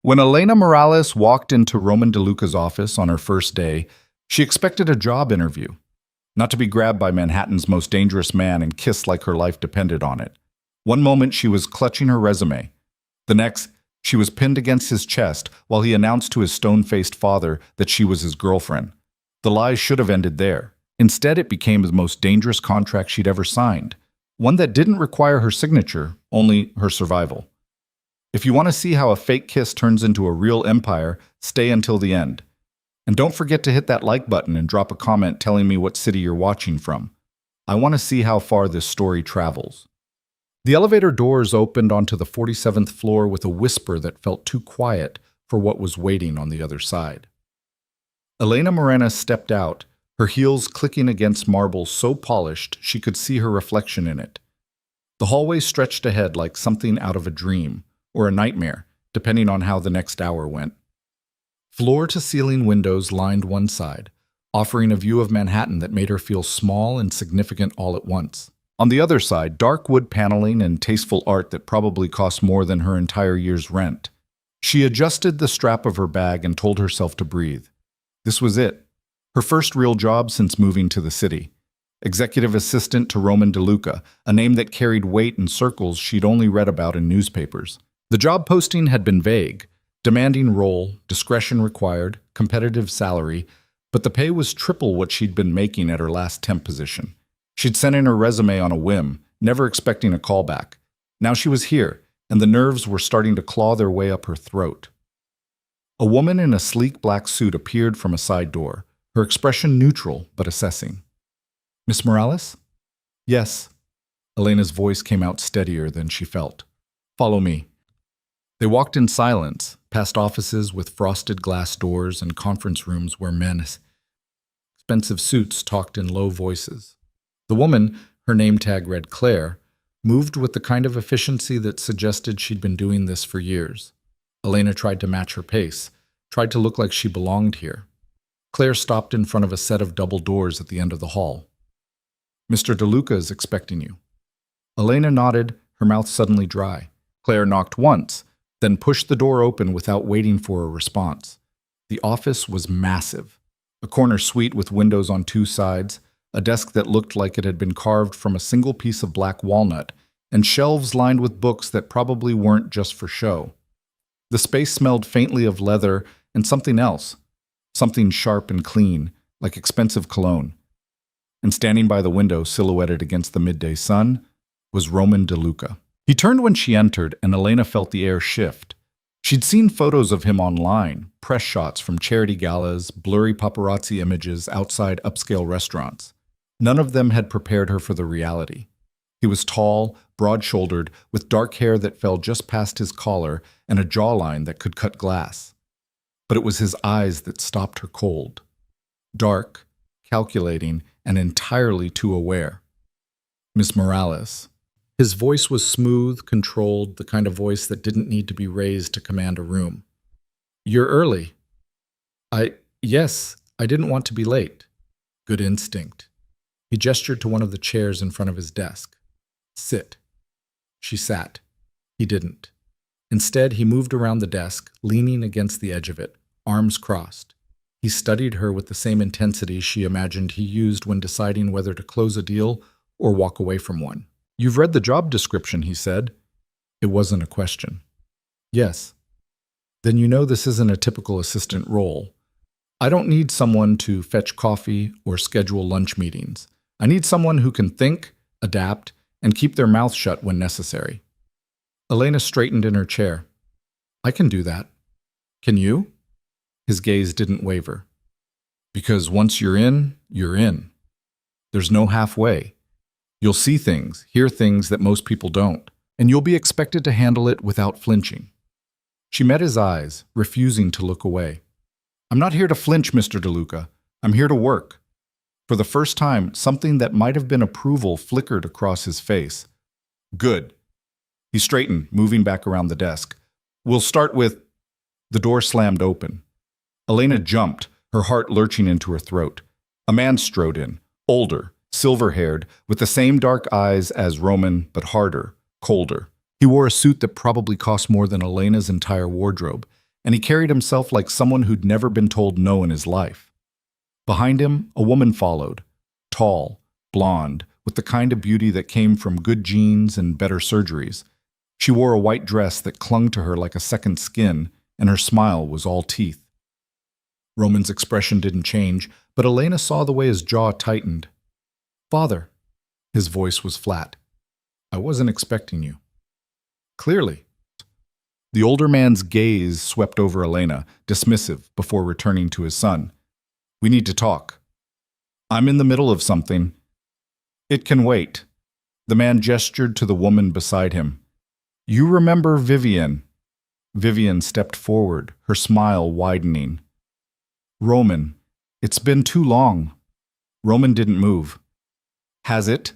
When Elena Morales walked into Roman DeLuca's office on her first day, she expected a job interview, not to be grabbed by Manhattan's most dangerous man and kissed like her life depended on it. One moment she was clutching her resume. The next, she was pinned against his chest while he announced to his stone-faced father that she was his girlfriend. The lies should have ended there. Instead, it became the most dangerous contract she'd ever signed, one that didn't require her signature, only her survival. If you want to see how a fake kiss turns into a real empire, stay until the end. And don't forget to hit that like button and drop a comment telling me what city you're watching from. I want to see how far this story travels. The elevator doors opened onto the 47th floor with a whisper that felt too quiet for what was waiting on the other side. Elena Morena stepped out, her heels clicking against marble so polished she could see her reflection in it. The hallway stretched ahead like something out of a dream, or a nightmare, depending on how the next hour went. Floor-to-ceiling windows lined one side, offering a view of Manhattan that made her feel small and significant all at once. On the other side, dark wood paneling and tasteful art that probably cost more than her entire year's rent. She adjusted the strap of her bag and told herself to breathe. This was it. Her first real job since moving to the city. Executive assistant to Roman DeLuca, a name that carried weight in circles she'd only read about in newspapers. The job posting had been vague. Demanding role, discretion required, competitive salary, but the pay was triple what she'd been making at her last temp position. She'd sent in her resume on a whim, never expecting a callback. Now she was here, and the nerves were starting to claw their way up her throat. A woman in a sleek black suit appeared from a side door, her expression neutral but assessing. "Miss Morales?" "Yes." Elena's voice came out steadier than she felt. "Follow me." They walked in silence, past offices with frosted glass doors and conference rooms where men in expensive suits talked in low voices. The woman, her name tag read Claire, moved with the kind of efficiency that suggested she'd been doing this for years. Elena tried to match her pace, tried to look like she belonged here. Claire stopped in front of a set of double doors at the end of the hall. "Mr. DeLuca is expecting you." Elena nodded, her mouth suddenly dry. Claire knocked once, then pushed the door open without waiting for a response. The office was massive. A corner suite with windows on two sides, a desk that looked like it had been carved from a single piece of black walnut, and shelves lined with books that probably weren't just for show. The space smelled faintly of leather and something else, something sharp and clean, like expensive cologne. And standing by the window, silhouetted against the midday sun, was Roman DeLuca. He turned when she entered, and Elena felt the air shift. She'd seen photos of him online, press shots from charity galas, blurry paparazzi images outside upscale restaurants. None of them had prepared her for the reality. He was tall, broad-shouldered, with dark hair that fell just past his collar and a jawline that could cut glass. But it was his eyes that stopped her cold. Dark, calculating, and entirely too aware. "Miss Morales." His voice was smooth, controlled, the kind of voice that didn't need to be raised to command a room. "You're early." Yes, I didn't want to be late." Good instinct. He gestured to one of the chairs in front of his desk. "Sit." She sat. He didn't. Instead, he moved around the desk, leaning against the edge of it, arms crossed. He studied her with the same intensity she imagined he used when deciding whether to close a deal or walk away from one. "You've read the job description," he said. It wasn't a question. "Yes." "Then you know this isn't a typical assistant role. I don't need someone to fetch coffee or schedule lunch meetings. I need someone who can think, adapt, and keep their mouth shut when necessary." Elena straightened in her chair. "I can do that." "Can you?" His gaze didn't waver. "Because once you're in, you're in. There's no halfway. You'll see things, hear things that most people don't, and you'll be expected to handle it without flinching." She met his eyes, refusing to look away. "I'm not here to flinch, Mr. DeLuca. I'm here to work." For the first time, something that might have been approval flickered across his face. "Good." He straightened, moving back around the desk. "We'll start with—" The door slammed open. Elena jumped, her heart lurching into her throat. A man strode in, older, silver-haired, with the same dark eyes as Roman, but harder, colder. He wore a suit that probably cost more than Elena's entire wardrobe, and he carried himself like someone who'd never been told no in his life. Behind him, a woman followed, tall, blonde, with the kind of beauty that came from good genes and better surgeries. She wore a white dress that clung to her like a second skin, and her smile was all teeth. Roman's expression didn't change, but Elena saw the way his jaw tightened. "Father," his voice was flat. "I wasn't expecting you." "Clearly." The older man's gaze swept over Elena, dismissive, before returning to his son. "We need to talk." "I'm in the middle of something." "It can wait." The man gestured to the woman beside him. "You remember Vivian?" Vivian stepped forward, her smile widening. "Roman, it's been too long." Roman didn't move. "Has it?"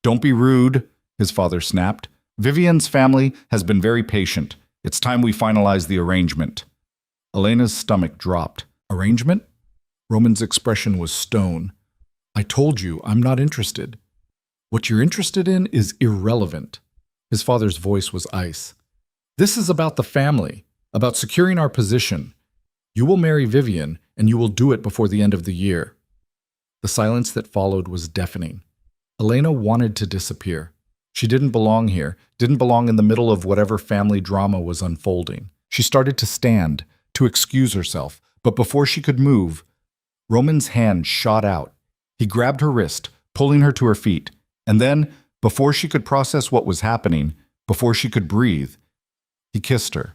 "Don't be rude," his father snapped. "Vivian's family has been very patient. It's time we finalize the arrangement." Elena's stomach dropped. "Arrangement?" Roman's expression was stone. "I told you, I'm not interested." "What you're interested in is irrelevant." His father's voice was ice. "This is about the family, about securing our position. You will marry Vivian, and you will do it before the end of the year." The silence that followed was deafening. Elena wanted to disappear. She didn't belong here, didn't belong in the middle of whatever family drama was unfolding. She started to stand, to excuse herself, but before she could move, Roman's hand shot out. He grabbed her wrist, pulling her to her feet, and then, before she could process what was happening, before she could breathe, he kissed her.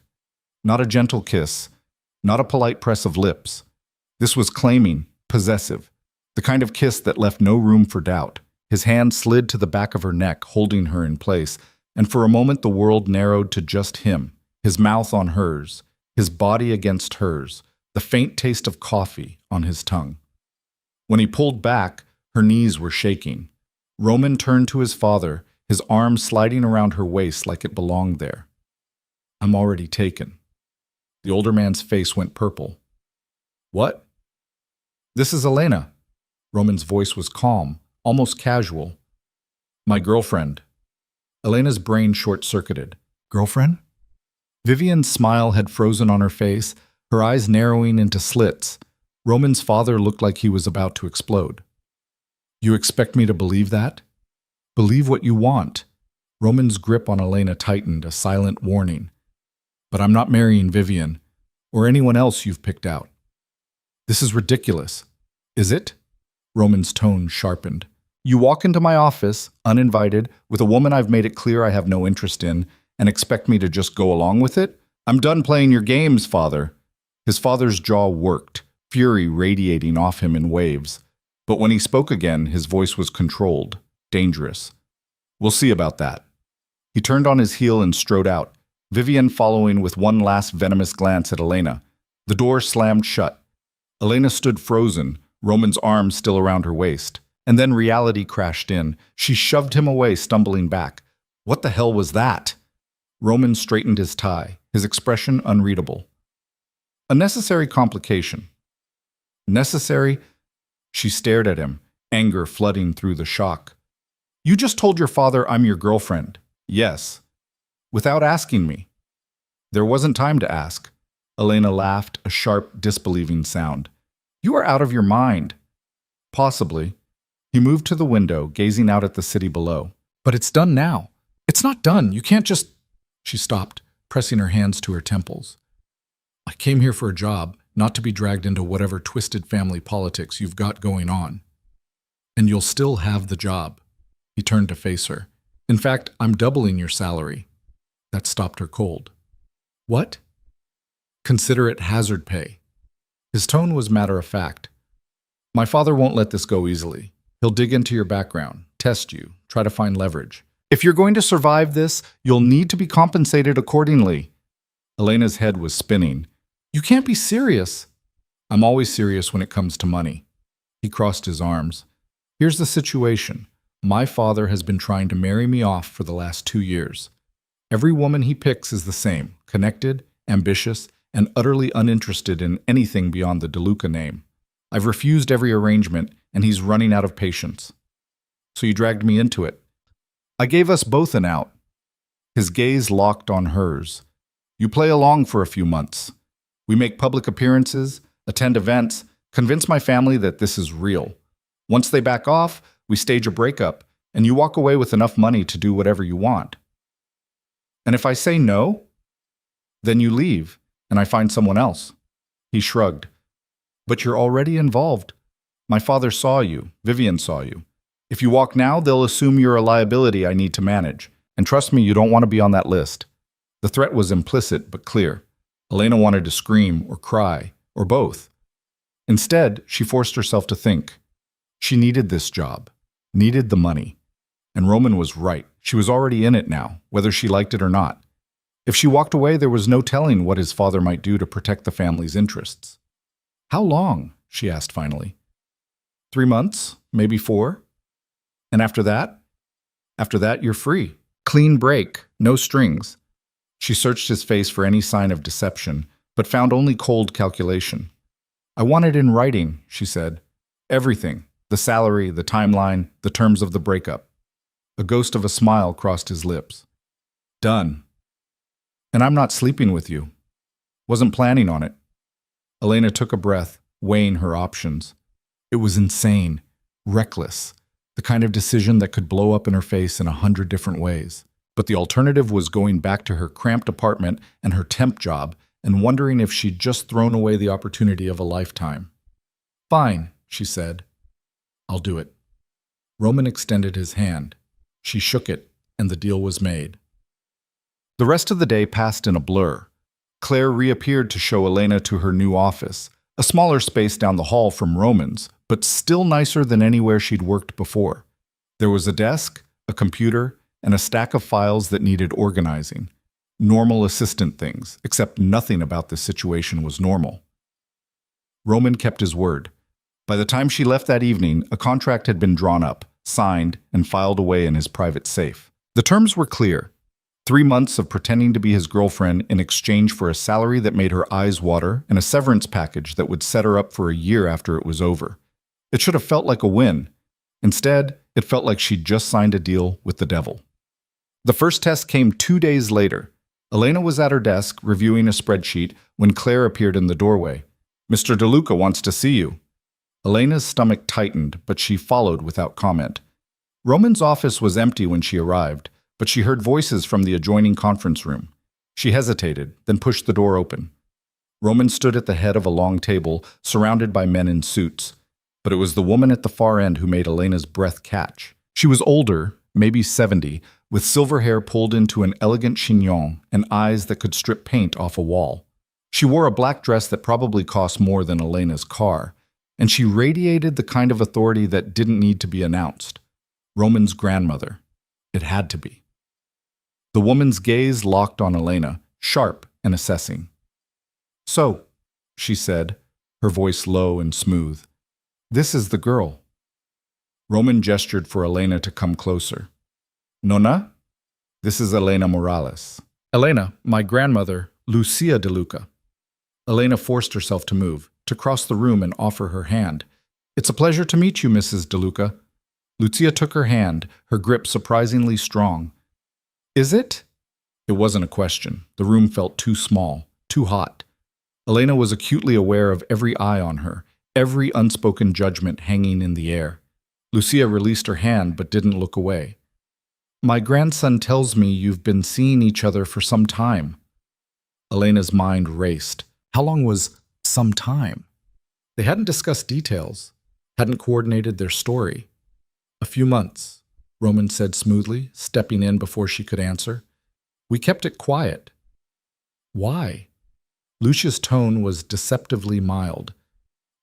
Not a gentle kiss, not a polite press of lips. This was claiming, possessive, the kind of kiss that left no room for doubt. His hand slid to the back of her neck, holding her in place, and for a moment the world narrowed to just him, his mouth on hers, his body against hers, the faint taste of coffee on his tongue. When he pulled back, her knees were shaking. Roman turned to his father, his arm sliding around her waist like it belonged there. "I'm already taken." The older man's face went purple. "What?" "This is Elena." Roman's voice was calm, almost casual. "My girlfriend." Elena's brain short-circuited. "Girlfriend?" Vivian's smile had frozen on her face, her eyes narrowing into slits. Roman's father looked like he was about to explode. "You expect me to believe that?" "Believe what you want." Roman's grip on Elena tightened, a silent warning. "But I'm not marrying Vivian, or anyone else you've picked out." "This is ridiculous." "Is it?" Roman's tone sharpened. "You walk into my office, uninvited, with a woman I've made it clear I have no interest in, and expect me to just go along with it? I'm done playing your games, father." His father's jaw worked, fury radiating off him in waves. But when he spoke again, his voice was controlled, dangerous. "We'll see about that." He turned on his heel and strode out, Vivian following with one last venomous glance at Elena. The door slammed shut. Elena stood frozen, Roman's arms still around her waist. And then reality crashed in. She shoved him away, stumbling back. What the hell was that? Roman straightened his tie, his expression unreadable. "A necessary complication." "Necessary?" She stared at him, anger flooding through the shock. "You just told your father I'm your girlfriend." "Yes." "Without asking me." "There wasn't time to ask." Elena laughed, a sharp, disbelieving sound. "You are out of your mind." "Possibly." He moved to the window, gazing out at the city below. "But it's done now." "It's not done. You can't just—" She stopped, pressing her hands to her temples. "I came here for a job, not to be dragged into whatever twisted family politics you've got going on. And you'll still have the job." He turned to face her. "In fact, I'm doubling your salary." That stopped her cold. "What?" "Consider it hazard pay." His tone was matter-of-fact. "My father won't let this go easily. He'll dig into your background, test you, try to find leverage. If you're going to survive this, you'll need to be compensated accordingly." Elena's head was spinning. "You can't be serious." "I'm always serious when it comes to money." He crossed his arms. "Here's the situation. My father has been trying to marry me off for the last 2 years. Every woman he picks is the same, connected, ambitious, and utterly uninterested in anything beyond the DeLuca name. I've refused every arrangement, and he's running out of patience. So you dragged me into it. I gave us both an out." His gaze locked on hers. "You play along for a few months. We make public appearances, attend events, convince my family that this is real. Once they back off, we stage a breakup, and you walk away with enough money to do whatever you want. And if I say no, then you leave, and I find someone else." He shrugged. "But you're already involved. My father saw you. Vivian saw you. If you walk now, they'll assume you're a liability I need to manage. And trust me, you don't want to be on that list." The threat was implicit but clear. Elena wanted to scream or cry, or both. Instead, she forced herself to think. She needed this job, needed the money. And Roman was right. She was already in it now, whether she liked it or not. If she walked away, there was no telling what his father might do to protect the family's interests. "How long?" she asked finally. 3 months, maybe 4. And after that? After that, you're free. Clean break, no strings. She searched his face for any sign of deception, but found only cold calculation. "I want it in writing," she said. "Everything. The salary, the timeline, the terms of the breakup." A ghost of a smile crossed his lips. "Done. And I'm not sleeping with you. Wasn't planning on it." Elena took a breath, weighing her options. It was insane, reckless, the kind of decision that could blow up in her face in 100 different ways. But the alternative was going back to her cramped apartment and her temp job and wondering if she'd just thrown away the opportunity of a lifetime. "Fine," she said. "I'll do it." Roman extended his hand. She shook it, and the deal was made. The rest of the day passed in a blur. Claire reappeared to show Elena to her new office, a smaller space down the hall from Roman's, but still nicer than anywhere she'd worked before. There was a desk, a computer, and a stack of files that needed organizing. Normal assistant things, except nothing about this situation was normal. Roman kept his word. By the time she left that evening, a contract had been drawn up, signed, and filed away in his private safe. The terms were clear. 3 months of pretending to be his girlfriend in exchange for a salary that made her eyes water and a severance package that would set her up for a year after it was over. It should have felt like a win. Instead, it felt like she'd just signed a deal with the devil. The first test came 2 days later. Elena was at her desk, reviewing a spreadsheet, when Claire appeared in the doorway. "Mr. DeLuca wants to see you." Elena's stomach tightened, but she followed without comment. Roman's office was empty when she arrived, but she heard voices from the adjoining conference room. She hesitated, then pushed the door open. Roman stood at the head of a long table, surrounded by men in suits. But it was the woman at the far end who made Elena's breath catch. She was older, maybe 70, with silver hair pulled into an elegant chignon and eyes that could strip paint off a wall. She wore a black dress that probably cost more than Elena's car, and she radiated the kind of authority that didn't need to be announced. Roman's grandmother. It had to be. The woman's gaze locked on Elena, sharp and assessing. "So," she said, her voice low and smooth, "this is the girl." Roman gestured for Elena to come closer. "Nona, this is Elena Morales." "Elena, my grandmother, Lucia DeLuca." Elena forced herself to move, to cross the room and offer her hand. "It's a pleasure to meet you, Mrs. DeLuca." Lucia took her hand, her grip surprisingly strong. "Is it?" It wasn't a question. The room felt too small, too hot. Elena was acutely aware of every eye on her, every unspoken judgment hanging in the air. Lucia released her hand but didn't look away. "My grandson tells me you've been seeing each other for some time." Elena's mind raced. How long was some time? They hadn't discussed details, hadn't coordinated their story. "A few months," Roman said smoothly, stepping in before she could answer. "We kept it quiet." "Why?" Lucia's tone was deceptively mild.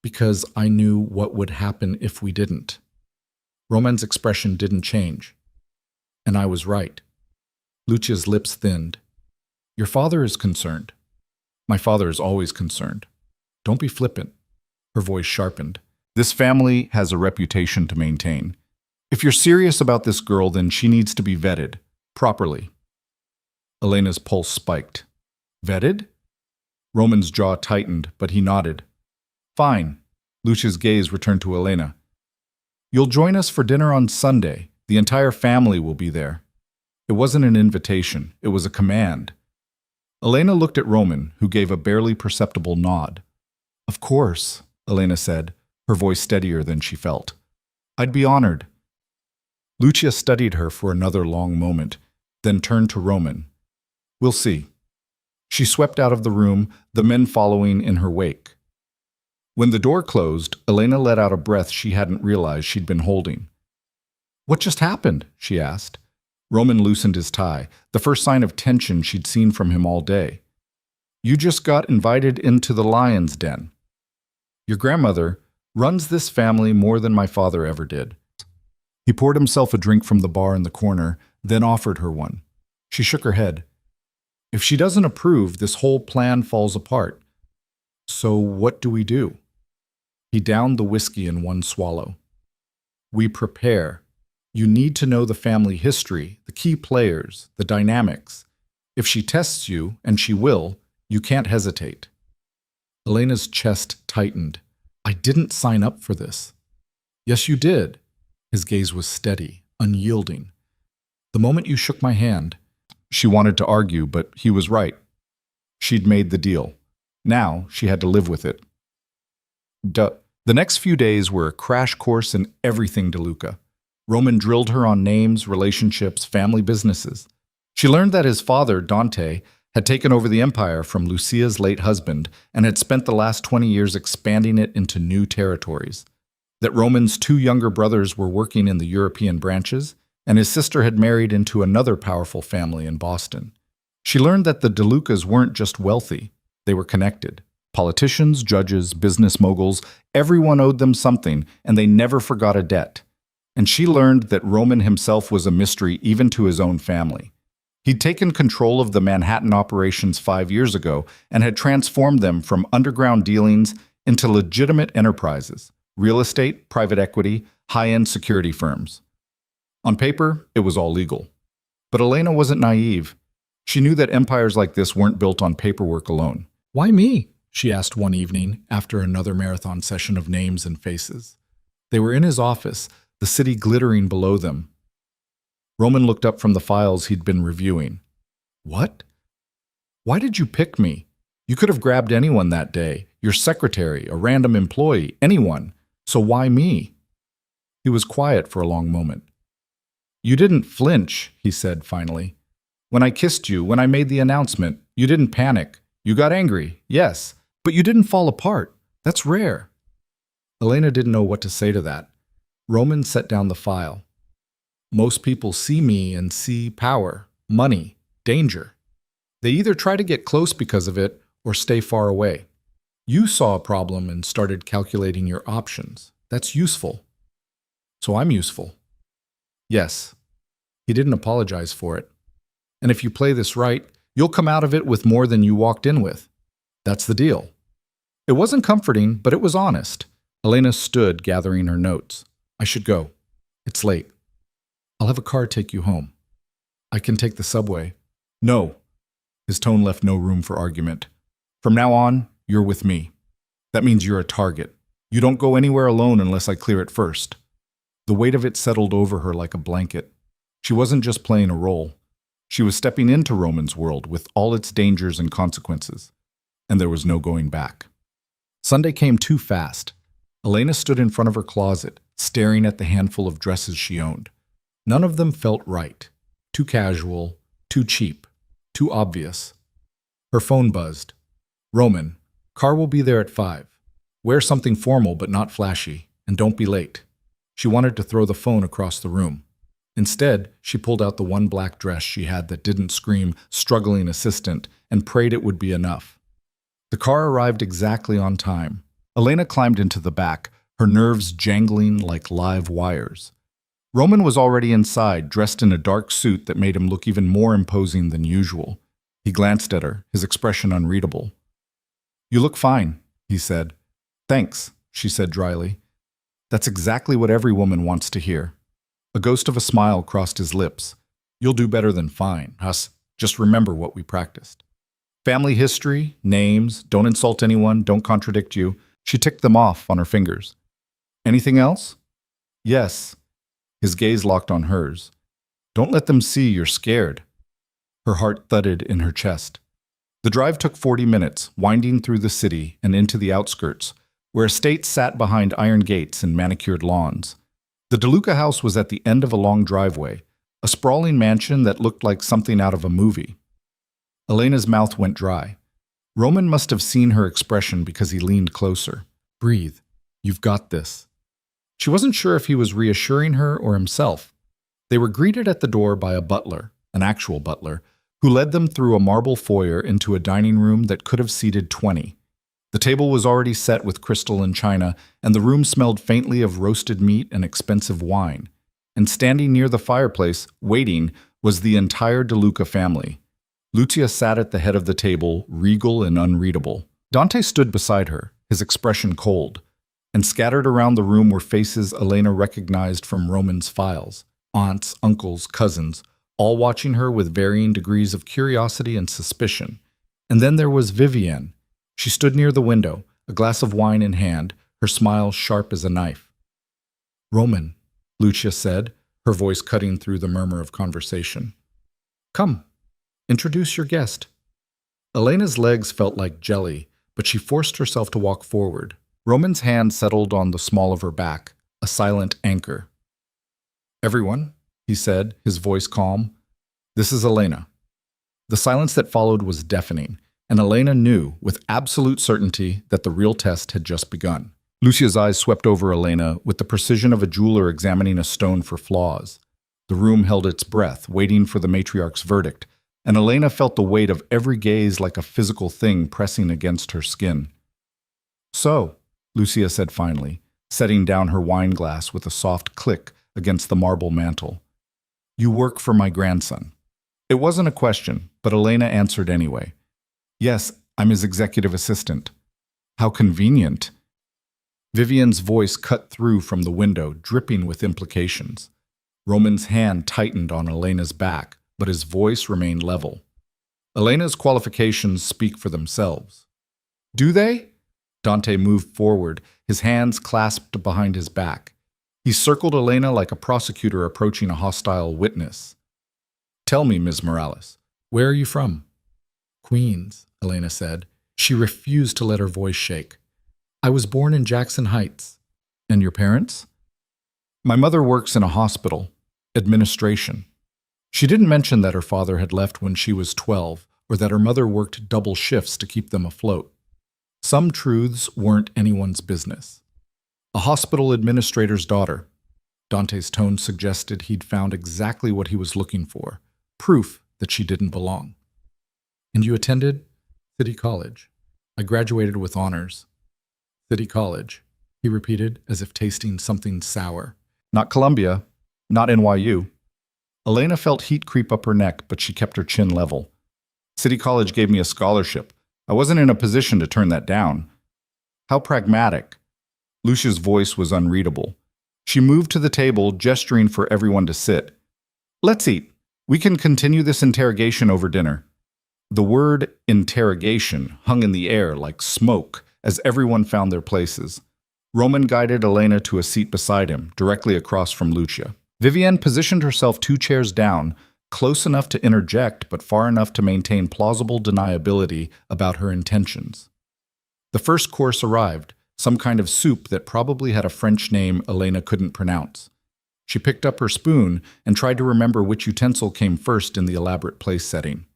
"Because I knew what would happen if we didn't." Roman's expression didn't change. "And I was right." Lucia's lips thinned. "Your father is concerned." "My father is always concerned." "Don't be flippant." Her voice sharpened. "This family has a reputation to maintain. If you're serious about this girl, then she needs to be vetted, properly." Elena's pulse spiked. "Vetted?" Roman's jaw tightened, but he nodded. "Fine." Lucia's gaze returned to Elena. "You'll join us for dinner on Sunday. The entire family will be there." It wasn't an invitation, it was a command. Elena looked at Roman, who gave a barely perceptible nod. Of course, Elena said, her voice steadier than she felt. I'd be honored. Lucia studied her for another long moment, then turned to Roman. We'll see. She swept out of the room, the men following in her wake. When the door closed, Elena let out a breath she hadn't realized she'd been holding. What just happened? She asked. Roman loosened his tie, the first sign of tension she'd seen from him all day. You just got invited into the lion's den. Your grandmother runs this family more than my father ever did. He poured himself a drink from the bar in the corner, then offered her one. She shook her head. If she doesn't approve, this whole plan falls apart. So what do we do? He downed the whiskey in one swallow. We prepare. You need to know the family history, the key players, the dynamics. If she tests you, and she will, you can't hesitate. Elena's chest tightened. I didn't sign up for this. Yes, you did. His gaze was steady, unyielding. The moment you shook my hand, she wanted to argue, but he was right. She'd made the deal. Now she had to live with it. The next few days were a crash course in everything DeLuca. Roman drilled her on names, relationships, family businesses. She learned that his father, Dante, had taken over the empire from Lucia's late husband and had spent the last 20 years expanding it into new territories. That Roman's two younger brothers were working in the European branches, and his sister had married into another powerful family in Boston. She learned that the DeLucas weren't just wealthy, they were connected. Politicians, judges, business moguls, everyone owed them something, and they never forgot a debt. And she learned that Roman himself was a mystery even to his own family. He'd taken control of the Manhattan operations 5 years ago and had transformed them from underground dealings into legitimate enterprises, real estate, private equity, high-end security firms. On paper, it was all legal. But Elena wasn't naive. She knew that empires like this weren't built on paperwork alone. Why me? She asked one evening after another marathon session of names and faces. They were in his office, the city glittering below them. Roman looked up from the files he'd been reviewing. What? Why did you pick me? You could have grabbed anyone that day, your secretary, a random employee, anyone. So why me? He was quiet for a long moment. You didn't flinch, he said finally. When I kissed you, when I made the announcement, you didn't panic. You got angry, yes, but you didn't fall apart. That's rare. Elena didn't know what to say to that. Roman set down the file. Most people see me and see power, money, danger. They either try to get close because of it or stay far away. You saw a problem and started calculating your options. That's useful. So I'm useful. Yes. He didn't apologize for it. And if you play this right, you'll come out of it with more than you walked in with. That's the deal. It wasn't comforting, but it was honest. Elena stood, gathering her notes. I should go. It's late. I'll have a car take you home. I can take the subway. No. His tone left no room for argument. From now on, you're with me. That means you're a target. You don't go anywhere alone unless I clear it first. The weight of it settled over her like a blanket. She wasn't just playing a role. She was stepping into Roman's world with all its dangers and consequences. And there was no going back. Sunday came too fast. Elena stood in front of her closet, staring at the handful of dresses she owned. None of them felt right. Too casual, too cheap, too obvious. Her phone buzzed. Roman, car will be there at 5. Wear something formal but not flashy, and don't be late. She wanted to throw the phone across the room. Instead, she pulled out the one black dress she had that didn't scream struggling assistant and prayed it would be enough. The car arrived exactly on time. Elena climbed into the back, her nerves jangling like live wires. Roman was already inside, dressed in a dark suit that made him look even more imposing than usual. He glanced at her, his expression unreadable. You look fine, he said. Thanks, she said dryly. That's exactly what every woman wants to hear. A ghost of a smile crossed his lips. You'll do better than fine, Huss. Just remember what we practiced. Family history, names, don't insult anyone, don't contradict you. She ticked them off on her fingers. Anything else? Yes. His gaze locked on hers. Don't let them see you're scared. Her heart thudded in her chest. The drive took 40 minutes, winding through the city and into the outskirts, where estates sat behind iron gates and manicured lawns. The DeLuca house was at the end of a long driveway, a sprawling mansion that looked like something out of a movie. Elena's mouth went dry. Roman must have seen her expression because he leaned closer. "Breathe. You've got this." She wasn't sure if he was reassuring her or himself. They were greeted at the door by a butler, an actual butler, who led them through a marble foyer into a dining room that could have seated 20. The table was already set with crystal and china, and the room smelled faintly of roasted meat and expensive wine. And standing near the fireplace, waiting, was the entire DeLuca family. Lucia sat at the head of the table, regal and unreadable. Dante stood beside her, his expression cold. And scattered around the room were faces Elena recognized from Roman's files. Aunts, uncles, cousins, all watching her with varying degrees of curiosity and suspicion. And then there was Vivienne. She stood near the window, a glass of wine in hand, her smile sharp as a knife. "Roman," Lucia said, her voice cutting through the murmur of conversation. "Come, introduce your guest." Elena's legs felt like jelly, but she forced herself to walk forward. Roman's hand settled on the small of her back, a silent anchor. "Everyone," he said, his voice calm, "this is Elena." The silence that followed was deafening, and Elena knew with absolute certainty that the real test had just begun. Lucia's eyes swept over Elena with the precision of a jeweler examining a stone for flaws. The room held its breath, waiting for the matriarch's verdict, and Elena felt the weight of every gaze like a physical thing pressing against her skin. "So," Lucia said finally, setting down her wine glass with a soft click against the marble mantel, "you work for my grandson." It wasn't a question, but Elena answered anyway. "Yes, I'm his executive assistant." "How convenient." Vivienne's voice cut through from the window, dripping with implications. Roman's hand tightened on Elena's back, but his voice remained level. "Elena's qualifications speak for themselves." "Do they?" Dante moved forward, his hands clasped behind his back. He circled Elena like a prosecutor approaching a hostile witness. "Tell me, Ms. Morales, where are you from?" "Queens," Elena said. She refused to let her voice shake. "I was born in Jackson Heights." "And your parents?" "My mother works in a hospital. Administration." She didn't mention that her father had left when she was 12, or that her mother worked double shifts to keep them afloat. Some truths weren't anyone's business. A hospital administrator's daughter. Dante's tone suggested he'd found exactly what he was looking for, proof that she didn't belong. "And you attended?" "City College. I graduated with honors." "City College," he repeated, as if tasting something sour. "Not Columbia. Not NYU." Elena felt heat creep up her neck, but she kept her chin level. "City College gave me a scholarship. I wasn't in a position to turn that down." "How pragmatic." Lucia's voice was unreadable. She moved to the table, gesturing for everyone to sit. "Let's eat. We can continue this interrogation over dinner." The word interrogation hung in the air like smoke as everyone found their places. Roman guided Elena to a seat beside him, directly across from Lucia. Vivienne positioned herself 2 chairs down, close enough to interject but far enough to maintain plausible deniability about her intentions. The first course arrived, some kind of soup that probably had a French name Elena couldn't pronounce. She picked up her spoon and tried to remember which utensil came first in the elaborate place setting.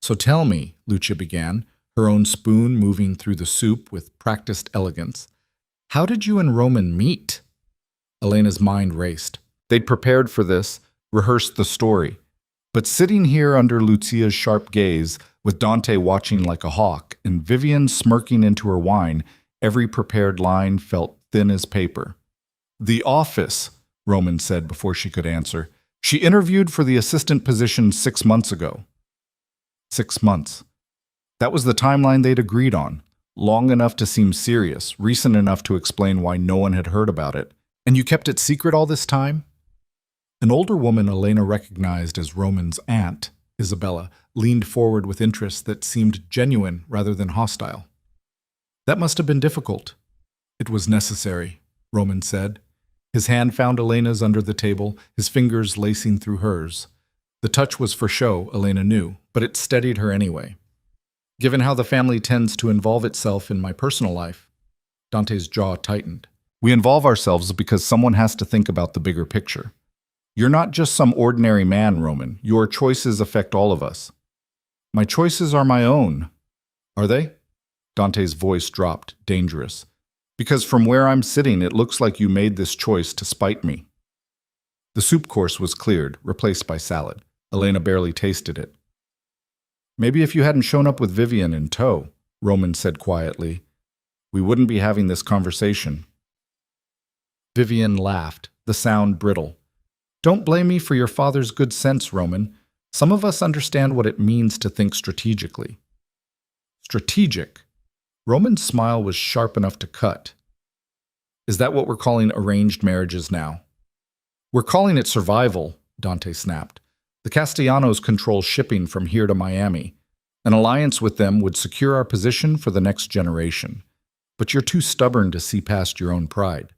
"So tell me," Lucia began, her own spoon moving through the soup with practiced elegance, "how did you and Roman meet?" Elena's mind raced. They'd prepared for this, rehearsed the story. But sitting here under Lucia's sharp gaze, with Dante watching like a hawk and Vivienne smirking into her wine, every prepared line felt thin as paper. "The office," Roman said before she could answer. "She interviewed for the assistant position 6 months ago." 6 months. That was the timeline they'd agreed on. Long enough to seem serious, recent enough to explain why no one had heard about it. "And you kept it secret all this time?" An older woman Elena recognized as Roman's aunt, Isabella, leaned forward with interest that seemed genuine rather than hostile. "That must have been difficult." "It was necessary," Roman said. His hand found Elena's under the table, his fingers lacing through hers. The touch was for show, Elena knew, but it steadied her anyway. Given how the family tends to involve itself in my personal life. Dante's jaw tightened. We involve ourselves because someone has to think about the bigger picture. You're not just some ordinary man, Roman. Your choices affect all of us. My choices are my own. Are they? Dante's voice dropped, dangerous. Because from where I'm sitting, it looks like you made this choice to spite me. The soup course was cleared, replaced by salad. Elena barely tasted it. Maybe if you hadn't shown up with Vivian in tow, Roman said quietly, we wouldn't be having this conversation. Vivian laughed, the sound brittle. Don't blame me for your father's good sense, Roman. Some of us understand what it means to think strategically. Strategic? Roman's smile was sharp enough to cut. Is that what we're calling arranged marriages now? We're calling it survival, Dante snapped. The Castellanos control shipping from here to Miami. An alliance with them would secure our position for the next generation. But you're too stubborn to see past your own pride.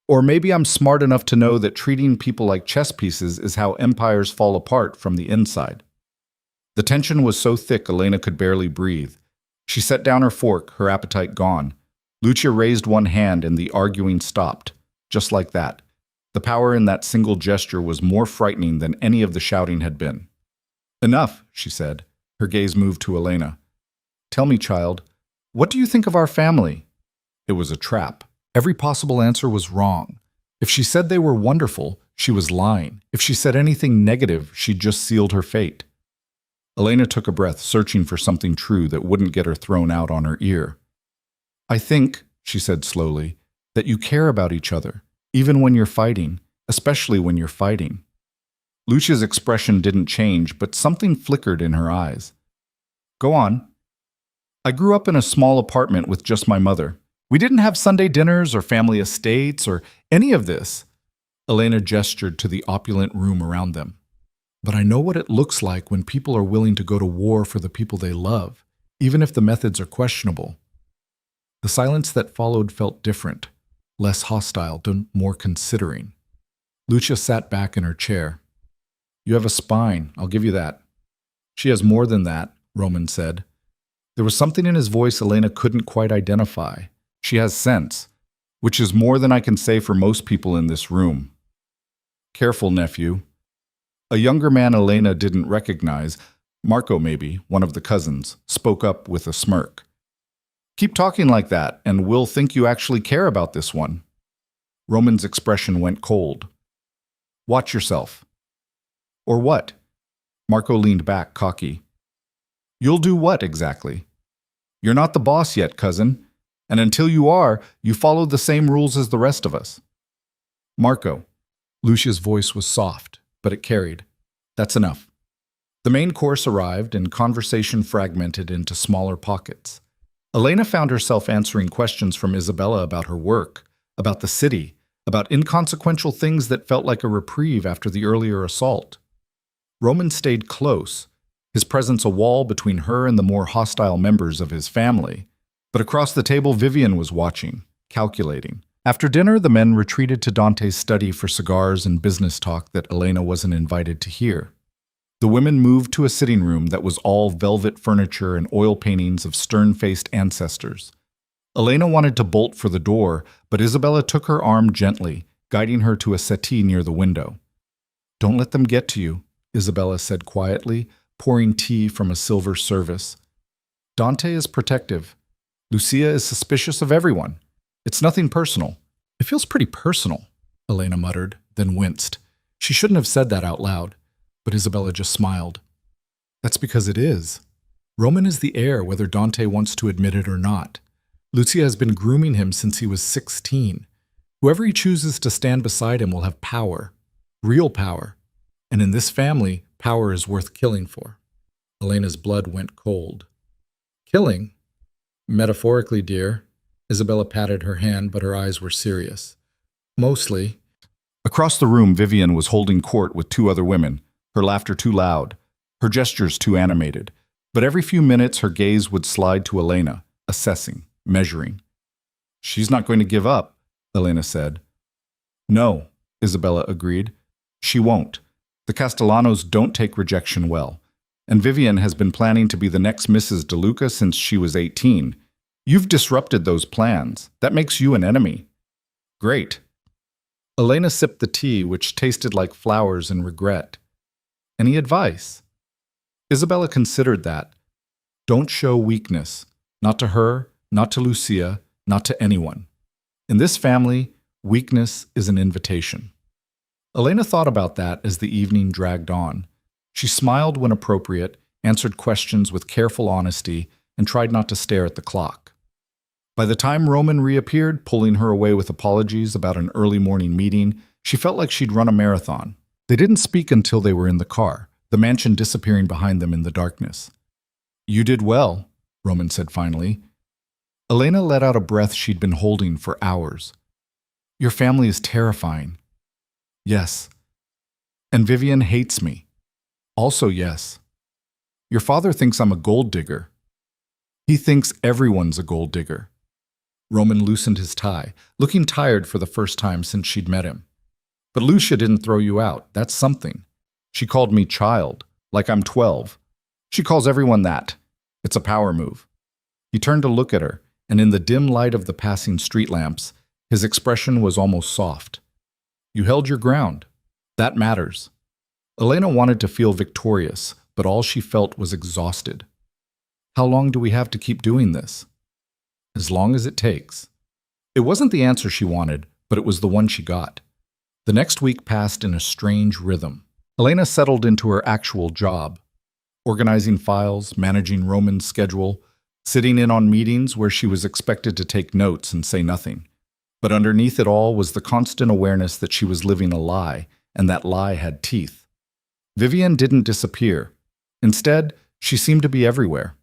Or maybe I'm smart enough to know that treating people like chess pieces is how empires fall apart from the inside. The tension was so thick Elena could barely breathe. She set down her fork, her appetite gone. Lucia raised one hand and the arguing stopped. Just like that. The power in that single gesture was more frightening than any of the shouting had been. Enough, she said. Her gaze moved to Elena. Tell me, child, what do you think of our family? It was a trap. Every possible answer was wrong. If she said they were wonderful, she was lying. If she said anything negative, she'd just sealed her fate. Elena took a breath, searching for something true that wouldn't get her thrown out on her ear. I think, she said slowly, that you care about each other, even when you're fighting, especially when you're fighting. Lucia's expression didn't change, but something flickered in her eyes. Go on. I grew up in a small apartment with just my mother. We didn't have Sunday dinners or family estates or any of this. Elena gestured to the opulent room around them. But I know what it looks like when people are willing to go to war for the people they love, even if the methods are questionable. The silence that followed felt different, less hostile, more considering. Lucia sat back in her chair. You have a spine, I'll give you that. She has more than that, Roman said. There was something in his voice Elena couldn't quite identify. She has sense, which is more than I can say for most people in this room. Careful, nephew. A younger man Elena didn't recognize, Marco maybe, one of the cousins, spoke up with a smirk. Keep talking like that, and we'll think you actually care about this one. Roman's expression went cold. Watch yourself. Or what? Marco leaned back, cocky. You'll do what exactly? You're not the boss yet, cousin. And until you are, you follow the same rules as the rest of us. Marco. Lucia's voice was soft, but it carried. That's enough. The main course arrived and conversation fragmented into smaller pockets. Elena found herself answering questions from Isabella about her work, about the city, about inconsequential things that felt like a reprieve after the earlier assault. Roman stayed close, his presence a wall between her and the more hostile members of his family. But across the table, Vivian was watching, calculating. After dinner, the men retreated to Dante's study for cigars and business talk that Elena wasn't invited to hear. The women moved to a sitting room that was all velvet furniture and oil paintings of stern-faced ancestors. Elena wanted to bolt for the door, but Isabella took her arm gently, guiding her to a settee near the window. Don't let them get to you, Isabella said quietly, pouring tea from a silver service. Dante is protective. Lucia is suspicious of everyone. It's nothing personal. It feels pretty personal, Elena muttered, then winced. She shouldn't have said that out loud, but Isabella just smiled. That's because it is. Roman is the heir, whether Dante wants to admit it or not. Lucia has been grooming him since he was 16. Whoever he chooses to stand beside him will have power, real power. And in this family, power is worth killing for. Elena's blood went cold. Killing? Metaphorically, dear. Isabella patted her hand, but her eyes were serious. Mostly. Across the room, Vivian was holding court with two other women, her laughter too loud, her gestures too animated. But every few minutes, her gaze would slide to Elena, assessing, measuring. She's not going to give up, Elena said. No, Isabella agreed. She won't. The Castellanos don't take rejection well. and Vivian has been planning to be the next Mrs. DeLuca since she was 18. You've disrupted those plans. That makes you an enemy. Great. Elena sipped the tea, which tasted like flowers and regret. Any advice? Isabella considered that. Don't show weakness. Not to her, not to Lucia, not to anyone. In this family, weakness is an invitation. Elena thought about that as the evening dragged on. She smiled when appropriate, answered questions with careful honesty, and tried not to stare at the clock. By the time Roman reappeared, pulling her away with apologies about an early morning meeting, she felt like she'd run a marathon. They didn't speak until they were in the car, the mansion disappearing behind them in the darkness. You did well, Roman said finally. Elena let out a breath she'd been holding for hours. Your family is terrifying. Yes. And Vivian hates me. Also yes. Your father thinks I'm a gold digger. He thinks everyone's a gold digger. Roman loosened his tie, looking tired for the first time since she'd met him. But Lucia didn't throw you out. That's something. She called me child, like I'm 12. She calls everyone that. It's a power move. He turned to look at her, and in the dim light of the passing street lamps, his expression was almost soft. You held your ground. That matters. Elena wanted to feel victorious, but all she felt was exhausted. How long do we have to keep doing this? As long as it takes. It wasn't the answer she wanted, but it was the one she got. The next week passed in a strange rhythm. Elena settled into her actual job, organizing files, managing Roman's schedule, sitting in on meetings where she was expected to take notes and say nothing. But underneath it all was the constant awareness that she was living a lie, and that lie had teeth. Vivian didn't disappear. Instead, she seemed to be everywhere.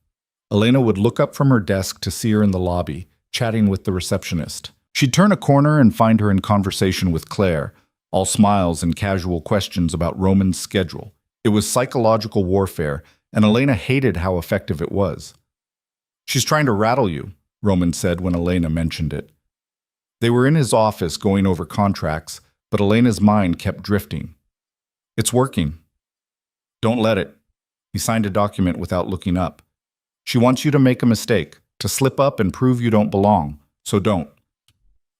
Elena would look up from her desk to see her in the lobby, chatting with the receptionist. She'd turn a corner and find her in conversation with Claire, all smiles and casual questions about Roman's schedule. It was psychological warfare, and Elena hated how effective it was. She's trying to rattle you, Roman said when Elena mentioned it. They were in his office going over contracts, but Elena's mind kept drifting. It's working. Don't let it. He signed a document without looking up. She wants you to make a mistake, to slip up and prove you don't belong, so don't.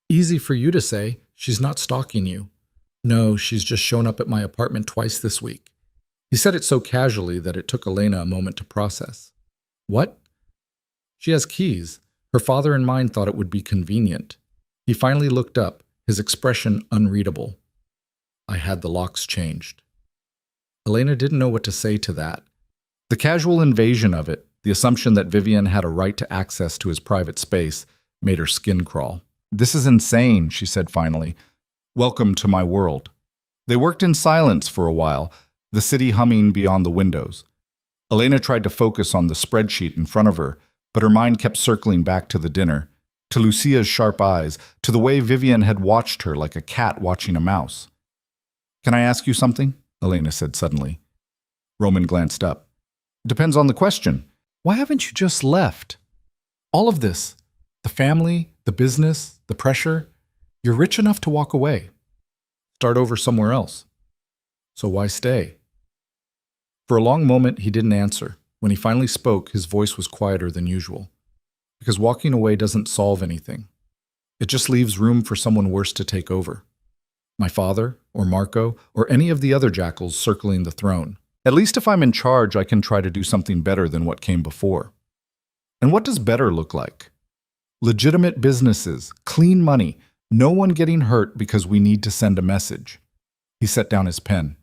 Easy for you to say. She's not stalking you. No, she's just shown up at my apartment twice this week. He said it so casually that it took Elena a moment to process. What? She has keys. Her father and mine thought it would be convenient. He finally looked up, his expression unreadable. I had the locks changed. Elena didn't know what to say to that. The casual invasion of it, the assumption that Vivian had a right to access to his private space, made her skin crawl. This is insane, she said finally. Welcome to my world. They worked in silence for a while, the city humming beyond the windows. Elena tried to focus on the spreadsheet in front of her, but her mind kept circling back to the dinner, to Lucia's sharp eyes, to the way Vivian had watched her like a cat watching a mouse. Can I ask you something? Elena said suddenly. Roman glanced up. Depends on the question. Why haven't you just left? All of this, the family, the business, the pressure, you're rich enough to walk away. Start over somewhere else. So why stay? For a long moment, he didn't answer. When he finally spoke, his voice was quieter than usual. Because walking away doesn't solve anything. It just leaves room for someone worse to take over. My father, or Marco, or any of the other jackals circling the throne. At least if I'm in charge, I can try to do something better than what came before. And what does better look like? Legitimate businesses, clean money, no one getting hurt because we need to send a message. He set down his pen.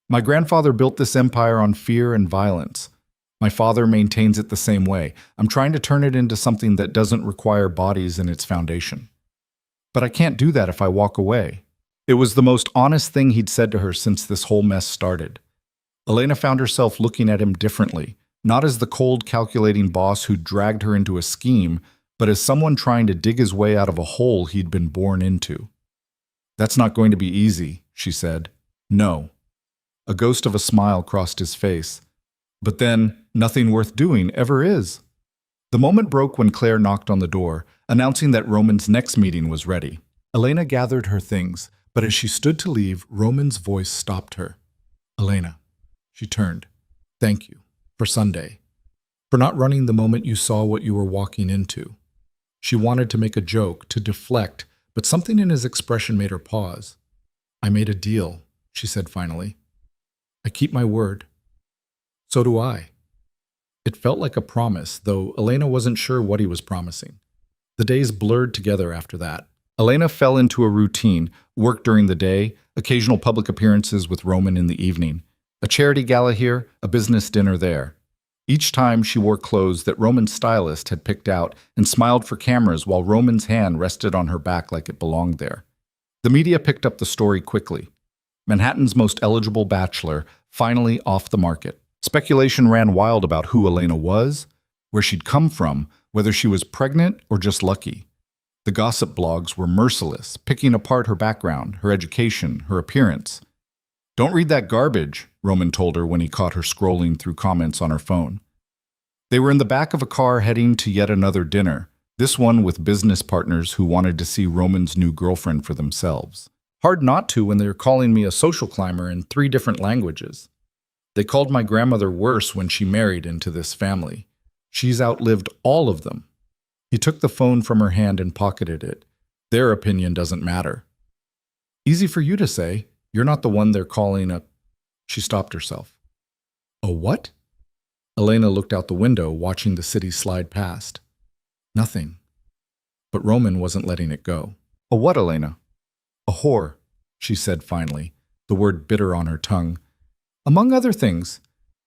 My grandfather built this empire on fear and violence. My father maintains it the same way. I'm trying to turn it into something that doesn't require bodies in its foundation. But I can't do that if I walk away. It was the most honest thing he'd said to her since this whole mess started. Elena found herself looking at him differently, not as the cold, calculating boss who dragged her into a scheme, but as someone trying to dig his way out of a hole he'd been born into. That's not going to be easy, she said. No. A ghost of a smile crossed his face. But then, nothing worth doing ever is. The moment broke when Claire knocked on the door, announcing that Roman's next meeting was ready. Elena gathered her things, but as she stood to leave, Roman's voice stopped her. Elena. She turned. Thank you. For Sunday. For not running the moment you saw what you were walking into. She wanted to make a joke, to deflect, but something in his expression made her pause. I made a deal, she said finally. I keep my word. So do I. It felt like a promise, though Elena wasn't sure what he was promising. The days blurred together after that. Elena fell into a routine, work during the day, occasional public appearances with Roman in the evening. A charity gala here, a business dinner there. Each time she wore clothes that Roman's stylist had picked out and smiled for cameras while Roman's hand rested on her back like it belonged there. The media picked up the story quickly. Manhattan's most eligible bachelor, finally off the market. Speculation ran wild about who Elena was, where she'd come from, whether she was pregnant or just lucky. The gossip blogs were merciless, picking apart her background, her education, her appearance. Don't read that garbage, Roman told her when he caught her scrolling through comments on her phone. They were in the back of a car heading to yet another dinner, this one with business partners who wanted to see Roman's new girlfriend for themselves. Hard not to when they're calling me a social climber in 3 different languages. They called my grandmother worse when she married into this family. She's outlived all of them. He took the phone from her hand and pocketed it. Their opinion doesn't matter. Easy for you to say. You're not the one they're calling a... She stopped herself. A what? Elena looked out the window, watching the city slide past. Nothing. But Roman wasn't letting it go. A what, Elena? A whore, she said finally, the word bitter on her tongue. Among other things,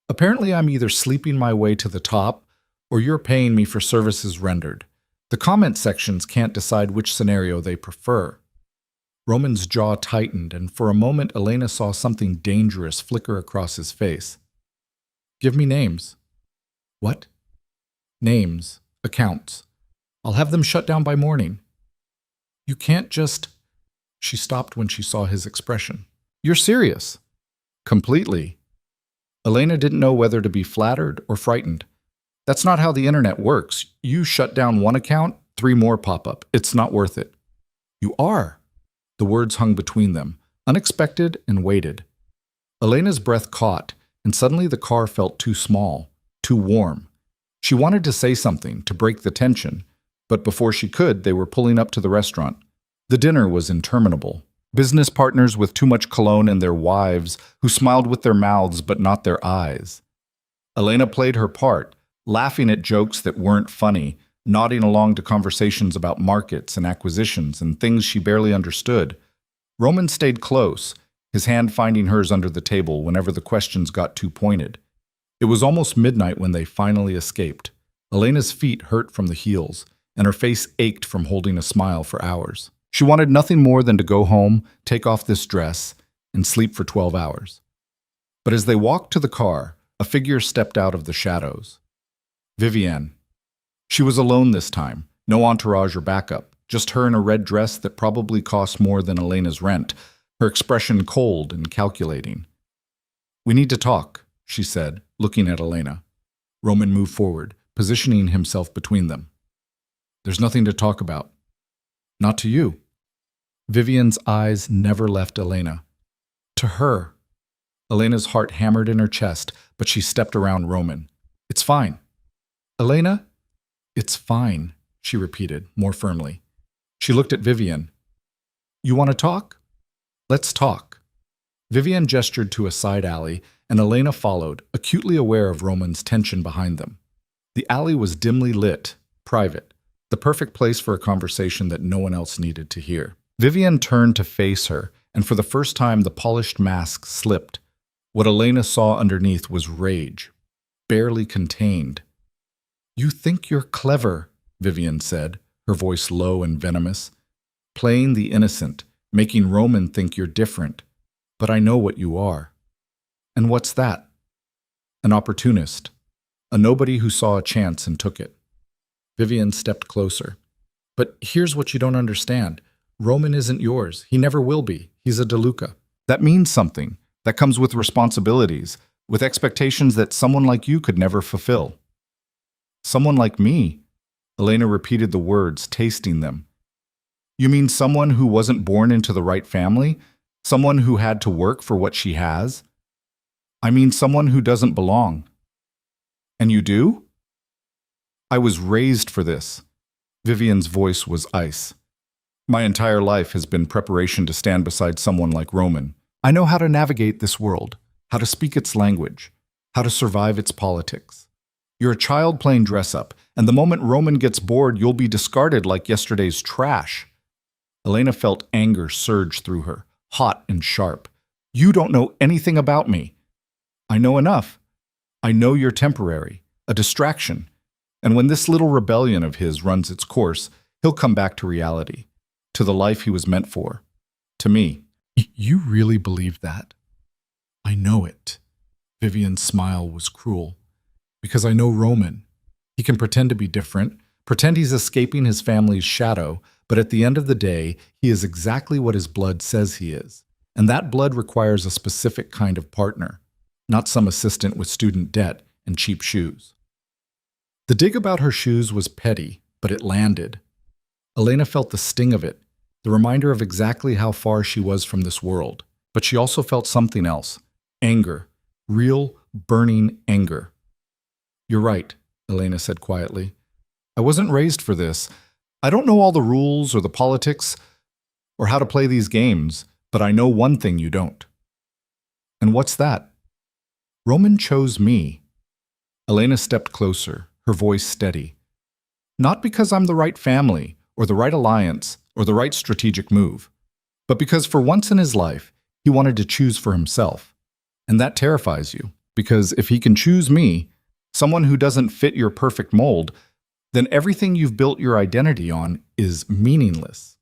apparently I'm either sleeping my way to the top or you're paying me for services rendered. The comment sections can't decide which scenario they prefer. Roman's jaw tightened, and for a moment Elena saw something dangerous flicker across his face. Give me names. What? Names, accounts. I'll have them shut down by morning. You can't just... She stopped when she saw his expression. You're serious? Completely. Elena didn't know whether to be flattered or frightened. That's not how the internet works. You shut down one account, 3 more pop up. It's not worth it. You are. The words hung between them, unexpected and weighted. Elena's breath caught, and suddenly the car felt too small, too warm. She wanted to say something, to break the tension, but before she could, they were pulling up to the restaurant. The dinner was interminable. Business partners with too much cologne and their wives, who smiled with their mouths but not their eyes. Elena played her part, laughing at jokes that weren't funny, nodding along to conversations about markets and acquisitions and things she barely understood. Roman stayed close, his hand finding hers under the table whenever the questions got too pointed. It was almost midnight when they finally escaped. Elena's feet hurt from the heels, and her face ached from holding a smile for hours. She wanted nothing more than to go home, take off this dress, and sleep for 12 hours. But as they walked to the car, a figure stepped out of the shadows. Vivienne. She was alone this time, no entourage or backup, just her in a red dress that probably cost more than Elena's rent, her expression cold and calculating. We need to talk, she said, looking at Elena. Roman moved forward, positioning himself between them. There's nothing to talk about. Not to you. Vivienne's eyes never left Elena. To her. Elena's heart hammered in her chest, but she stepped around Roman. It's fine. Elena? It's fine, she repeated, more firmly. She looked at Vivienne. You want to talk? Let's talk. Vivienne gestured to a side alley, and Elena followed, acutely aware of Roman's tension behind them. The alley was dimly lit, private, the perfect place for a conversation that no one else needed to hear. Vivienne turned to face her, and for the first time the polished mask slipped. What Elena saw underneath was rage, barely contained. You think you're clever, Vivienne said, her voice low and venomous. Playing the innocent, making Roman think you're different. But I know what you are. And what's that? An opportunist. A nobody who saw a chance and took it. Vivienne stepped closer. But here's what you don't understand. Roman isn't yours. He never will be. He's a DeLuca. That means something. That comes with responsibilities, with expectations that someone like you could never fulfill. Someone like me? Elena repeated the words, tasting them. You mean someone who wasn't born into the right family? Someone who had to work for what she has? I mean someone who doesn't belong. And you do? I was raised for this. Vivian's voice was ice. My entire life has been preparation to stand beside someone like Roman. I know how to navigate this world, how to speak its language, how to survive its politics. You're a child playing dress-up, and the moment Roman gets bored, you'll be discarded like yesterday's trash. Elena felt anger surge through her, hot and sharp. You don't know anything about me. I know enough. I know you're temporary, a distraction. And when this little rebellion of his runs its course, he'll come back to reality, to the life he was meant for, to me. You really believe that? I know it. Vivian's smile was cruel. Because I know Roman. He can pretend to be different, pretend he's escaping his family's shadow, but at the end of the day, he is exactly what his blood says he is. And that blood requires a specific kind of partner, not some assistant with student debt and cheap shoes. The dig about her shoes was petty, but it landed. Elena felt the sting of it, the reminder of exactly how far she was from this world. But she also felt something else, anger, real, burning anger. You're right, Elena said quietly. I wasn't raised for this. I don't know all the rules or the politics or how to play these games, but I know one thing you don't. And what's that? Roman chose me. Elena stepped closer, her voice steady. Not because I'm the right family, or the right alliance, or the right strategic move, but because for once in his life, he wanted to choose for himself. And that terrifies you, because if he can choose me, someone who doesn't fit your perfect mold, then everything you've built your identity on is meaningless.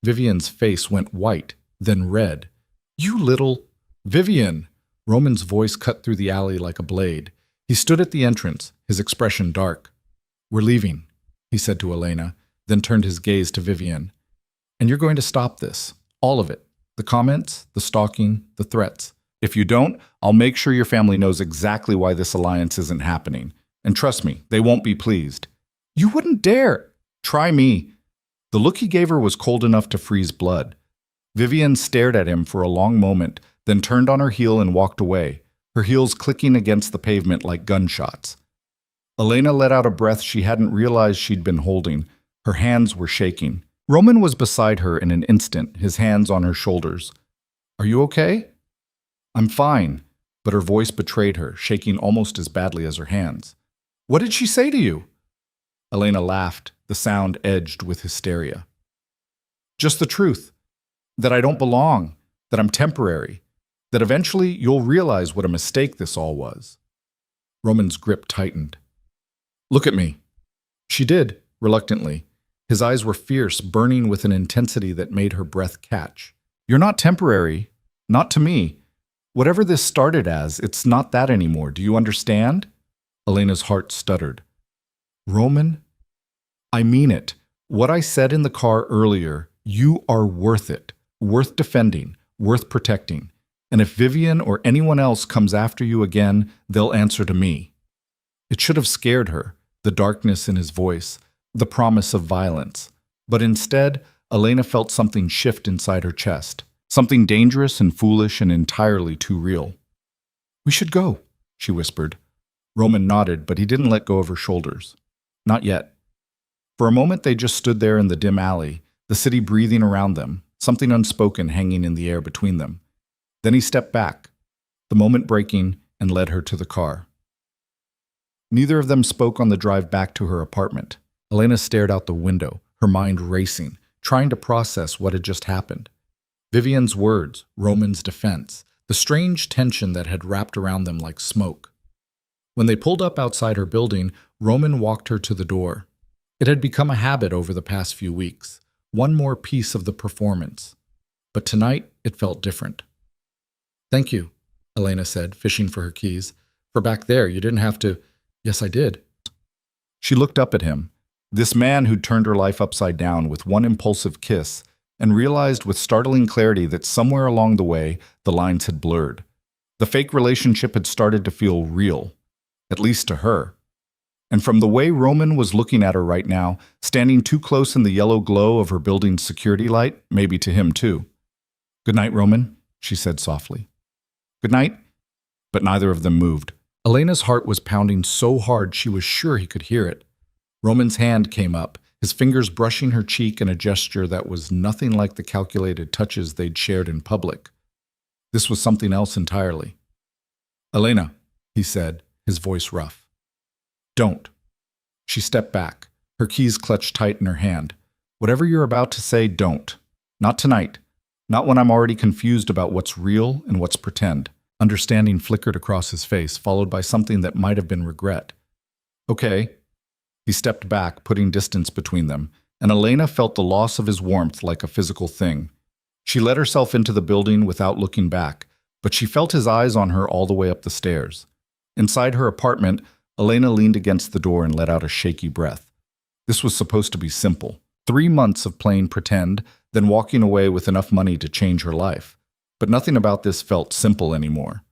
Vivian's face went white, then red. You little... Vivian! Roman's voice cut through the alley like a blade. He stood at the entrance, his expression dark. We're leaving, he said to Elena, then turned his gaze to Vivian. And you're going to stop this. All of it. The comments, the stalking, the threats. If you don't, I'll make sure your family knows exactly why this alliance isn't happening. And trust me, they won't be pleased. You wouldn't dare! Try me. The look he gave her was cold enough to freeze blood. Vivian stared at him for a long moment, then turned on her heel and walked away, her heels clicking against the pavement like gunshots. Elena let out a breath she hadn't realized she'd been holding. Her hands were shaking. Roman was beside her in an instant, his hands on her shoulders. Are you okay? I'm fine, but her voice betrayed her, shaking almost as badly as her hands. What did she say to you? Elena laughed, the sound edged with hysteria. Just the truth. That I don't belong, that I'm temporary, that eventually you'll realize what a mistake this all was. Roman's grip tightened. Look at me. She did, reluctantly. His eyes were fierce, burning with an intensity that made her breath catch. You're not temporary, not to me. Whatever this started as, it's not that anymore. Do you understand? Elena's heart stuttered. Roman, I mean it. What I said in the car earlier, you are worth it, worth defending, worth protecting. And if Vivian or anyone else comes after you again, they'll answer to me. It should have scared her, the darkness in his voice, the promise of violence. But instead, Elena felt something shift inside her chest, something dangerous and foolish and entirely too real. We should go, she whispered. Roman nodded, but he didn't let go of her shoulders. Not yet. For a moment they just stood there in the dim alley, the city breathing around them, something unspoken hanging in the air between them. Then he stepped back, the moment breaking, and led her to the car. Neither of them spoke on the drive back to her apartment. Elena stared out the window, her mind racing, trying to process what had just happened. Vivian's words, Roman's defense, the strange tension that had wrapped around them like smoke. When they pulled up outside her building, Roman walked her to the door. It had become a habit over the past few weeks, one more piece of the performance. But tonight, it felt different. Thank you, Elena said, fishing for her keys. For back there, you didn't have to... Yes, I did. She looked up at him, this man who'd turned her life upside down with one impulsive kiss, and realized with startling clarity that somewhere along the way, the lines had blurred. The fake relationship had started to feel real, at least to her. And from the way Roman was looking at her right now, standing too close in the yellow glow of her building's security light, maybe to him too. Good night, Roman, she said softly. Good night. But neither of them moved. Elena's heart was pounding so hard she was sure he could hear it. Roman's hand came up, his fingers brushing her cheek in a gesture that was nothing like the calculated touches they'd shared in public. This was something else entirely. "Elena," he said, his voice rough. "Don't." She stepped back, her keys clutched tight in her hand. "Whatever you're about to say, don't. Not tonight. Not when I'm already confused about what's real and what's pretend." Understanding flickered across his face, followed by something that might have been regret. "Okay." He stepped back, putting distance between them, and Elena felt the loss of his warmth like a physical thing. She let herself into the building without looking back, but she felt his eyes on her all the way up the stairs. Inside her apartment, Elena leaned against the door and let out a shaky breath. This was supposed to be simple. 3 months of playing pretend, then walking away with enough money to change her life. But nothing about this felt simple anymore.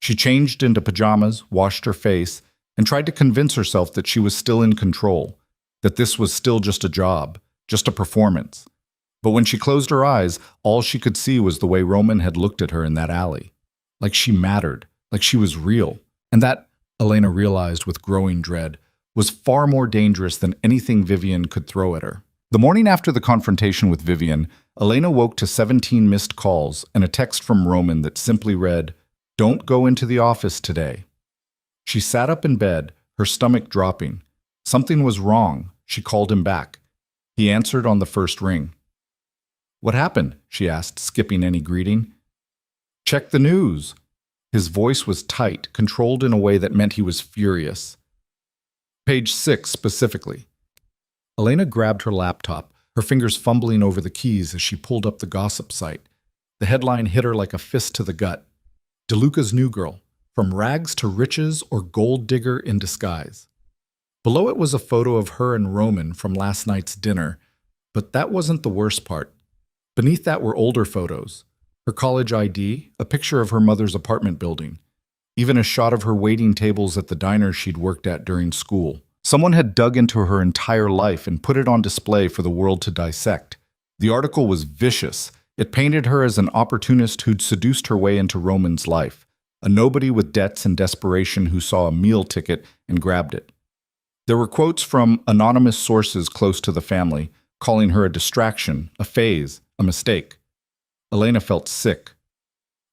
She changed into pajamas, washed her face, and tried to convince herself that she was still in control, that this was still just a job, just a performance. But when she closed her eyes, all she could see was the way Roman had looked at her in that alley. Like she mattered, like she was real. And that, Elena realized with growing dread, was far more dangerous than anything Vivian could throw at her. The morning after the confrontation with Vivian, Elena woke to 17 missed calls and a text from Roman that simply read, "Don't go into the office today." She sat up in bed, her stomach dropping. Something was wrong. She called him back. He answered on the first ring. "What happened?" she asked, skipping any greeting. "Check the news." His voice was tight, controlled in a way that meant he was furious. "Page 6 specifically." Elena grabbed her laptop, her fingers fumbling over the keys as she pulled up the gossip site. The headline hit her like a fist to the gut. DeLuca's new girl, from rags to riches or gold digger in disguise. Below it was a photo of her and Roman from last night's dinner, but that wasn't the worst part. Beneath that were older photos. Her college ID, a picture of her mother's apartment building, even a shot of her waiting tables at the diner she'd worked at during school. Someone had dug into her entire life and put it on display for the world to dissect. The article was vicious. It painted her as an opportunist who'd seduced her way into Roman's life, a nobody with debts and desperation who saw a meal ticket and grabbed it. There were quotes from anonymous sources close to the family, calling her a distraction, a phase, a mistake. Elena felt sick.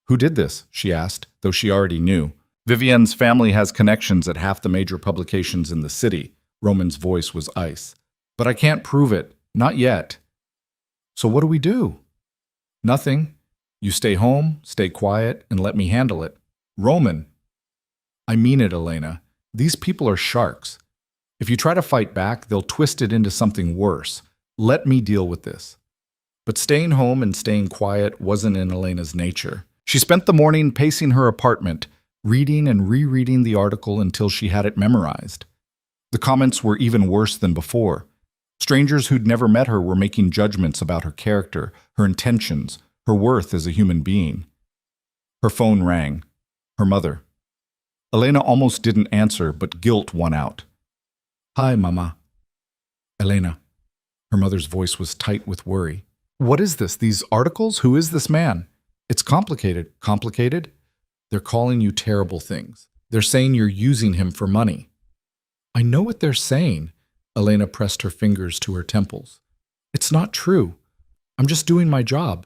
"Who did this?" she asked, though she already knew. "Vivian's family has connections at half the major publications in the city." Roman's voice was ice. "But I can't prove it. Not yet." "So what do we do?" "Nothing. You stay home, stay quiet, and let me handle it." "Roman." "I mean it, Elena. These people are sharks. If you try to fight back, they'll twist it into something worse. Let me deal with this." But staying home and staying quiet wasn't in Elena's nature. She spent the morning pacing her apartment, reading and rereading the article until she had it memorized. The comments were even worse than before. Strangers who'd never met her were making judgments about her character, her intentions, her worth as a human being. Her phone rang. Her mother. Elena almost didn't answer, but guilt won out. "Hi, Mama." "Elena." Her mother's voice was tight with worry. "What is this? These articles? Who is this man?" "It's complicated." "Complicated?" "They're calling you terrible things. They're saying you're using him for money." "I know what they're saying." Elena pressed her fingers to her temples. "It's not true. I'm just doing my job."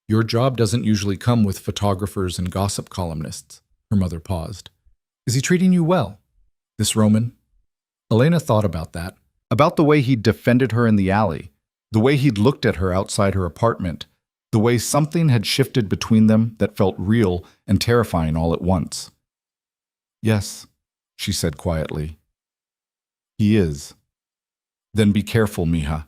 "Your job doesn't usually come with photographers and gossip columnists." Her mother paused. "Is he treating you well? This Roman?" Elena thought about that, about the way he'd defended her in the alley, the way he'd looked at her outside her apartment, the way something had shifted between them that felt real and terrifying all at once. "Yes," she said quietly. "He is." "Then be careful, mija.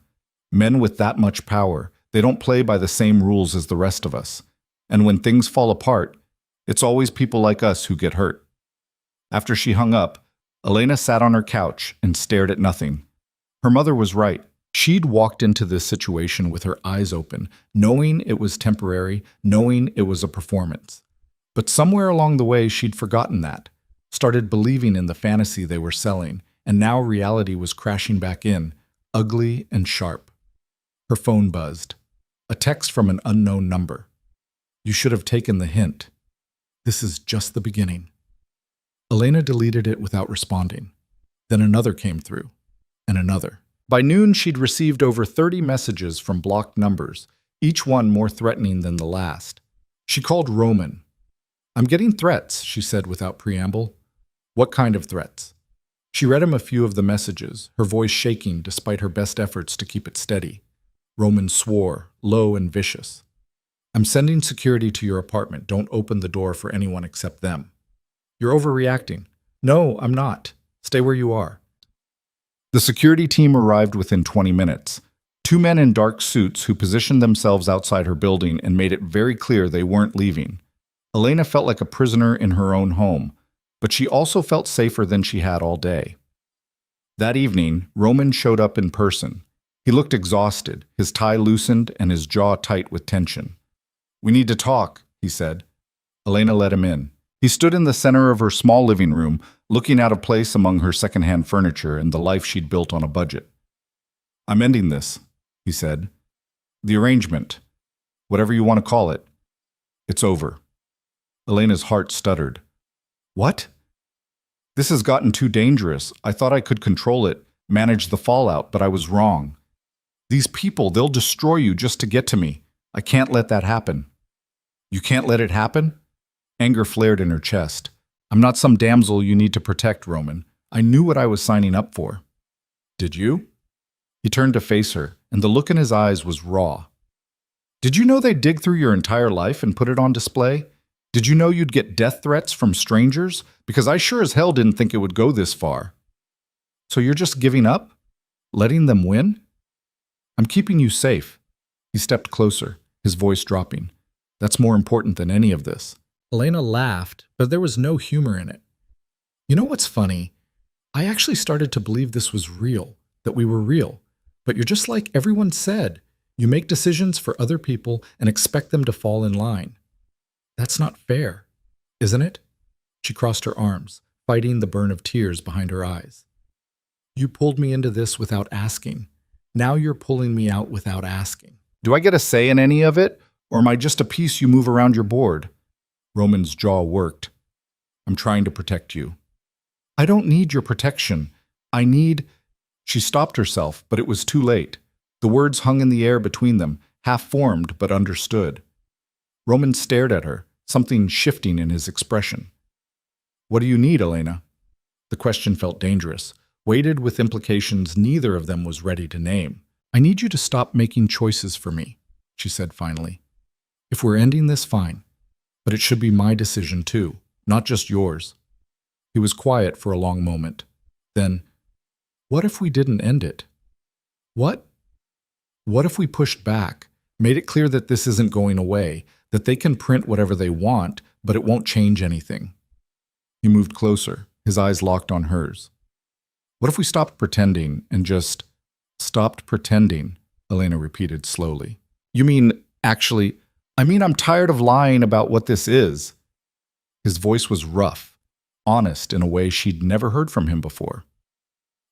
Men with that much power, they don't play by the same rules as the rest of us. And when things fall apart, it's always people like us who get hurt." After she hung up, Elena sat on her couch and stared at nothing. Her mother was right. She'd walked into this situation with her eyes open, knowing it was temporary, knowing it was a performance. But somewhere along the way, she'd forgotten that, started believing in the fantasy they were selling, and now reality was crashing back in, ugly and sharp. Her phone buzzed. A text from an unknown number. "You should have taken the hint. This is just the beginning." Elena deleted it without responding. Then another came through, and another. By noon, she'd received over 30 messages from blocked numbers, each one more threatening than the last. She called Roman. "I'm getting threats," she said without preamble. "What kind of threats?" She read him a few of the messages, her voice shaking despite her best efforts to keep it steady. Roman swore, low and vicious. "I'm sending security to your apartment. Don't open the door for anyone except them." "You're overreacting." "No, I'm not. Stay where you are." The security team arrived within 20 minutes. Two men in dark suits who positioned themselves outside her building and made it very clear they weren't leaving. Elena felt like a prisoner in her own home, but she also felt safer than she had all day. That evening, Roman showed up in person. He looked exhausted, his tie loosened and his jaw tight with tension. "We need to talk," he said. Elena let him in. He stood in the center of her small living room, looking out of place among her secondhand furniture and the life she'd built on a budget. "I'm ending this," he said. "The arrangement, whatever you want to call it. It's over." Elena's heart stuttered. "What?" "This has gotten too dangerous. I thought I could control it, manage the fallout, but I was wrong. These people, they'll destroy you just to get to me. I can't let that happen." "You can't let it happen?" Anger flared in her chest. "I'm not some damsel you need to protect, Roman. I knew what I was signing up for." "Did you?" He turned to face her, and the look in his eyes was raw. "Did you know they'd dig through your entire life and put it on display? Did you know you'd get death threats from strangers? Because I sure as hell didn't think it would go this far." "So you're just giving up? Letting them win?" "I'm keeping you safe." He stepped closer, his voice dropping. "That's more important than any of this." Elena laughed, but there was no humor in it. "You know what's funny? I actually started to believe this was real, that we were real. But you're just like everyone said. You make decisions for other people and expect them to fall in line. That's not fair, isn't it?" She crossed her arms, fighting the burn of tears behind her eyes. "You pulled me into this without asking. Now you're pulling me out without asking. Do I get a say in any of it, or am I just a piece you move around your board?" Roman's jaw worked. "I'm trying to protect you." "I don't need your protection. I need—" She stopped herself, but it was too late. The words hung in the air between them, half-formed but understood. Roman stared at her, something shifting in his expression. "What do you need, Elena?" The question felt dangerous, weighted with implications neither of them was ready to name. "I need you to stop making choices for me," she said finally. "If we're ending this, fine. But it should be my decision too, not just yours." He was quiet for a long moment. Then, "What if we didn't end it? What? What if we pushed back, made it clear that this isn't going away, that they can print whatever they want, but it won't change anything?" He moved closer, his eyes locked on hers. "What if we stopped pretending and just stopped pretending?" Elena repeated slowly. "You mean, actually, I'm tired of lying about what this is." His voice was rough, honest in a way she'd never heard from him before.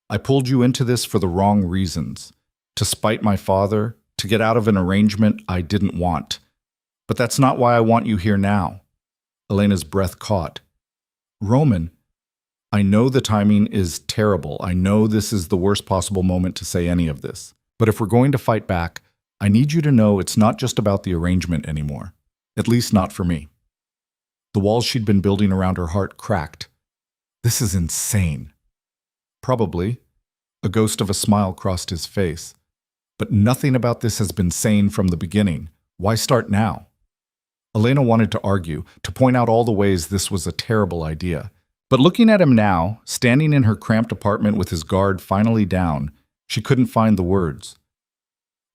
"I pulled you into this for the wrong reasons. To spite my father, to get out of an arrangement I didn't want. But that's not why I want you here now." Elena's breath caught. "Roman, I know the timing is terrible. I know this is the worst possible moment to say any of this. But if we're going to fight back, I need you to know it's not just about the arrangement anymore. At least not for me." The walls she'd been building around her heart cracked. "This is insane." "Probably." A ghost of a smile crossed his face. "But nothing about this has been sane from the beginning. Why start now?" Elena wanted to argue, to point out all the ways this was a terrible idea. But looking at him now, standing in her cramped apartment with his guard finally down, she couldn't find the words.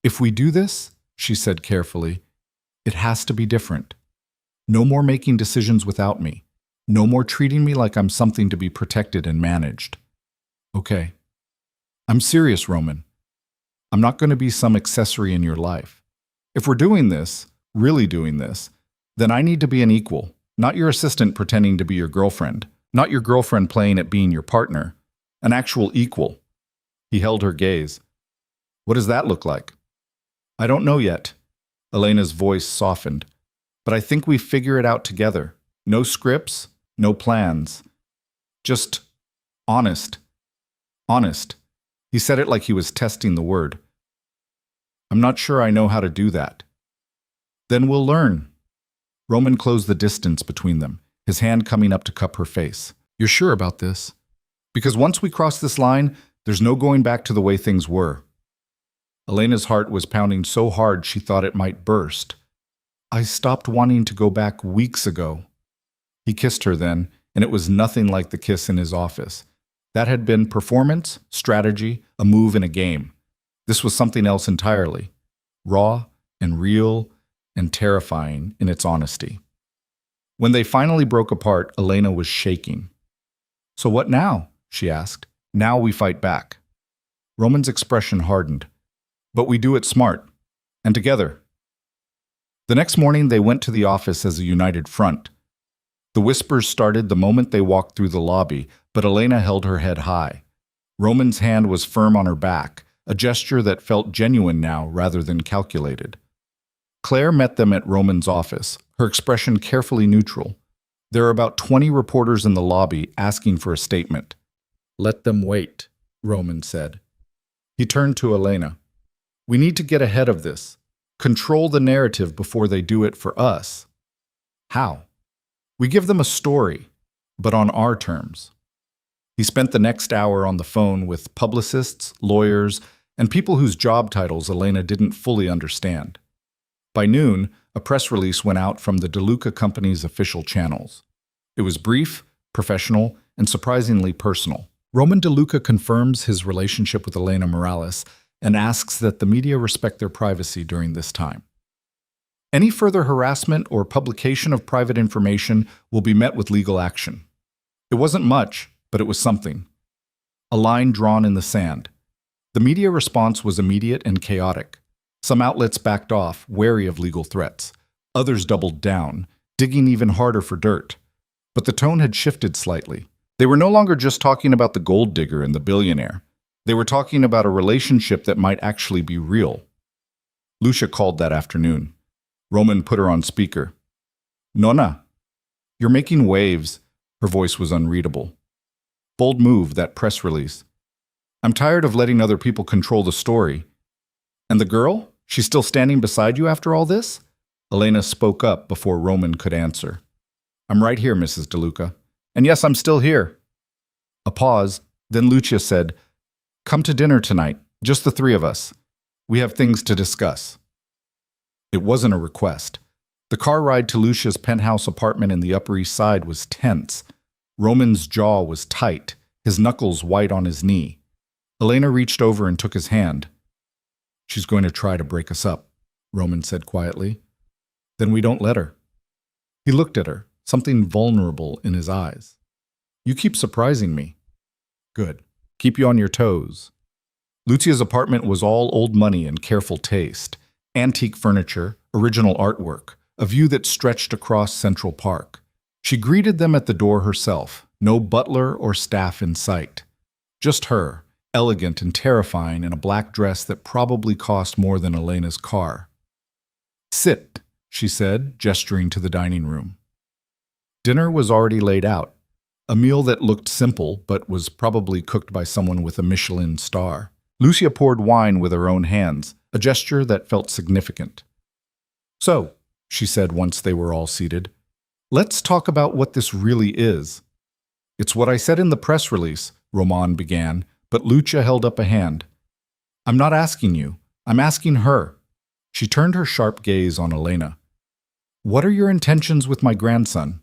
"If we do this," she said carefully, "it has to be different. No more making decisions without me. No more treating me like I'm something to be protected and managed. Okay. I'm serious, Roman. I'm not going to be some accessory in your life. If we're doing this, really doing this, then I need to be an equal, not your assistant pretending to be your girlfriend, not your girlfriend playing at being your partner, an actual equal." He held her gaze. "What does that look like?" "I don't know yet." Elena's voice softened. "But I think we figure it out together. No scripts, no plans. Just honest. Honest. He said it like he was testing the word. I'm not sure I know how to do that. Then we'll learn. Roman closed the distance between them, his hand coming up to cup her face. You're sure about this? Because once we cross this line, there's no going back to the way things were. Elena's heart was pounding so hard she thought it might burst. I stopped wanting to go back weeks ago. He kissed her then, and it was nothing like the kiss in his office. That had been performance, strategy, a move in a game. This was something else entirely, raw and real and terrifying in its honesty. When they finally broke apart, Elena was shaking. So what now? She asked. Now we fight back. Roman's expression hardened. But we do it smart. And together. The next morning they went to the office as a united front. The whispers started the moment they walked through the lobby, but Elena held her head high. Roman's hand was firm on her back, a gesture that felt genuine now rather than calculated. Claire met them at Roman's office, her expression carefully neutral. There are about 20 reporters in the lobby asking for a statement. Let them wait, Roman said. He turned to Elena. We need to get ahead of this. Control the narrative before they do it for us. How? We give them a story, but on our terms. He spent the next hour on the phone with publicists, lawyers, and people whose job titles Elena didn't fully understand. By noon, a press release went out from the DeLuca company's official channels. It was brief, professional, and surprisingly personal. Roman DeLuca confirms his relationship with Elena Morales and asks that the media respect their privacy during this time. Any further harassment or publication of private information will be met with legal action. It wasn't much, but it was something. A line drawn in the sand. The media response was immediate and chaotic. Some outlets backed off, wary of legal threats. Others doubled down, digging even harder for dirt. But the tone had shifted slightly. They were no longer just talking about the gold digger and the billionaire. They were talking about a relationship that might actually be real. Lucia called that afternoon. Roman put her on speaker. Nonna, you're making waves. Her voice was unreadable. Bold move, that press release. I'm tired of letting other people control the story. And the girl? She's still standing beside you after all this? Elena spoke up before Roman could answer. I'm right here, Mrs. DeLuca. And yes, I'm still here. A pause, then Lucia said, Come to dinner tonight, just the three of us. We have things to discuss. It wasn't a request. The car ride to Lucia's penthouse apartment in the Upper East Side was tense. Roman's jaw was tight, his knuckles white on his knee. Elena reached over and took his hand. She's going to try to break us up, Roman said quietly. Then we don't let her. He looked at her, something vulnerable in his eyes. You keep surprising me. Good. Keep you on your toes. Lucia's apartment was all old money and careful taste. Antique furniture, original artwork, a view that stretched across Central Park. She greeted them at the door herself, no butler or staff in sight. Just her, elegant and terrifying in a black dress that probably cost more than Elena's car. Sit, she said, gesturing to the dining room. Dinner was already laid out, a meal that looked simple but was probably cooked by someone with a Michelin star. Lucia poured wine with her own hands, a gesture that felt significant. So, she said once they were all seated, let's talk about what this really is. It's what I said in the press release, Roman began, but Lucia held up a hand. I'm not asking you. I'm asking her. She turned her sharp gaze on Elena. What are your intentions with my grandson?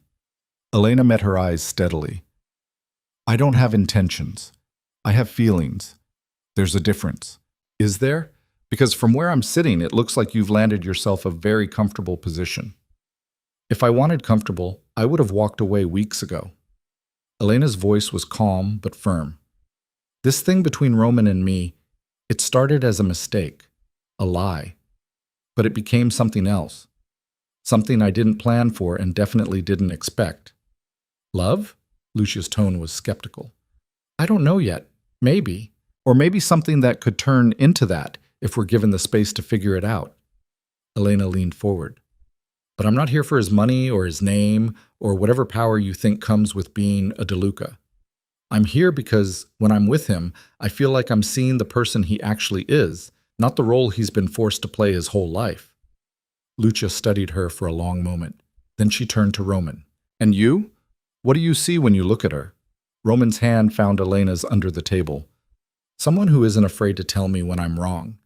Elena met her eyes steadily. I don't have intentions. I have feelings. There's a difference. Is there? Because from where I'm sitting, it looks like you've landed yourself a very comfortable position. If I wanted comfortable, I would have walked away weeks ago. Elena's voice was calm but firm. This thing between Roman and me, it started as a mistake, a lie. But it became something else. Something I didn't plan for and definitely didn't expect. Love? Lucia's tone was skeptical. I don't know yet. Maybe. Or maybe something that could turn into that if we're given the space to figure it out. Elena leaned forward. But I'm not here for his money or his name or whatever power you think comes with being a DeLuca. I'm here because when I'm with him, I feel like I'm seeing the person he actually is, not the role he's been forced to play his whole life. Lucia studied her for a long moment. Then she turned to Roman. And you? What do you see when you look at her? Roman's hand found Elena's under the table. Someone who isn't afraid to tell me when I'm wrong.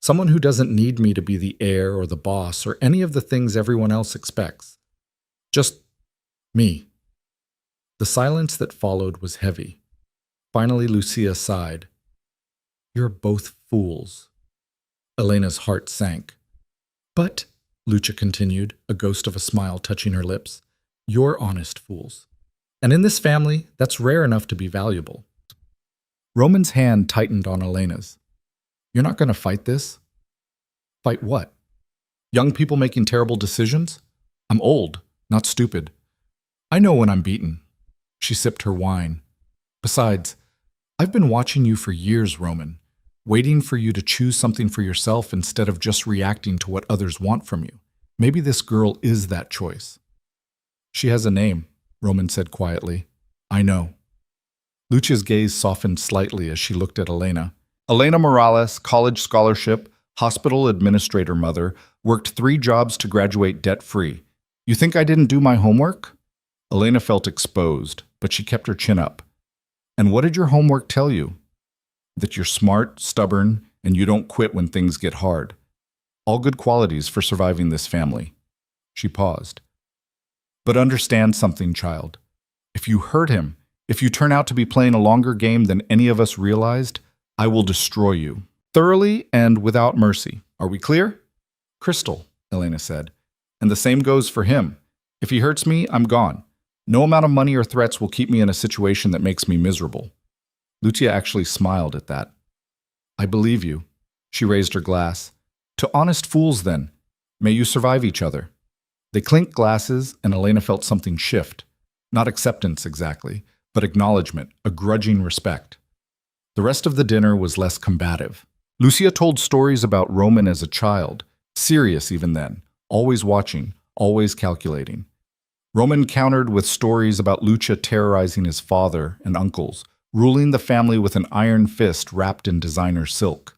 Someone who doesn't need me to be the heir or the boss or any of the things everyone else expects. Just me. The silence that followed was heavy. Finally, Lucia sighed. You're both fools. Elena's heart sank. But, Lucia continued, a ghost of a smile touching her lips, you're honest fools. And in this family, that's rare enough to be valuable. Roman's hand tightened on Elena's. You're not going to fight this? Fight what? Young people making terrible decisions? I'm old, not stupid. I know when I'm beaten. She sipped her wine. Besides, I've been watching you for years, Roman, waiting for you to choose something for yourself instead of just reacting to what others want from you. Maybe this girl is that choice. She has a name, Roman said quietly. I know. Lucia's gaze softened slightly as she looked at Elena. Elena Morales, college scholarship, hospital administrator mother, worked 3 jobs to graduate debt-free. You think I didn't do my homework? Elena felt exposed, but she kept her chin up. And what did your homework tell you? That you're smart, stubborn, and you don't quit when things get hard. All good qualities for surviving this family. She paused. But understand something, child. If you hurt him, if you turn out to be playing a longer game than any of us realized, I will destroy you. Thoroughly and without mercy. Are we clear? Crystal, Elena said. And the same goes for him. If he hurts me, I'm gone. No amount of money or threats will keep me in a situation that makes me miserable. Lucia actually smiled at that. I believe you. She raised her glass. To honest fools, then. May you survive each other. They clinked glasses, and Elena felt something shift. Not acceptance exactly, but acknowledgement, a grudging respect. The rest of the dinner was less combative. Lucia told stories about Roman as a child, serious even then, always watching, always calculating. Roman countered with stories about Lucia terrorizing his father and uncles, ruling the family with an iron fist wrapped in designer silk.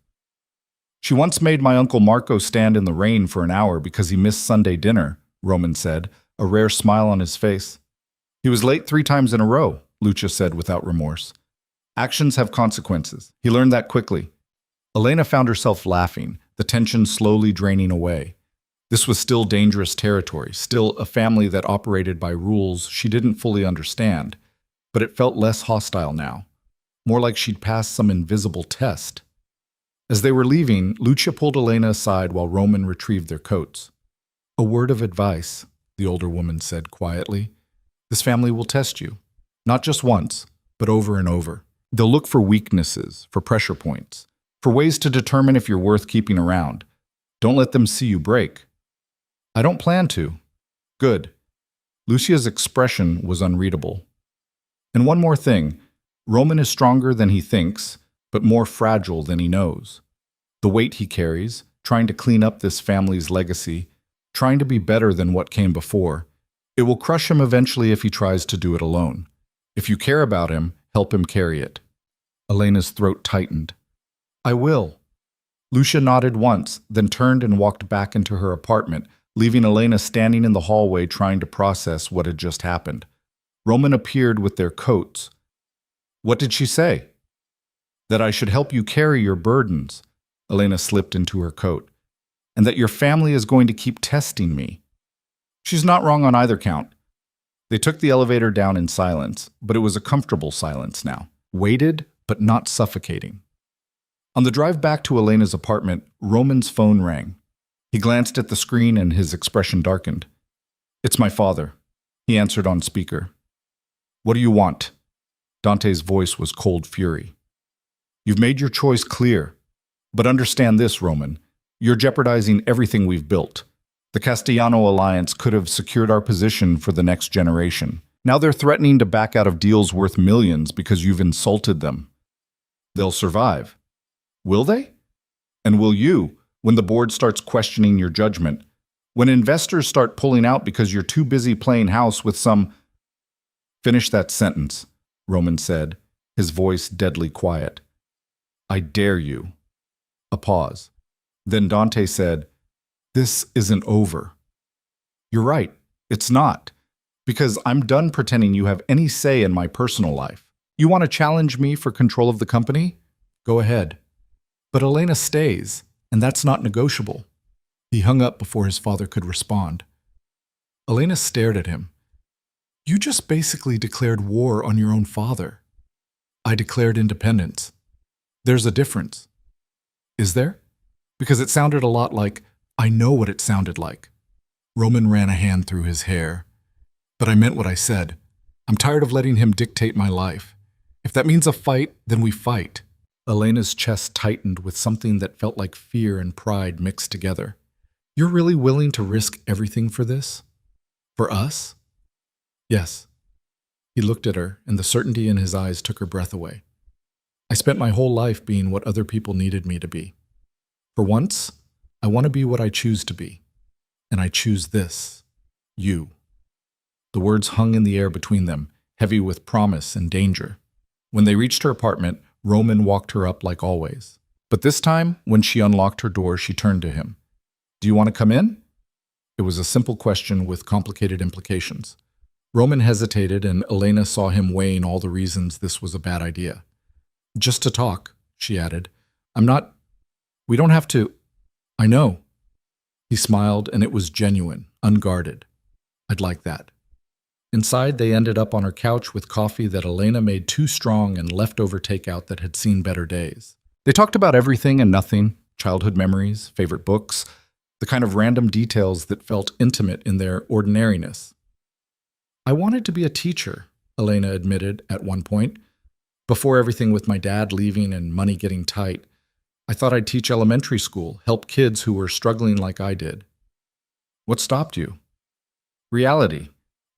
She once made my Uncle Marco stand in the rain for an hour because he missed Sunday dinner, Roman said, a rare smile on his face. He was late 3 times in a row, Lucia said without remorse. Actions have consequences. He learned that quickly. Elena found herself laughing, the tension slowly draining away. This was still dangerous territory, still a family that operated by rules she didn't fully understand, but it felt less hostile now, more like she'd passed some invisible test. As they were leaving, Lucia pulled Elena aside while Roman retrieved their coats. A word of advice, the older woman said quietly. This family will test you, not just once, but over and over. They'll look for weaknesses, for pressure points, for ways to determine if you're worth keeping around. Don't let them see you break. I don't plan to. Good. Lucia's expression was unreadable. And one more thing. Roman is stronger than he thinks, but more fragile than he knows. The weight he carries, trying to clean up this family's legacy, trying to be better than what came before, it will crush him eventually if he tries to do it alone. If you care about him, help him carry it. Elena's throat tightened. I will. Lucia nodded once, then turned and walked back into her apartment, leaving Elena standing in the hallway trying to process what had just happened. Roman appeared with their coats. What did she say? That I should help you carry your burdens. Elena slipped into her coat. And that your family is going to keep testing me. She's not wrong on either count. They took the elevator down in silence, but it was a comfortable silence now. Weighted, but not suffocating. On the drive back to Elena's apartment, Roman's phone rang. He glanced at the screen and his expression darkened. It's my father, he answered on speaker. What do you want? Dante's voice was cold fury. You've made your choice clear. But understand this, Roman. You're jeopardizing everything we've built. The Castellano alliance could have secured our position for the next generation. Now they're threatening to back out of deals worth millions because you've insulted them. They'll survive. Will they? And will you, when the board starts questioning your judgment? When investors start pulling out because you're too busy playing house with some... Finish that sentence, Roman said, his voice deadly quiet. I dare you. A pause. Then Dante said, This isn't over. You're right, it's not. Because I'm done pretending you have any say in my personal life. You want to challenge me for control of the company? Go ahead. But Elena stays, and that's not negotiable. He hung up before his father could respond. Elena stared at him. You just basically declared war on your own father. I declared independence. There's a difference. Is there? Because it sounded a lot like, I know what it sounded like. Roman ran a hand through his hair. But I meant what I said. I'm tired of letting him dictate my life. If that means a fight, then we fight. Elena's chest tightened with something that felt like fear and pride mixed together. You're really willing to risk everything for this? For us? Yes. He looked at her, and the certainty in his eyes took her breath away. I spent my whole life being what other people needed me to be. For once, I want to be what I choose to be. And I choose this. You. The words hung in the air between them, heavy with promise and danger. When they reached her apartment, Roman walked her up like always. But this time, when she unlocked her door, she turned to him. Do you want to come in? It was a simple question with complicated implications. Roman hesitated, and Elena saw him weighing all the reasons this was a bad idea. Just to talk, she added. We don't have to. I know. He smiled, and it was genuine, unguarded. I'd like that. Inside, they ended up on her couch with coffee that Elena made too strong and leftover takeout that had seen better days. They talked about everything and nothing, childhood memories, favorite books, the kind of random details that felt intimate in their ordinariness. I wanted to be a teacher, Elena admitted at one point. Before everything with my dad leaving and money getting tight, I thought I'd teach elementary school, help kids who were struggling like I did. What stopped you? Reality.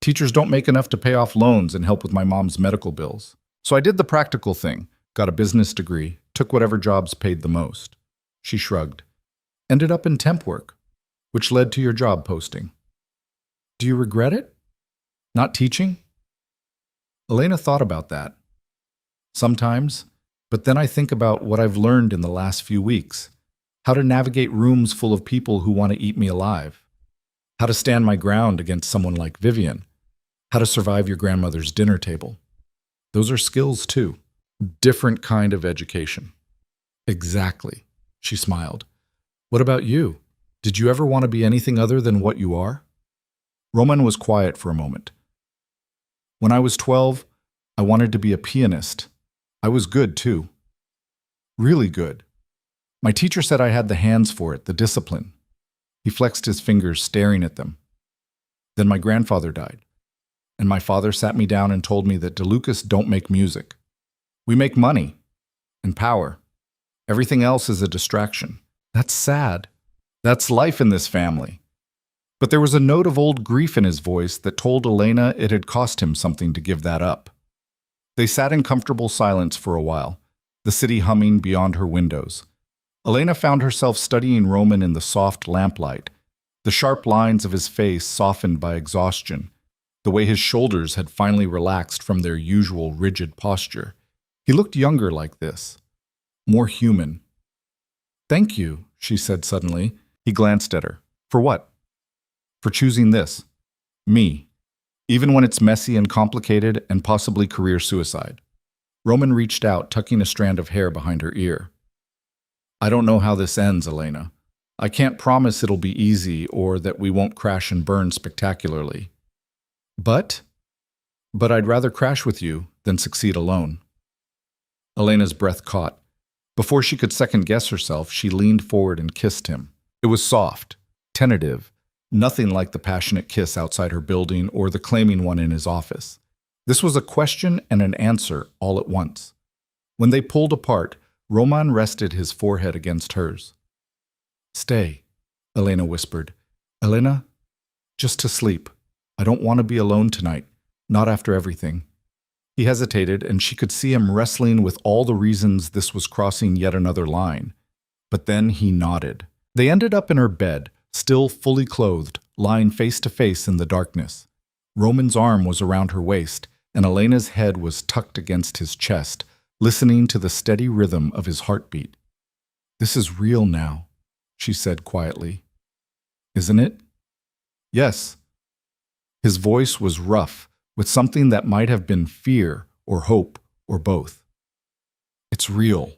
Teachers don't make enough to pay off loans and help with my mom's medical bills. So I did the practical thing, got a business degree, took whatever jobs paid the most. She shrugged. Ended up in temp work, which led to your job posting. Do you regret it? Not teaching? Elena thought about that. Sometimes, but then I think about what I've learned in the last few weeks. How to navigate rooms full of people who want to eat me alive. How to stand my ground against someone like Vivian. How to survive your grandmother's dinner table. Those are skills too. Different kind of education. Exactly, she smiled. What about you? Did you ever want to be anything other than what you are? Roman was quiet for a moment. When I was 12, I wanted to be a pianist. I was good too. Really good. My teacher said I had the hands for it, the discipline. He flexed his fingers, staring at them. Then my grandfather died. And my father sat me down and told me that DeLucas don't make music. We make money and power. Everything else is a distraction. That's sad. That's life in this family. But there was a note of old grief in his voice that told Elena it had cost him something to give that up. They sat in comfortable silence for a while, the city humming beyond her windows. Elena found herself studying Roman in the soft lamplight, the sharp lines of his face softened by exhaustion, the way his shoulders had finally relaxed from their usual rigid posture. He looked younger like this, more human. Thank you, she said suddenly. He glanced at her. For what? For choosing this. Me. Even when it's messy and complicated and possibly career suicide. Roman reached out, tucking a strand of hair behind her ear. I don't know how this ends, Elena. I can't promise it'll be easy or that we won't crash and burn spectacularly. But I'd rather crash with you than succeed alone. Elena's breath caught. Before she could second-guess herself, she leaned forward and kissed him. It was soft, tentative, nothing like the passionate kiss outside her building or the claiming one in his office. This was a question and an answer all at once. When they pulled apart, Roman rested his forehead against hers. Stay, Elena whispered. Elena, just to sleep. I don't want to be alone tonight, not after everything. He hesitated, and she could see him wrestling with all the reasons this was crossing yet another line. But then he nodded. They ended up in her bed, still fully clothed, lying face to face in the darkness. Roman's arm was around her waist, and Elena's head was tucked against his chest, listening to the steady rhythm of his heartbeat. "This is real now," she said quietly. "Isn't it?" "Yes." His voice was rough, with something that might have been fear or hope or both. "It's real."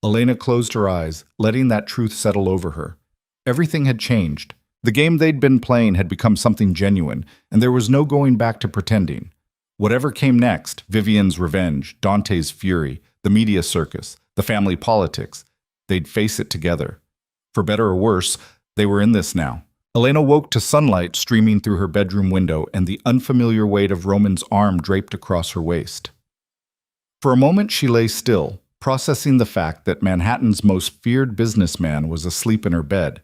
Elena closed her eyes, letting that truth settle over her. Everything had changed. The game they'd been playing had become something genuine, and there was no going back to pretending. Whatever came next, Vivian's revenge, Dante's fury, the media circus, the family politics, they'd face it together. For better or worse, they were in this now. Elena woke to sunlight streaming through her bedroom window and the unfamiliar weight of Roman's arm draped across her waist. For a moment she lay still, processing the fact that Manhattan's most feared businessman was asleep in her bed,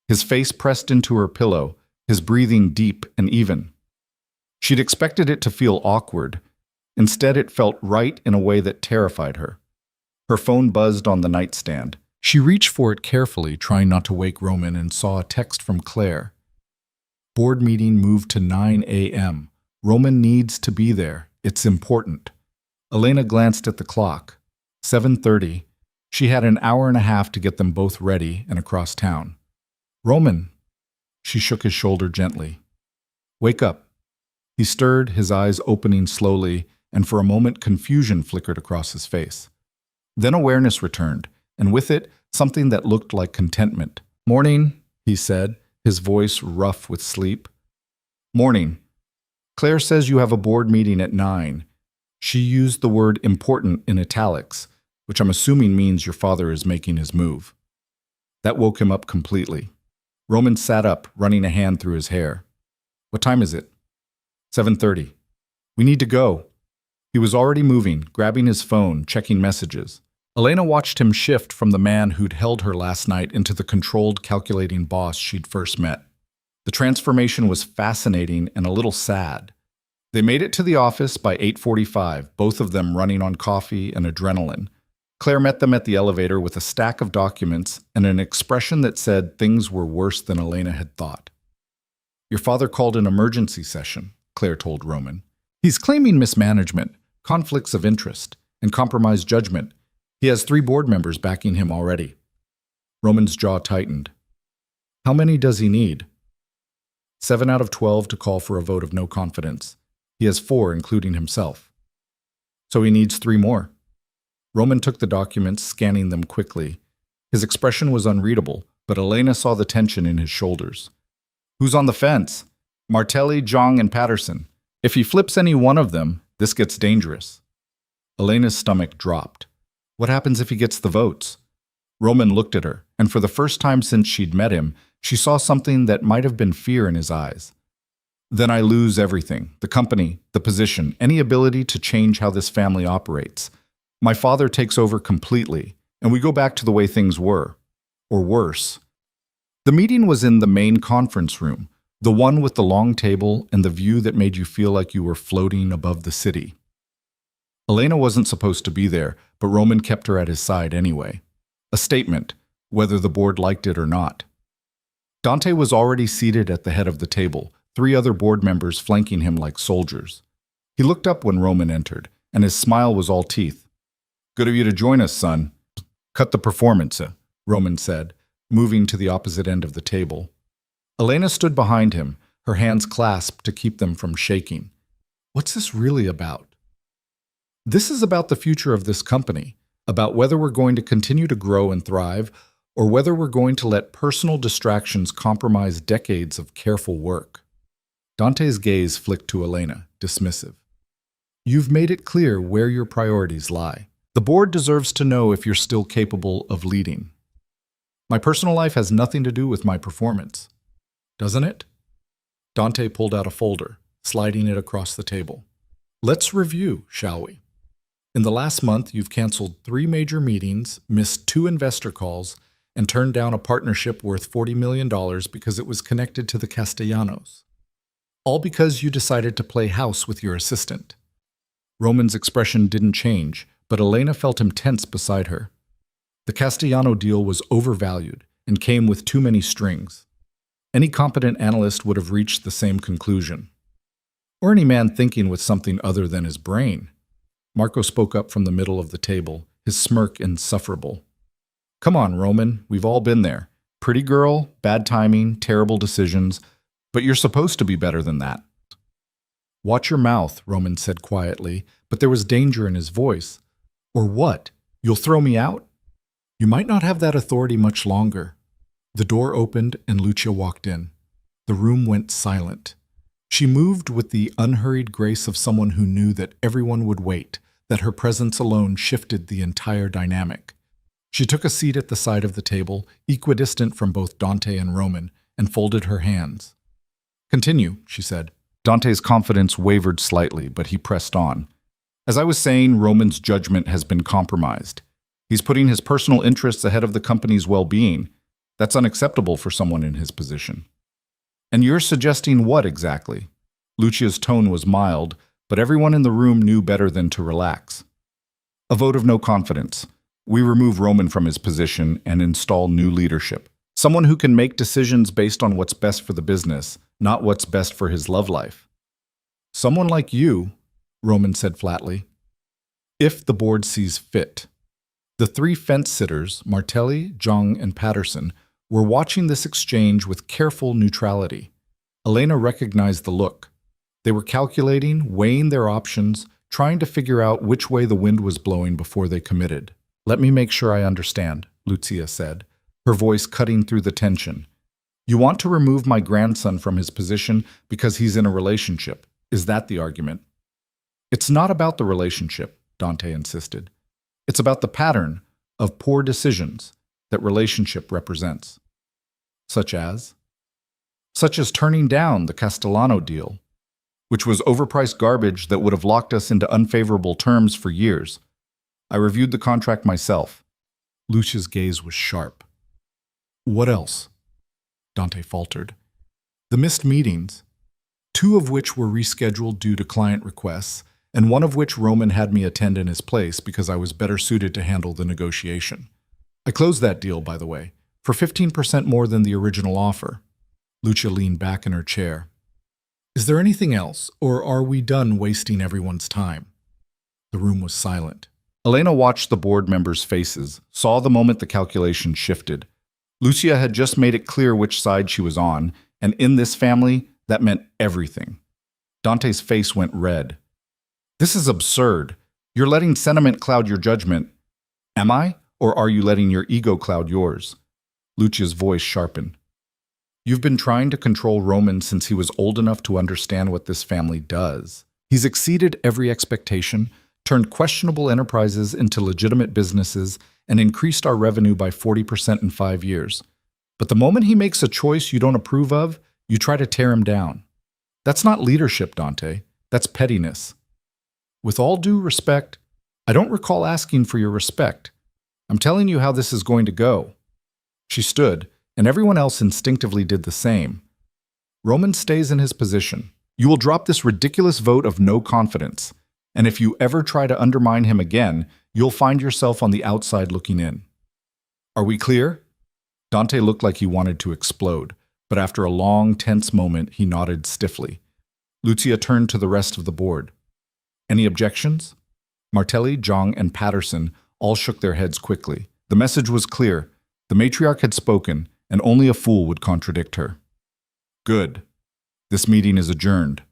his face pressed into her pillow, his breathing deep and even. She'd expected it to feel awkward. Instead, it felt right in a way that terrified her. Her phone buzzed on the nightstand. She reached for it carefully, trying not to wake Roman, and saw a text from Claire. "Board meeting moved to 9 a.m. Roman needs to be there. It's important." Elena glanced at the clock. 7:30. She had an hour and a half to get them both ready and across town. "Roman." She shook his shoulder gently. "Wake up." He stirred, his eyes opening slowly, and for a moment confusion flickered across his face. Then awareness returned, and with it, something that looked like contentment. "Morning," he said, his voice rough with sleep. "Morning. Claire says you have a board meeting at 9. She used the word important in italics, which I'm assuming means your father is making his move." That woke him up completely. Roman sat up, running a hand through his hair. "What time is it?" 7:30. "We need to go." He was already moving, grabbing his phone, checking messages. Elena watched him shift from the man who'd held her last night into the controlled, calculating boss she'd first met. The transformation was fascinating and a little sad. They made it to the office by 8:45, both of them running on coffee and adrenaline. Claire met them at the elevator with a stack of documents and an expression that said things were worse than Elena had thought. "Your father called an emergency session," Claire told Roman. "He's claiming mismanagement, conflicts of interest, and compromised judgment. He has 3 board members backing him already." Roman's jaw tightened. "How many does he need?" 7 out of 12 to call for a vote of no confidence. He has 4, including himself. "So he needs 3 more. Roman took the documents, scanning them quickly. His expression was unreadable, but Elena saw the tension in his shoulders. "Who's on the fence?" "Martelli, Jong, and Patterson. If he flips any one of them, this gets dangerous." Elena's stomach dropped. What happens if he gets the votes? Roman looked at her, and for the first time since she'd met him, she saw something that might have been fear in his eyes. "Then I lose everything, the company, the position, any ability to change how this family operates. My father takes over completely, and we go back to the way things were. Or worse." The meeting was in the main conference room, the one with the long table and the view that made you feel like you were floating above the city. Elena wasn't supposed to be there, but Roman kept her at his side anyway. A statement, whether the board liked it or not. Dante was already seated at the head of the table, 3 other board members flanking him like soldiers. He looked up when Roman entered, and his smile was all teeth. "Good of you to join us, son." "Cut the performance," Roman said, moving to the opposite end of the table. Elena stood behind him, her hands clasped to keep them from shaking. "What's this really about?" "This is about the future of this company, about whether we're going to continue to grow and thrive, or whether we're going to let personal distractions compromise decades of careful work." Dante's gaze flicked to Elena, dismissive. "You've made it clear where your priorities lie. The board deserves to know if you're still capable of leading." "My personal life has nothing to do with my performance." "Doesn't it?" Dante pulled out a folder, sliding it across the table. "Let's review, shall we? In the last month, you've canceled 3 major meetings, missed 2 investor calls, and turned down a partnership worth $40 million because it was connected to the Castellanos. All because you decided to play house with your assistant." Roman's expression didn't change, but Elena felt him tense beside her. The Castellano deal was overvalued and came with too many strings. Any competent analyst would have reached the same conclusion. Or any man thinking with something other than his brain. Marco spoke up from the middle of the table, his smirk insufferable. Come on, Roman, we've all been there. Pretty girl, bad timing, terrible decisions, but you're supposed to be better than that. Watch your mouth, Roman said quietly, but there was danger in his voice. Or what? You'll throw me out? You might not have that authority much longer. The door opened and Lucia walked in. The room went silent. She moved with the unhurried grace of someone who knew that everyone would wait, that her presence alone shifted the entire dynamic. She took a seat at the side of the table, equidistant from both Dante and Roman, and folded her hands. Continue, she said. Dante's confidence wavered slightly, but he pressed on. As I was saying, Roman's judgment has been compromised. He's putting his personal interests ahead of the company's well-being. That's unacceptable for someone in his position. And you're suggesting what exactly? Lucia's tone was mild, but everyone in the room knew better than to relax. A vote of no confidence. We remove Roman from his position and install new leadership. Someone who can make decisions based on what's best for the business, not what's best for his love life. Someone like you, Roman said flatly. If the board sees fit. The three fence-sitters, Martelli, Jong, and Patterson, were watching this exchange with careful neutrality. Elena recognized the look. They were calculating, weighing their options, trying to figure out which way the wind was blowing before they committed. Let me make sure I understand, Lucia said, her voice cutting through the tension. You want to remove my grandson from his position because he's in a relationship. Is that the argument? It's not about the relationship, Dante insisted. It's about the pattern of poor decisions that relationship represents. Such as turning down the Castellano deal, which was overpriced garbage that would have locked us into unfavorable terms for years. I reviewed the contract myself. Lucia's gaze was sharp. What else? Dante faltered. The missed meetings, 2 of which were rescheduled due to client requests, and 1 of which Roman had me attend in his place because I was better suited to handle the negotiation. I closed that deal, by the way, for 15% more than the original offer. Lucia leaned back in her chair. Is there anything else, or are we done wasting everyone's time? The room was silent. Elena watched the board members' faces, saw the moment the calculation shifted. Lucia had just made it clear which side she was on, and in this family, that meant everything. Dante's face went red. This is absurd. You're letting sentiment cloud your judgment. Am I? Or are you letting your ego cloud yours? Lucia's voice sharpened. You've been trying to control Roman since he was old enough to understand what this family does. He's exceeded every expectation, turned questionable enterprises into legitimate businesses, and increased our revenue by 40% in 5 years. But the moment he makes a choice you don't approve of, you try to tear him down. That's not leadership, Dante. That's pettiness. With all due respect, I don't recall asking for your respect. I'm telling you how this is going to go. She stood, and everyone else instinctively did the same. Roman stays in his position. You will drop this ridiculous vote of no confidence, and if you ever try to undermine him again, you'll find yourself on the outside looking in. Are we clear? Dante looked like he wanted to explode, but after a long, tense moment, he nodded stiffly. Lucia turned to the rest of the board. Any objections? Martelli, Jong, and Patterson all shook their heads quickly. The message was clear. The matriarch had spoken, and only a fool would contradict her. Good. This meeting is adjourned.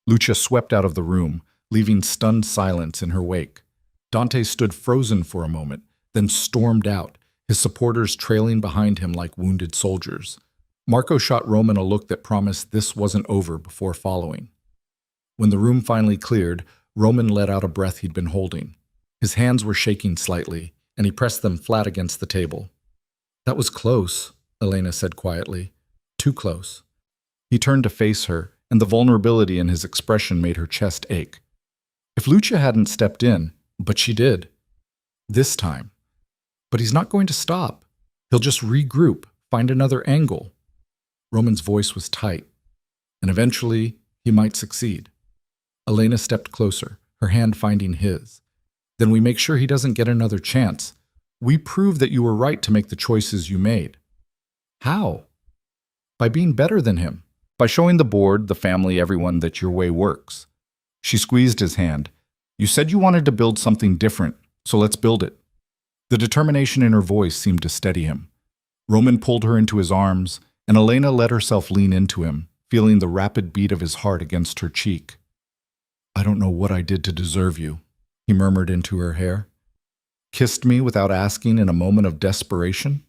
Lucia swept out of the room, leaving stunned silence in her wake. Dante stood frozen for a moment, then stormed out, his supporters trailing behind him like wounded soldiers. Marco shot Roman a look that promised this wasn't over before following. When the room finally cleared, Roman let out a breath he'd been holding. His hands were shaking slightly, and he pressed them flat against the table. That was close, Elena said quietly. Too close. He turned to face her, and the vulnerability in his expression made her chest ache. If Lucia hadn't stepped in, but she did. This time. But he's not going to stop. He'll just regroup, find another angle. Roman's voice was tight, and eventually he might succeed. Elena stepped closer, her hand finding his. Then we make sure he doesn't get another chance. We prove that you were right to make the choices you made. How? By being better than him. By showing the board, the family, everyone that your way works. She squeezed his hand. You said you wanted to build something different, so let's build it. The determination in her voice seemed to steady him. Roman pulled her into his arms, and Elena let herself lean into him, feeling the rapid beat of his heart against her cheek. I don't know what I did to deserve you, he murmured into her hair. Kissed me without asking in a moment of desperation?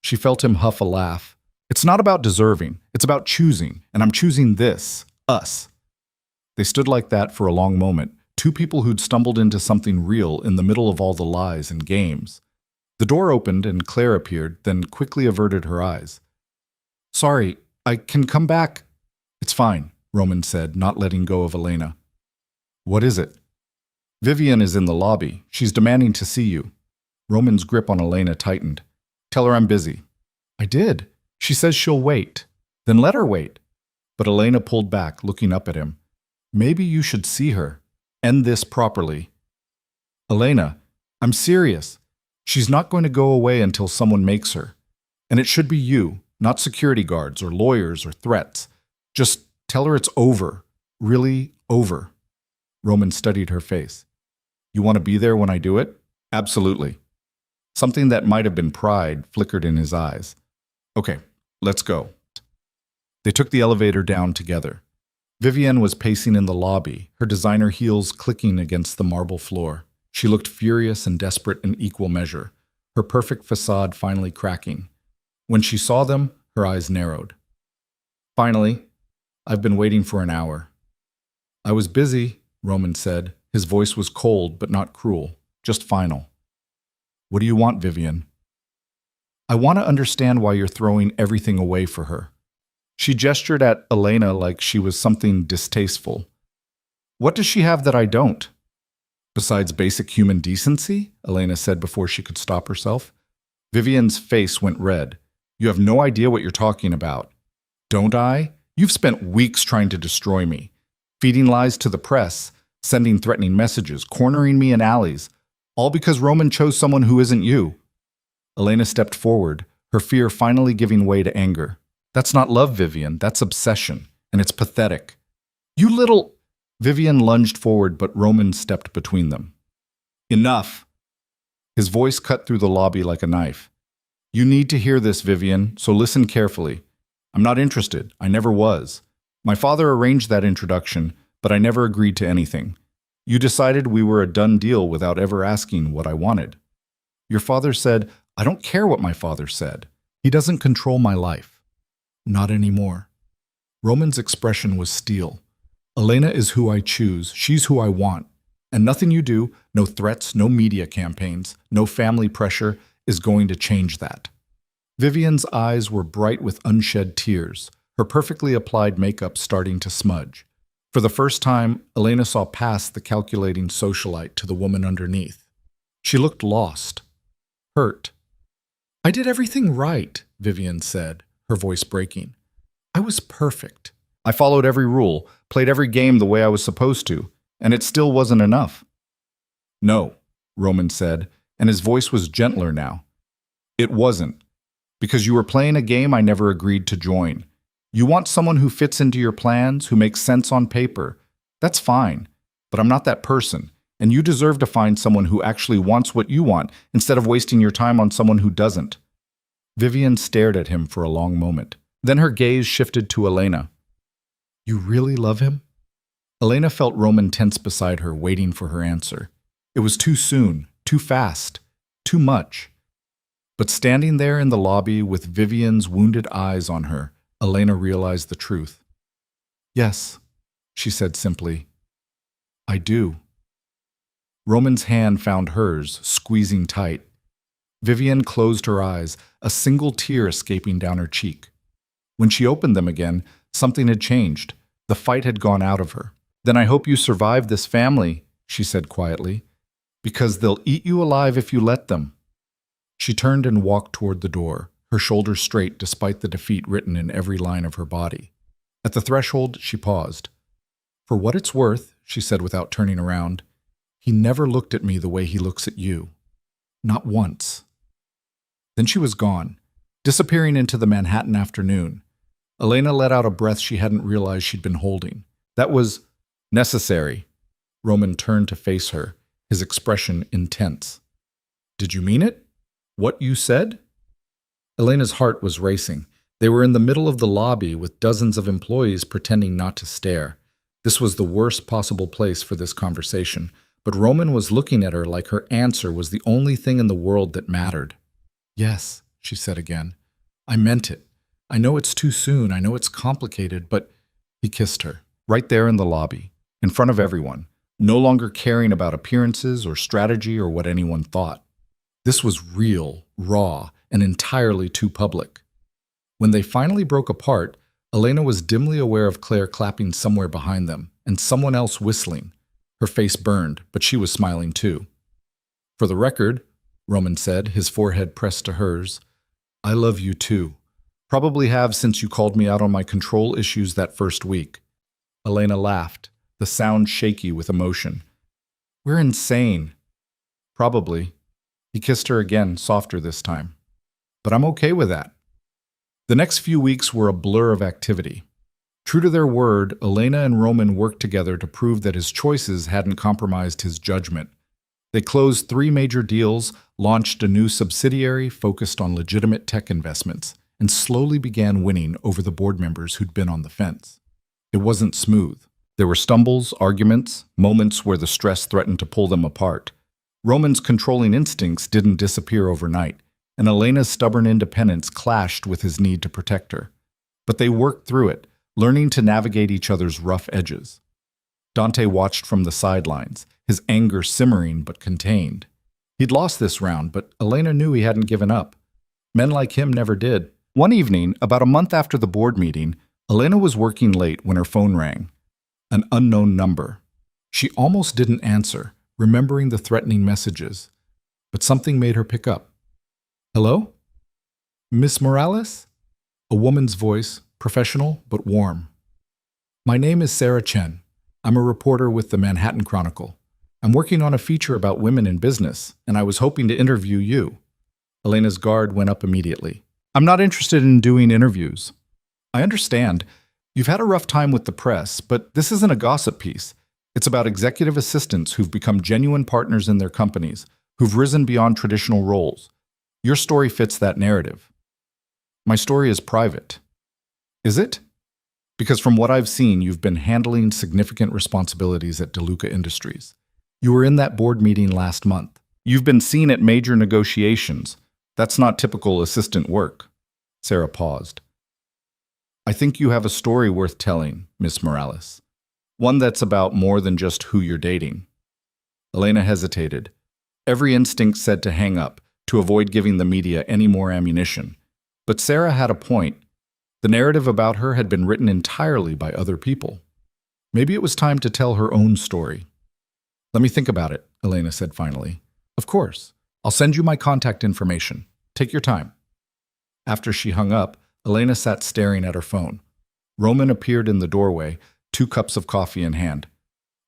She felt him huff a laugh. It's not about deserving, it's about choosing, and I'm choosing this, us. They stood like that for a long moment, two people who'd stumbled into something real in the middle of all the lies and games. The door opened and Claire appeared, then quickly averted her eyes. Sorry, I can come back. It's fine, Roman said, not letting go of Elena. What is it? Vivian is in the lobby. She's demanding to see you. Roman's grip on Elena tightened. Tell her I'm busy. I did. She says she'll wait. Then let her wait. But Elena pulled back, looking up at him. Maybe you should see her. End this properly. Elena, I'm serious. She's not going to go away until someone makes her. And it should be you, not security guards or lawyers or threats. Just tell her it's over. Really over. Roman studied her face. You want to be there when I do it? Absolutely. Something that might have been pride flickered in his eyes. Okay, let's go. They took the elevator down together. Vivienne was pacing in the lobby, her designer heels clicking against the marble floor. She looked furious and desperate in equal measure, her perfect facade finally cracking. When she saw them, her eyes narrowed. Finally, I've been waiting for an hour. I was busy, Roman said. His voice was cold but not cruel, just final. What do you want, Vivienne? I want to understand why you're throwing everything away for her. She gestured at Elena like she was something distasteful. What does she have that I don't? Besides basic human decency, Elena said before she could stop herself. Vivienne's face went red. You have no idea what you're talking about. Don't I? You've spent weeks trying to destroy me, feeding lies to the press, sending threatening messages, cornering me in alleys, all because Roman chose someone who isn't you. Elena stepped forward, her fear finally giving way to anger. That's not love, Vivienne. That's obsession, and it's pathetic. You little... Vivienne lunged forward, but Roman stepped between them. Enough. His voice cut through the lobby like a knife. You need to hear this, Vivienne, so listen carefully. I'm not interested. I never was. My father arranged that introduction, but I never agreed to anything. You decided we were a done deal without ever asking what I wanted. Your father said, I don't care what my father said. He doesn't control my life. Not anymore. Roman's expression was steel. Elena is who I choose. She's who I want. And nothing you do, no threats, no media campaigns, no family pressure, is going to change that. Vivienne's eyes were bright with unshed tears, her perfectly applied makeup starting to smudge. For the first time, Elena saw past the calculating socialite to the woman underneath. She looked lost, hurt. I did everything right, Vivienne said, her voice breaking. I was perfect. I followed every rule, played every game the way I was supposed to, and it still wasn't enough. No, Roman said, and his voice was gentler now. It wasn't, because you were playing a game I never agreed to join. You want someone who fits into your plans, who makes sense on paper. That's fine, but I'm not that person, and you deserve to find someone who actually wants what you want instead of wasting your time on someone who doesn't. Vivienne stared at him for a long moment. Then her gaze shifted to Elena. You really love him? Elena felt Roman tense beside her, waiting for her answer. It was too soon, too fast, too much. But standing there in the lobby with Vivienne's wounded eyes on her, Elena realized the truth. Yes, she said simply. I do. Roman's hand found hers, squeezing tight. Vivienne closed her eyes, a single tear escaping down her cheek. When she opened them again, something had changed. The fight had gone out of her. Then I hope you survive this family, she said quietly, because they'll eat you alive if you let them. She turned and walked toward the door, her shoulders straight despite the defeat written in every line of her body. At the threshold, she paused. For what it's worth, she said without turning around, he never looked at me the way he looks at you. Not once. Then she was gone, disappearing into the Manhattan afternoon. Elena let out a breath she hadn't realized she'd been holding. That was necessary. Roman turned to face her, his expression intense. Did you mean it? What you said? Elena's heart was racing. They were in the middle of the lobby with dozens of employees pretending not to stare. This was the worst possible place for this conversation, but Roman was looking at her like her answer was the only thing in the world that mattered. Yes, she said again. I meant it. I know it's too soon. I know it's complicated, but he kissed her, right there in the lobby, in front of everyone, no longer caring about appearances or strategy or what anyone thought. This was real, raw, and entirely too public. When they finally broke apart, Elena was dimly aware of Claire clapping somewhere behind them, and someone else whistling. Her face burned, but she was smiling too. For the record, Roman said, his forehead pressed to hers, I love you too. Probably have since you called me out on my control issues that first week. Elena laughed, the sound shaky with emotion. We're insane. Probably. He kissed her again, softer this time. But I'm okay with that. The next few weeks were a blur of activity. True to their word, Elena and Roman worked together to prove that his choices hadn't compromised his judgment. They closed 3 major deals, launched a new subsidiary focused on legitimate tech investments, and slowly began winning over the board members who'd been on the fence. It wasn't smooth. There were stumbles, arguments, moments where the stress threatened to pull them apart. Roman's controlling instincts didn't disappear overnight, and Elena's stubborn independence clashed with his need to protect her. But they worked through it, learning to navigate each other's rough edges. Dante watched from the sidelines, his anger simmering but contained. He'd lost this round, but Elena knew he hadn't given up. Men like him never did. One evening, about a month after the board meeting, Elena was working late when her phone rang. An unknown number. She almost didn't answer, remembering the threatening messages. But something made her pick up. Hello? Miss Morales? A woman's voice, professional but warm. My name is Sarah Chen. I'm a reporter with the Manhattan Chronicle. I'm working on a feature about women in business, and I was hoping to interview you. Elena's guard went up immediately. I'm not interested in doing interviews. I understand. You've had a rough time with the press, but this isn't a gossip piece. It's about executive assistants who've become genuine partners in their companies, who've risen beyond traditional roles. Your story fits that narrative. My story is private. Is it? Because from what I've seen, you've been handling significant responsibilities at DeLuca Industries. You were in that board meeting last month. You've been seen at major negotiations. That's not typical assistant work. Sarah paused. I think you have a story worth telling, Miss Morales. One that's about more than just who you're dating. Elena hesitated. Every instinct said to hang up, to avoid giving the media any more ammunition. But Sarah had a point. The narrative about her had been written entirely by other people. Maybe it was time to tell her own story. Let me think about it, Elena said finally. Of course. I'll send you my contact information. Take your time. After she hung up, Elena sat staring at her phone. Roman appeared in the doorway, 2 cups of coffee in hand.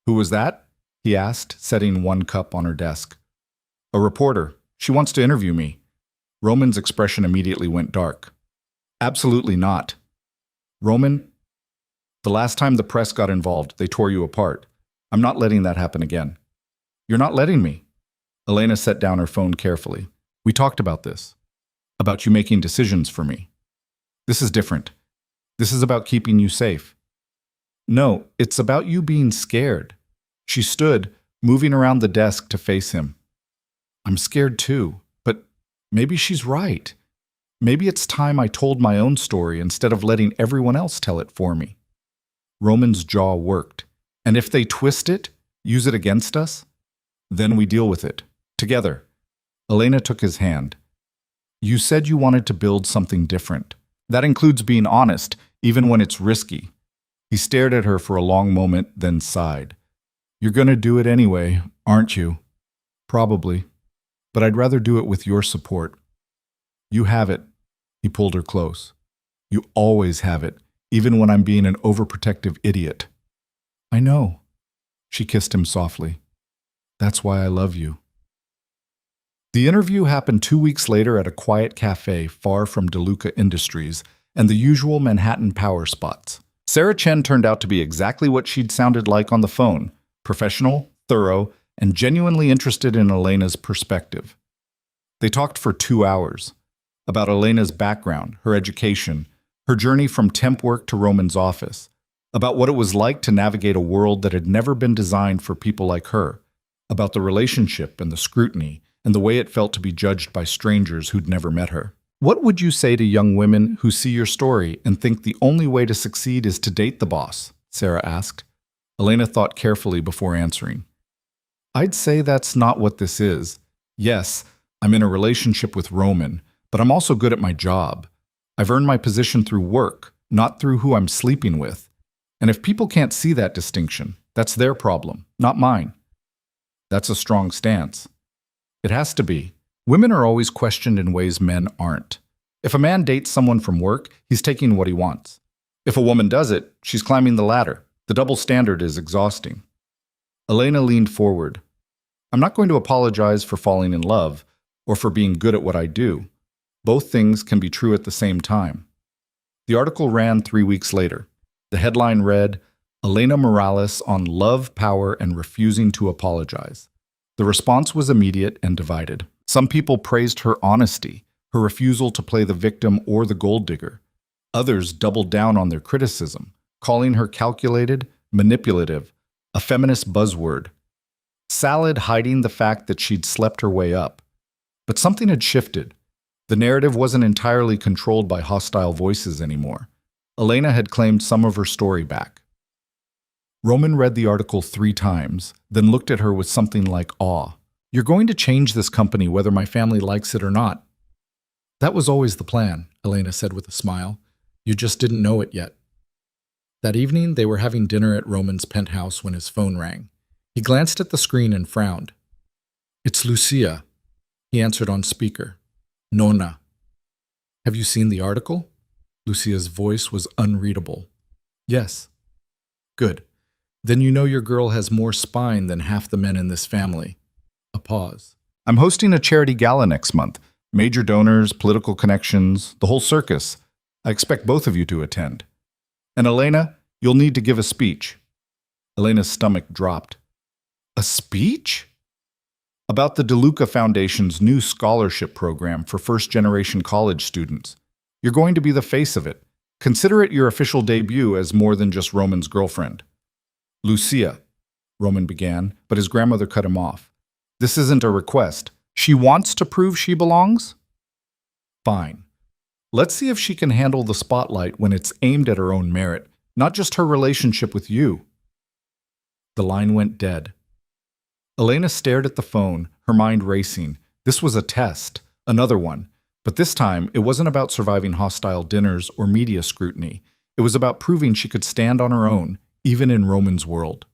Who was that? He asked, setting 1 cup on her desk. A reporter. She wants to interview me. Roman's expression immediately went dark. Absolutely not. Roman, the last time the press got involved, they tore you apart. I'm not letting that happen again. You're not letting me. Elena set down her phone carefully. We talked about this. About you making decisions for me. This is different. This is about keeping you safe. No, it's about you being scared. She stood, moving around the desk to face him. I'm scared too, but maybe she's right. Maybe it's time I told my own story instead of letting everyone else tell it for me. Roman's jaw worked. And if they twist it, use it against us, then we deal with it, together. Elena took his hand. You said you wanted to build something different. That includes being honest, even when it's risky. He stared at her for a long moment, then sighed. You're going to do it anyway, aren't you? Probably. But I'd rather do it with your support. You have it. He pulled her close. You always have it, even when I'm being an overprotective idiot. I know. She kissed him softly. That's why I love you. The interview happened 2 weeks later at a quiet cafe far from DeLuca Industries and the usual Manhattan power spots. Sarah Chen turned out to be exactly what she'd sounded like on the phone, professional, thorough, and genuinely interested in Elena's perspective. They talked for 2 hours about Elena's background, her education, her journey from temp work to Roman's office, about what it was like to navigate a world that had never been designed for people like her, about the relationship and the scrutiny, and the way it felt to be judged by strangers who'd never met her. What would you say to young women who see your story and think the only way to succeed is to date the boss? Sarah asked. Elena thought carefully before answering. I'd say that's not what this is. Yes, I'm in a relationship with Roman, but I'm also good at my job. I've earned my position through work, not through who I'm sleeping with. And if people can't see that distinction, that's their problem, not mine. That's a strong stance. It has to be. Women are always questioned in ways men aren't. If a man dates someone from work, he's taking what he wants. If a woman does it, she's climbing the ladder. The double standard is exhausting. Elena leaned forward. I'm not going to apologize for falling in love or for being good at what I do. Both things can be true at the same time. The article ran 3 weeks later. The headline read, Elena Morales on love, power, and refusing to apologize. The response was immediate and divided. Some people praised her honesty, her refusal to play the victim or the gold digger. Others doubled down on their criticism, calling her calculated, manipulative, a feminist buzzword. Salad hiding the fact that she'd slept her way up. But something had shifted. The narrative wasn't entirely controlled by hostile voices anymore. Elena had claimed some of her story back. Roman read the article 3 times, then looked at her with something like awe. You're going to change this company whether my family likes it or not. That was always the plan, Elena said with a smile. You just didn't know it yet. That evening, they were having dinner at Roman's penthouse when his phone rang. He glanced at the screen and frowned. It's Lucia, he answered on speaker. Nona. Have you seen the article? Lucia's voice was unreadable. Yes. Good. Then you know your girl has more spine than half the men in this family. A pause. I'm hosting a charity gala next month. Major donors, political connections, the whole circus. I expect both of you to attend. And Elena, you'll need to give a speech. Elena's stomach dropped. A speech? About the DeLuca Foundation's new scholarship program for first-generation college students. You're going to be the face of it. Consider it your official debut as more than just Roman's girlfriend. Lucia, Roman began, but his grandmother cut him off. This isn't a request. She wants to prove she belongs? Fine. Let's see if she can handle the spotlight when it's aimed at her own merit, not just her relationship with you. The line went dead. Elena stared at the phone, her mind racing. This was a test, another one. But this time, it wasn't about surviving hostile dinners or media scrutiny. It was about proving she could stand on her own, even in Roman's world.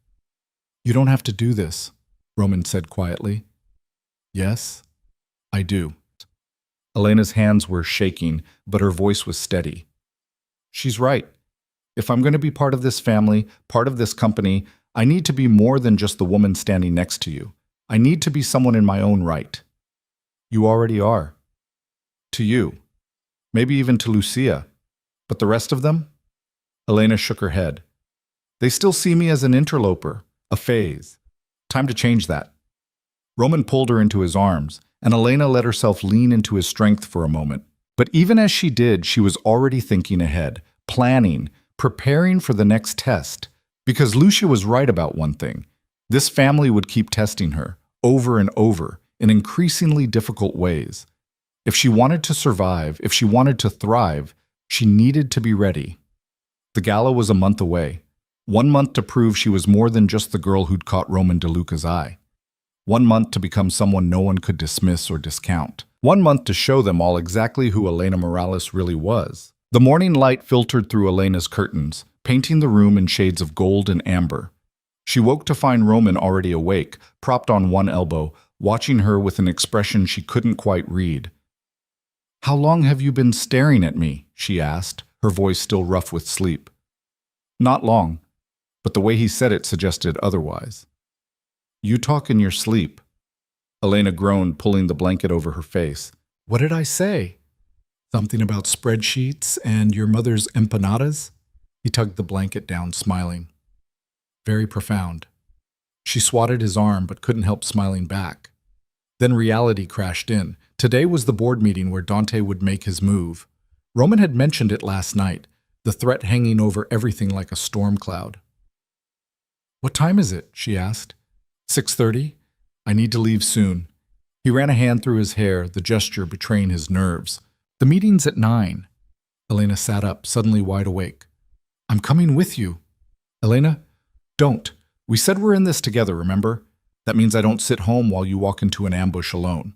You don't have to do this, Roman said quietly. Yes, I do. Elena's hands were shaking, but her voice was steady. She's right. If I'm going to be part of this family, part of this company, I need to be more than just the woman standing next to you. I need to be someone in my own right. You already are. To you. Maybe even to Lucia. But the rest of them? Elena shook her head. They still see me as an interloper, a phase. Time to change that. Roman pulled her into his arms, and Elena let herself lean into his strength for a moment. But even as she did, she was already thinking ahead, planning, preparing for the next test. Because Lucia was right about one thing. This family would keep testing her, over and over, in increasingly difficult ways. If she wanted to survive, if she wanted to thrive, she needed to be ready. The gala was a month away. 1 month to prove she was more than just the girl who'd caught Roman DeLuca's eye. 1 month to become someone no one could dismiss or discount. 1 month to show them all exactly who Elena Morales really was. The morning light filtered through Elena's curtains, painting the room in shades of gold and amber. She woke to find Roman already awake, propped on one elbow, watching her with an expression she couldn't quite read. How long have you been staring at me? She asked, her voice still rough with sleep. Not long, but the way he said it suggested otherwise. You talk in your sleep. Elena groaned, pulling the blanket over her face. What did I say? Something about spreadsheets and your mother's empanadas? He tugged the blanket down, smiling. Very profound. She swatted his arm but couldn't help smiling back. Then reality crashed in. Today was the board meeting where Dante would make his move. Roman had mentioned it last night, the threat hanging over everything like a storm cloud. "What time is it?" she asked. 6:30. "I need to leave soon." He ran a hand through his hair, the gesture betraying his nerves. "The meeting's at 9. Elena sat up, suddenly wide awake. "I'm coming with you." "Elena, don't. We said we're in this together, remember? That means I don't sit home while you walk into an ambush alone."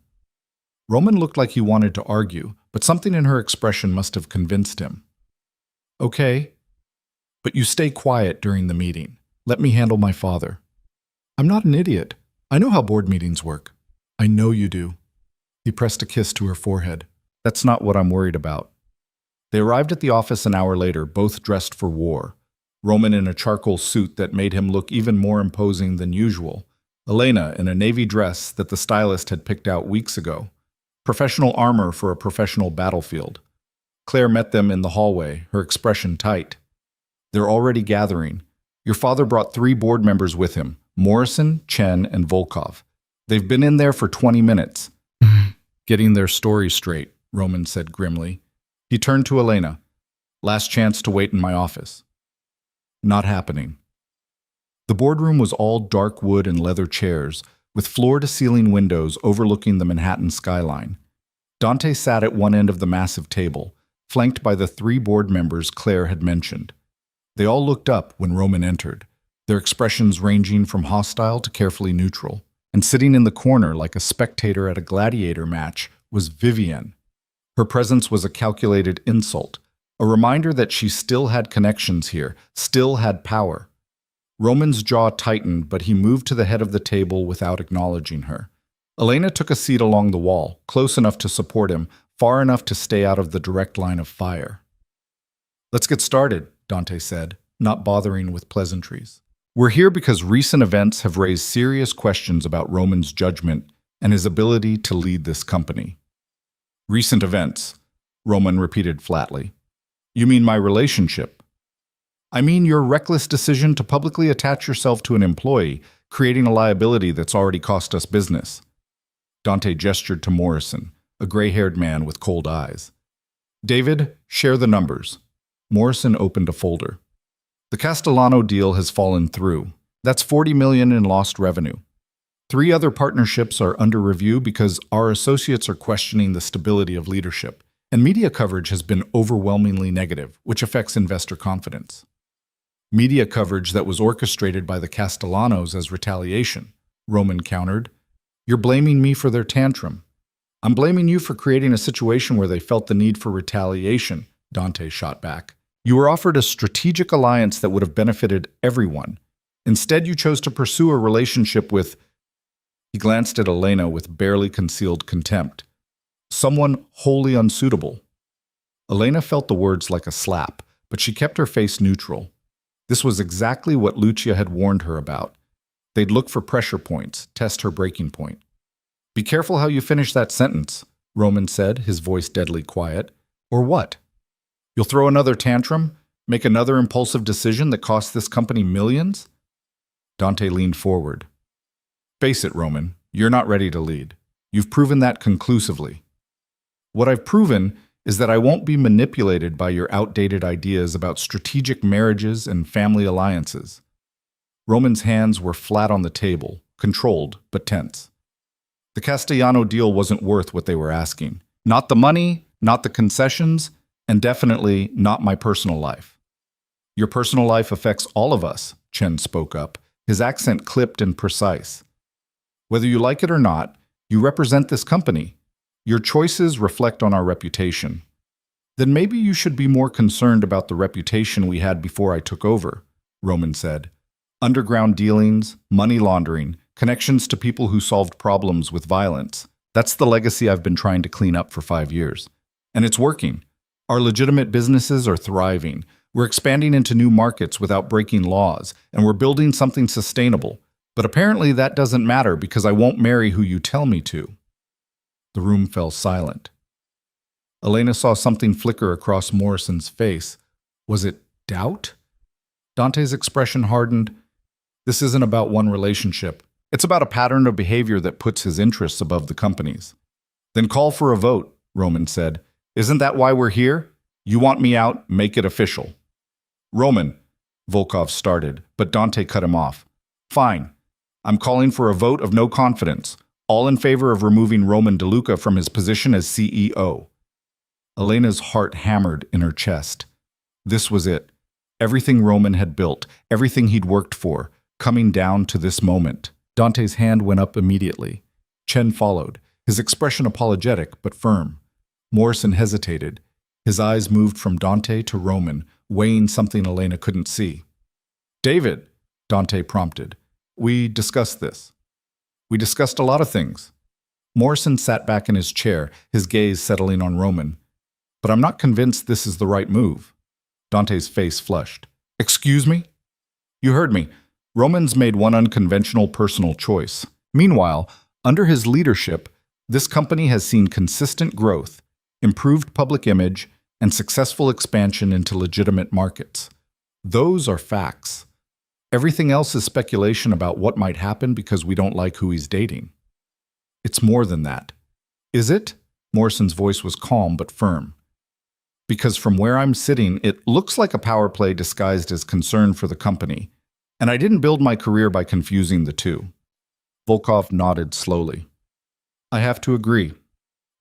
Roman looked like he wanted to argue, but something in her expression must have convinced him. "Okay, but you stay quiet during the meeting. Let me handle my father." "I'm not an idiot. I know how board meetings work." "I know you do." He pressed a kiss to her forehead. "That's not what I'm worried about." They arrived at the office an hour later, both dressed for war. Roman in a charcoal suit that made him look even more imposing than usual. Elena in a navy dress that the stylist had picked out weeks ago. Professional armor for a professional battlefield. Claire met them in the hallway, her expression tight. "They're already gathering. Your father brought 3 board members with him, Morrison, Chen, and Volkov. They've been in there for 20 minutes. Getting their story straight," Roman said grimly. He turned to Elena. "Last chance to wait in my office." Not happening. The boardroom was all dark wood and leather chairs, with floor-to-ceiling windows overlooking the Manhattan skyline. Dante sat at one end of the massive table, flanked by the 3 board members Claire had mentioned. They all looked up when Roman entered, their expressions ranging from hostile to carefully neutral. And sitting in the corner like a spectator at a gladiator match was Vivienne. Her presence was a calculated insult, a reminder that she still had connections here, still had power. Roman's jaw tightened, but he moved to the head of the table without acknowledging her. Elena took a seat along the wall, close enough to support him, far enough to stay out of the direct line of fire. "Let's get started," Dante said, not bothering with pleasantries. "We're here because recent events have raised serious questions about Roman's judgment and his ability to lead this company." "Recent events," Roman repeated flatly. "You mean my relationship?" "I mean your reckless decision to publicly attach yourself to an employee, creating a liability that's already cost us business." Dante gestured to Morrison, a gray-haired man with cold eyes. "David, share the numbers." Morrison opened a folder. "The Castellano deal has fallen through. That's $40 million in lost revenue. 3 other partnerships are under review because our associates are questioning the stability of leadership, and media coverage has been overwhelmingly negative, which affects investor confidence." "Media coverage that was orchestrated by the Castellanos as retaliation," Roman countered. "You're blaming me for their tantrum." "I'm blaming you for creating a situation where they felt the need for retaliation," Dante shot back. "You were offered a strategic alliance that would have benefited everyone. Instead, you chose to pursue a relationship with—" He glanced at Elena with barely concealed contempt. "Someone wholly unsuitable." Elena felt the words like a slap, but she kept her face neutral. This was exactly what Lucia had warned her about. They'd look for pressure points, test her breaking point. "Be careful how you finish that sentence," Roman said, his voice deadly quiet. "Or what? You'll throw another tantrum? Make another impulsive decision that costs this company millions?" Dante leaned forward. "Face it, Roman, you're not ready to lead. You've proven that conclusively. What I've proven is that I won't be manipulated by your outdated ideas about strategic marriages and family alliances." Roman's hands were flat on the table, controlled but tense. The Castellano deal wasn't worth what they were asking. Not the money, not the concessions, and definitely not my personal life. "Your personal life affects all of us," Chen spoke up, his accent clipped and precise. "Whether you like it or not, you represent this company. Your choices reflect on our reputation. Then maybe you should be more concerned about the reputation we had before I took over," Roman said. "Underground dealings, money laundering, connections to people who solved problems with violence. That's the legacy I've been trying to clean up for 5 years. And it's working. Our legitimate businesses are thriving. We're expanding into new markets without breaking laws, and we're building something sustainable. But apparently that doesn't matter because I won't marry who you tell me to." The room fell silent. Elena saw something flicker across Morrison's face. Was it doubt? Dante's expression hardened. This isn't about one relationship. It's about a pattern of behavior that puts his interests above the company's. Then call for a vote, Roman said. Isn't that why we're here? You want me out, make it official. Roman, Volkov started, but Dante cut him off. Fine. I'm calling for a vote of no confidence. All in favor of removing Roman DeLuca from his position as CEO. Elena's heart hammered in her chest. This was it. Everything Roman had built, everything he'd worked for, coming down to this moment. Dante's hand went up immediately. Chen followed, his expression apologetic but firm. Morrison hesitated. His eyes moved from Dante to Roman, weighing something Elena couldn't see. David, Dante prompted. We discussed this. We discussed a lot of things. Morrison sat back in his chair, his gaze settling on Roman. But I'm not convinced this is the right move. Dante's face flushed. Excuse me? You heard me. Roman's made one unconventional personal choice. Meanwhile, under his leadership, this company has seen consistent growth, improved public image, and successful expansion into legitimate markets. Those are facts. Everything else is speculation about what might happen because we don't like who he's dating. It's more than that. Is it? Morrison's voice was calm but firm. Because from where I'm sitting, it looks like a power play disguised as concern for the company. And I didn't build my career by confusing the two. Volkov nodded slowly. I have to agree.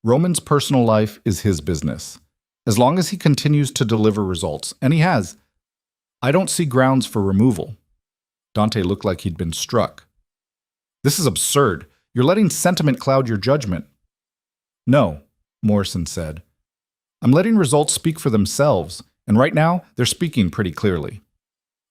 Roman's personal life is his business. As long as he continues to deliver results, and he has, I don't see grounds for removal. Dante looked like he'd been struck. This is absurd. You're letting sentiment cloud your judgment. No, Morrison said. I'm letting results speak for themselves, and right now, they're speaking pretty clearly.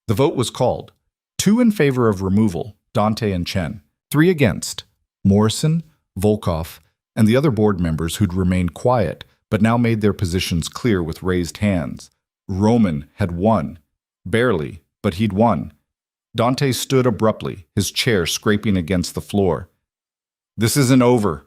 The vote was called. 2 in favor of removal, Dante and Chen. 3 against, Morrison, Volkov, and the other board members who'd remained quiet, but now made their positions clear with raised hands. Roman had won. Barely, but he'd won. Dante stood abruptly, his chair scraping against the floor. This isn't over.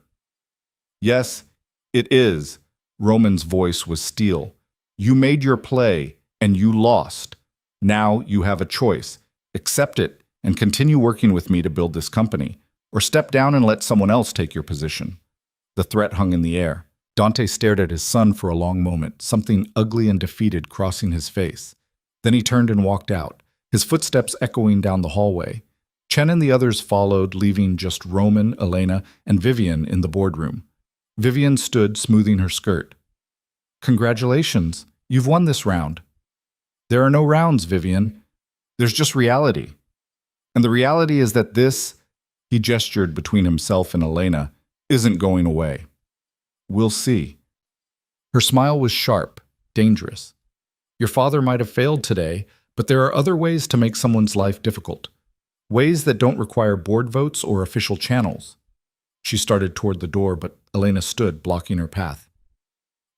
Yes, it is. Roman's voice was steel. You made your play, and you lost. Now you have a choice. Accept it and continue working with me to build this company, or step down and let someone else take your position. The threat hung in the air. Dante stared at his son for a long moment, something ugly and defeated crossing his face. Then he turned and walked out, his footsteps echoing down the hallway. Chen and the others followed, leaving just Roman, Elena, and Vivian in the boardroom. Vivian stood, smoothing her skirt. Congratulations, you've won this round. There are no rounds, Vivian. There's just reality. And the reality is that this, he gestured between himself and Elena, isn't going away. We'll see. Her smile was sharp, dangerous. Your father might have failed today, but there are other ways to make someone's life difficult. Ways that don't require board votes or official channels. She started toward the door, but Elena stood, blocking her path.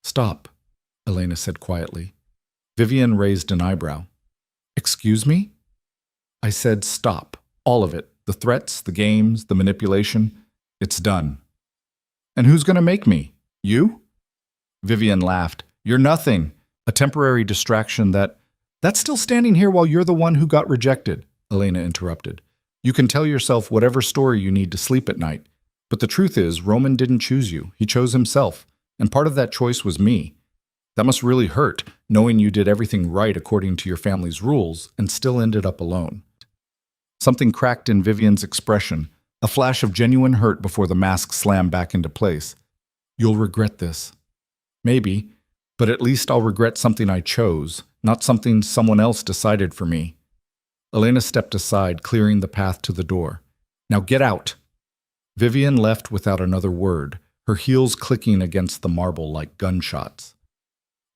Stop, Elena said quietly. Vivian raised an eyebrow. Excuse me? I said stop. All of it. The threats, the games, the manipulation. It's done. And who's going to make me? You? Vivian laughed. You're nothing. A temporary distraction that's still standing here while you're the one who got rejected, Elena interrupted. You can tell yourself whatever story you need to sleep at night. But the truth is, Roman didn't choose you. He chose himself. And part of that choice was me. That must really hurt, knowing you did everything right according to your family's rules and still ended up alone. Something cracked in Vivian's expression, a flash of genuine hurt before the mask slammed back into place. You'll regret this. Maybe, but at least I'll regret something I chose, not something someone else decided for me. Elena stepped aside, clearing the path to the door. Now get out! Vivian left without another word, her heels clicking against the marble like gunshots.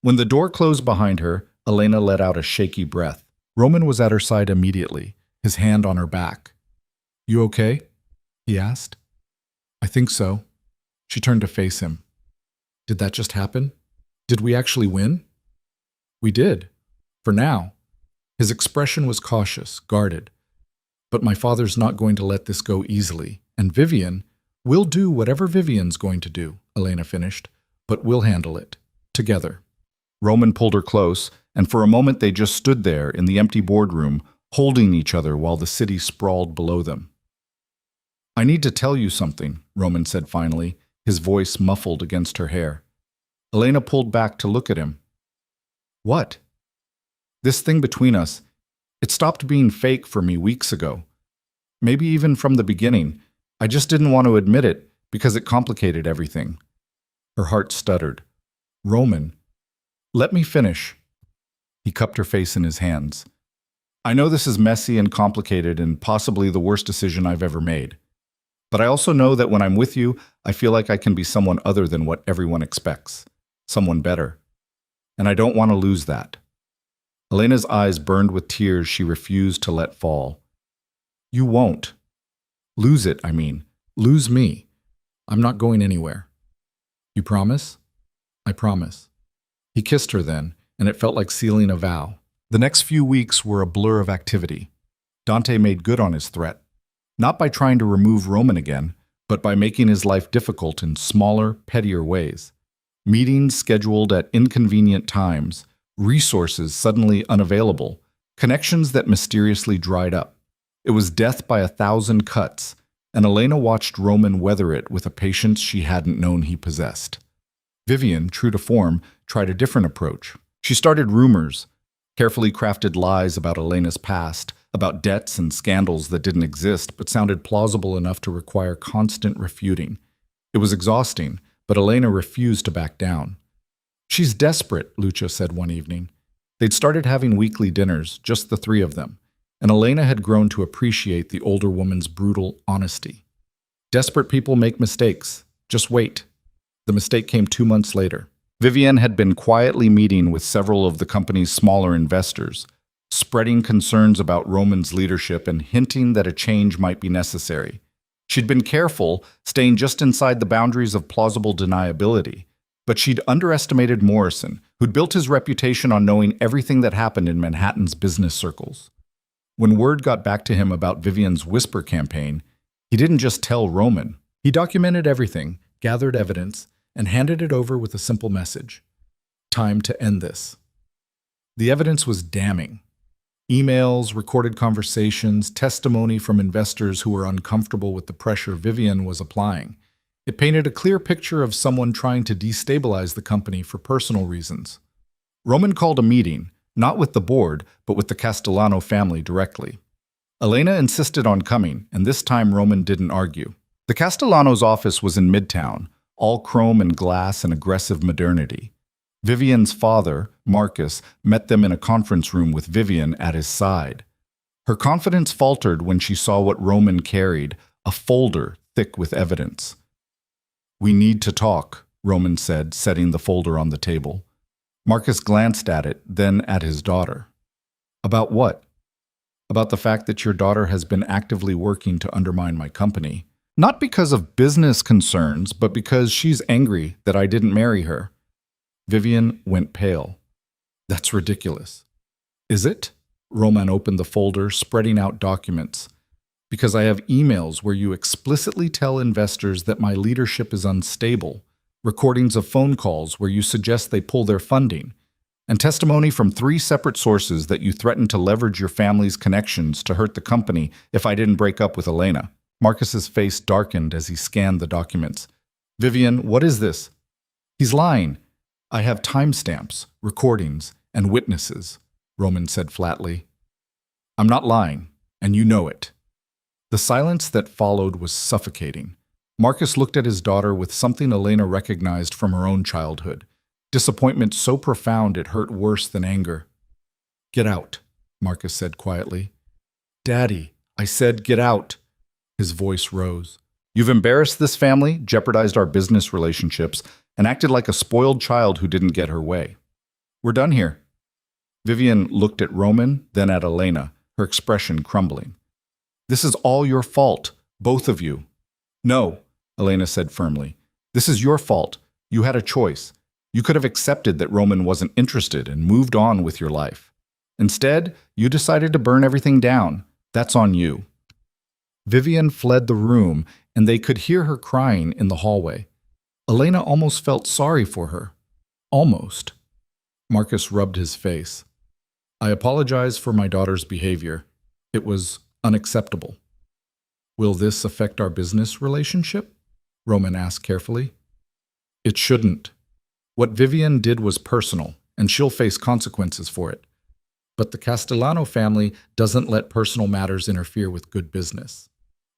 When the door closed behind her, Elena let out a shaky breath. Roman was at her side immediately, his hand on her back. You okay? He asked. I think so. She turned to face him. Did that just happen? Did we actually win? We did. For now. His expression was cautious, guarded. But my father's not going to let this go easily. And Vivian, we'll do whatever Vivian's going to do, Elena finished. But we'll handle it. Together. Roman pulled her close, and for a moment they just stood there in the empty boardroom, holding each other while the city sprawled below them. "I need to tell you something," Roman said finally, his voice muffled against her hair. Elena pulled back to look at him. "What?" "This thing between us, it stopped being fake for me weeks ago. Maybe even from the beginning. I just didn't want to admit it because it complicated everything." Her heart stuttered. "Roman, let me finish." He cupped her face in his hands. "I know this is messy and complicated and possibly the worst decision I've ever made. But I also know that when I'm with you, I feel like I can be someone other than what everyone expects. Someone better. And I don't want to lose that." Elena's eyes burned with tears she refused to let fall. "You won't. Lose it, I mean. Lose me. I'm not going anywhere. You promise?" "I promise." He kissed her then, and it felt like sealing a vow. The next few weeks were a blur of activity. Dante made good on his threat. Not by trying to remove Roman again, but by making his life difficult in smaller, pettier ways. Meetings scheduled at inconvenient times, resources suddenly unavailable, connections that mysteriously dried up. It was death by 1,000 cuts, and Elena watched Roman weather it with a patience she hadn't known he possessed. Vivian, true to form, tried a different approach. She started rumors, carefully crafted lies about Elena's past, about debts and scandals that didn't exist but sounded plausible enough to require constant refuting. It was exhausting, but Elena refused to back down. "She's desperate," Lucia said one evening. They'd started having weekly dinners, just the three of them, and Elena had grown to appreciate the older woman's brutal honesty. "Desperate people make mistakes. Just wait." The mistake came 2 months later. Vivian had been quietly meeting with several of the company's smaller investors, spreading concerns about Roman's leadership and hinting that a change might be necessary. She'd been careful, staying just inside the boundaries of plausible deniability, but she'd underestimated Morrison, who'd built his reputation on knowing everything that happened in Manhattan's business circles. When word got back to him about Vivian's whisper campaign, he didn't just tell Roman. He documented everything, gathered evidence, and handed it over with a simple message: "Time to end this." The evidence was damning. Emails, recorded conversations, testimony from investors who were uncomfortable with the pressure Vivian was applying. It painted a clear picture of someone trying to destabilize the company for personal reasons. Roman called a meeting, not with the board, but with the Castellano family directly. Elena insisted on coming, and this time Roman didn't argue. The Castellanos' office was in Midtown, all chrome and glass and aggressive modernity. Vivian's father, Marcus, met them in a conference room with Vivian at his side. Her confidence faltered when she saw what Roman carried, a folder thick with evidence. "We need to talk," Roman said, setting the folder on the table. Marcus glanced at it, then at his daughter. "About what?" "About the fact that your daughter has been actively working to undermine my company. Not because of business concerns, but because she's angry that I didn't marry her." Vivian went pale. "That's ridiculous." "Is it?" Roman opened the folder, spreading out documents. "Because I have emails where you explicitly tell investors that my leadership is unstable, recordings of phone calls where you suggest they pull their funding, and testimony from 3 separate sources that you threaten to leverage your family's connections to hurt the company if I didn't break up with Elena." Marcus's face darkened as he scanned the documents. "Vivian, what is this?" "He's lying. I have timestamps, recordings, and witnesses," Roman said flatly. "I'm not lying, and you know it." The silence that followed was suffocating. Marcus looked at his daughter with something Elena recognized from her own childhood, disappointment so profound it hurt worse than anger. "Get out," Marcus said quietly. "Daddy, I said get out." His voice rose. "You've embarrassed this family, jeopardized our business relationships, and acted like a spoiled child who didn't get her way. We're done here." Vivian looked at Roman, then at Elena, her expression crumbling. "This is all your fault, both of you." "No," Elena said firmly. "This is your fault. You had a choice. You could have accepted that Roman wasn't interested and moved on with your life. Instead, you decided to burn everything down. That's on you." Vivian fled the room, and they could hear her crying in the hallway. Elena almost felt sorry for her. Almost. Marcus rubbed his face. "I apologize for my daughter's behavior. It was unacceptable. Will this affect our business relationship? Roman asked carefully. It shouldn't. What Vivian did was personal, and she'll face consequences for it. But the Castellano family doesn't let personal matters interfere with good business.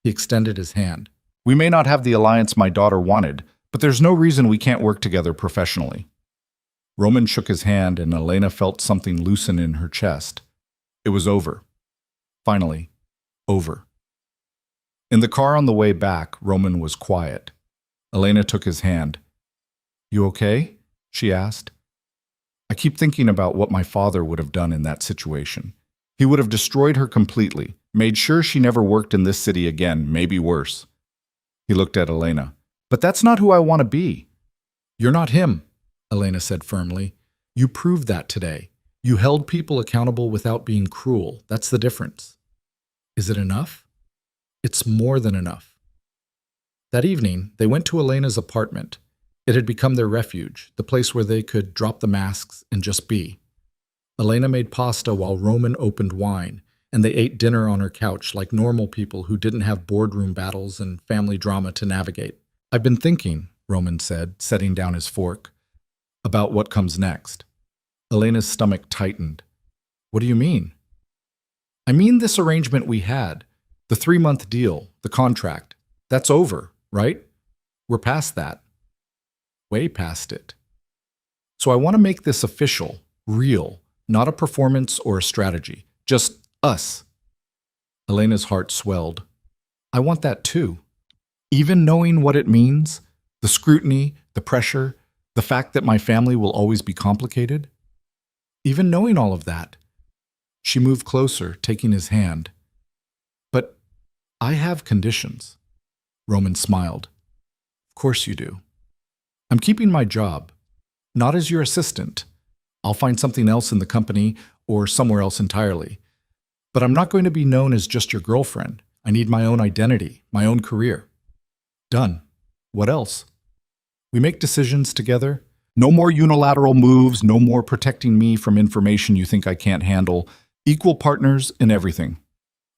He extended his hand. We may not have the alliance my daughter wanted, but there's no reason we can't work together professionally. Roman shook his hand, and Elena felt something loosen in her chest. It was over. Finally, over. In the car on the way back, Roman was quiet. Elena took his hand. You okay? She asked. I keep thinking about what my father would have done in that situation. He would have destroyed her completely, made sure she never worked in this city again, maybe worse. He looked at Elena. But that's not who I want to be. You're not him, Elena said firmly. You proved that today. You held people accountable without being cruel. That's the difference. Is it enough? It's more than enough. That evening, they went to Elena's apartment. It had become their refuge, the place where they could drop the masks and just be. Elena made pasta while Roman opened wine, and they ate dinner on her couch like normal people who didn't have boardroom battles and family drama to navigate. I've been thinking, Roman said, setting down his fork, about what comes next. Elena's stomach tightened. What do you mean? I mean this arrangement we had, the 3-month deal, the contract. That's over, right? We're past that. Way past it. So I want to make this official, real, not a performance or a strategy, just us. Elena's heart swelled. I want that too. Even knowing what it means, the scrutiny, the pressure, the fact that my family will always be complicated. Even knowing all of that. She moved closer, taking his hand. But I have conditions. Roman smiled. Of course you do. I'm keeping my job, not as your assistant. I'll find something else in the company or somewhere else entirely. But I'm not going to be known as just your girlfriend. I need my own identity, my own career. Done. What else? We make decisions together. No more unilateral moves, no more protecting me from information you think I can't handle. Equal partners in everything.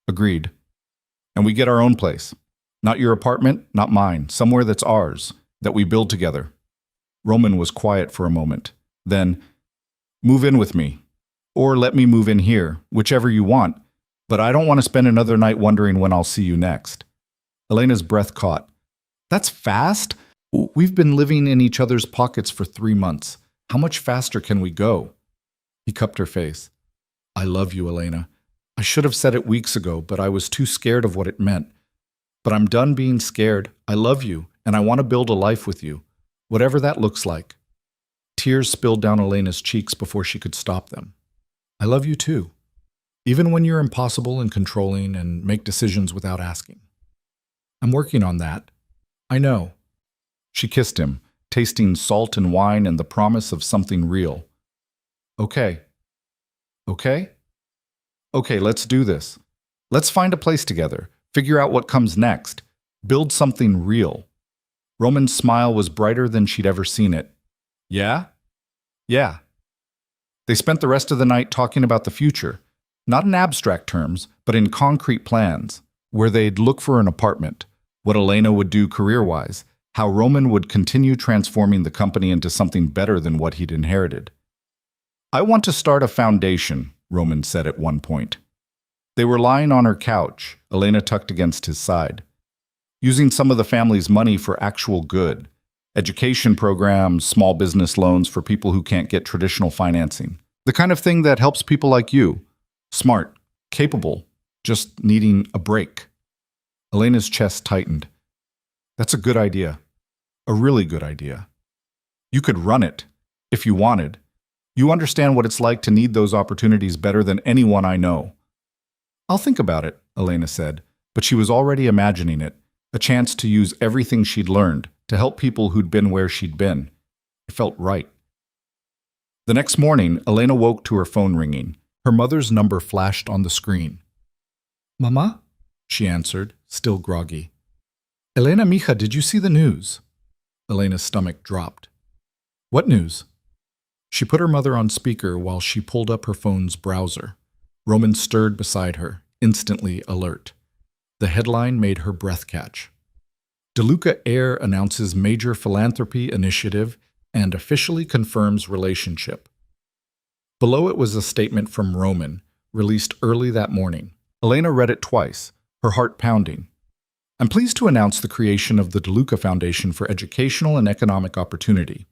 Agreed. And we get our own place. Not your apartment, not mine. Somewhere that's ours, that we build together. Roman was quiet for a moment. Then, move in with me. Or let me move in here, whichever you want. But I don't want to spend another night wondering when I'll see you next. Elena's breath caught. That's fast? We've been living in each other's pockets for 3 months. How much faster can we go? He cupped her face. I love you, Elena. I should have said it weeks ago, but I was too scared of what it meant. But I'm done being scared. I love you, and I want to build a life with you. Whatever that looks like. Tears spilled down Elena's cheeks before she could stop them. I love you too. Even when you're impossible and controlling and make decisions without asking. I'm working on that. I know. She kissed him, tasting salt and wine and the promise of something real. Okay. Okay? Okay, let's do this. Let's find a place together, figure out what comes next, build something real. Roman's smile was brighter than she'd ever seen it. Yeah? Yeah. They spent the rest of the night talking about the future, not in abstract terms, but in concrete plans, where they'd look for an apartment, what Elena would do career-wise, how Roman would continue transforming the company into something better than what he'd inherited. I want to start a foundation, Roman said at one point. They were lying on her couch, Elena tucked against his side, using some of the family's money for actual good, education programs, small business loans for people who can't get traditional financing, the kind of thing that helps people like you, smart, capable, just needing a break. Elena's chest tightened. That's a good idea. A really good idea. You could run it, if you wanted. You understand what it's like to need those opportunities better than anyone I know. I'll think about it, Elena said, but she was already imagining it, a chance to use everything she'd learned to help people who'd been where she'd been. It felt right. The next morning, Elena woke to her phone ringing. Her mother's number flashed on the screen. Mama? She answered, still groggy. Elena, mija, did you see the news? Elena's stomach dropped. What news? She put her mother on speaker while she pulled up her phone's browser. Roman stirred beside her, instantly alert. The headline made her breath catch. DeLuca Air announces major philanthropy initiative and officially confirms relationship. Below it was a statement from Roman, released early that morning. Elena read it twice, her heart pounding. I'm pleased to announce the creation of the DeLuca Foundation for Educational and Economic Opportunity.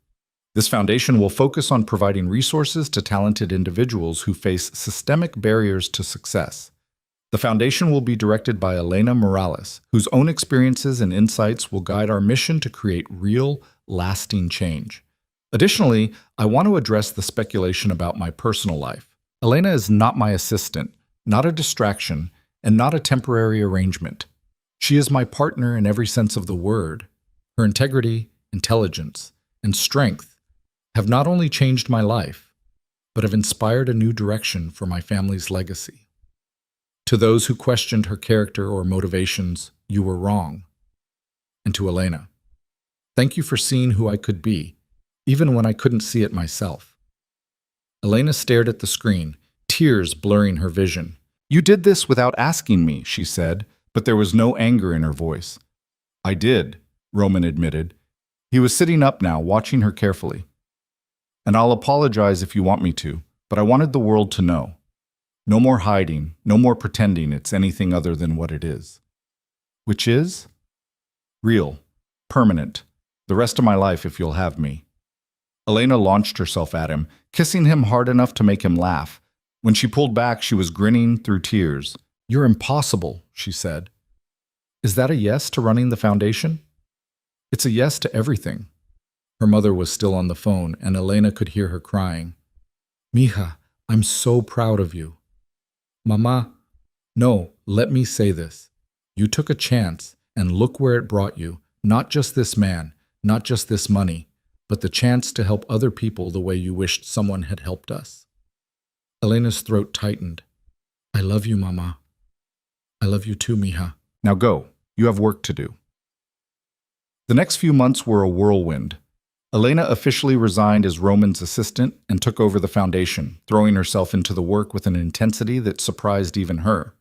This foundation will focus on providing resources to talented individuals who face systemic barriers to success. The foundation will be directed by Elena Morales, whose own experiences and insights will guide our mission to create real, lasting change. Additionally, I want to address the speculation about my personal life. Elena is not my assistant, not a distraction, and not a temporary arrangement. She is my partner in every sense of the word. Her integrity, intelligence, and strength have not only changed my life, but have inspired a new direction for my family's legacy. To those who questioned her character or motivations, you were wrong. And to Elena, thank you for seeing who I could be, even when I couldn't see it myself. Elena stared at the screen, tears blurring her vision. You did this without asking me, she said, but there was no anger in her voice. I did, Roman admitted. He was sitting up now, watching her carefully. And I'll apologize if you want me to, but I wanted the world to know. No more hiding, no more pretending it's anything other than what it is. Which is? Real, permanent, the rest of my life if you'll have me. Elena launched herself at him, kissing him hard enough to make him laugh. When she pulled back, she was grinning through tears. You're impossible, she said. Is that a yes to running the foundation? It's a yes to everything. Her mother was still on the phone, and Elena could hear her crying. Mija, I'm so proud of you. Mama, no, let me say this. You took a chance, and look where it brought you. Not just this man, not just this money, but the chance to help other people the way you wished someone had helped us. Elena's throat tightened. I love you, Mama. I love you too, Mija. Now go. You have work to do. The next few months were a whirlwind. Elena officially resigned as Roman's assistant and took over the foundation, throwing herself into the work with an intensity that surprised even her.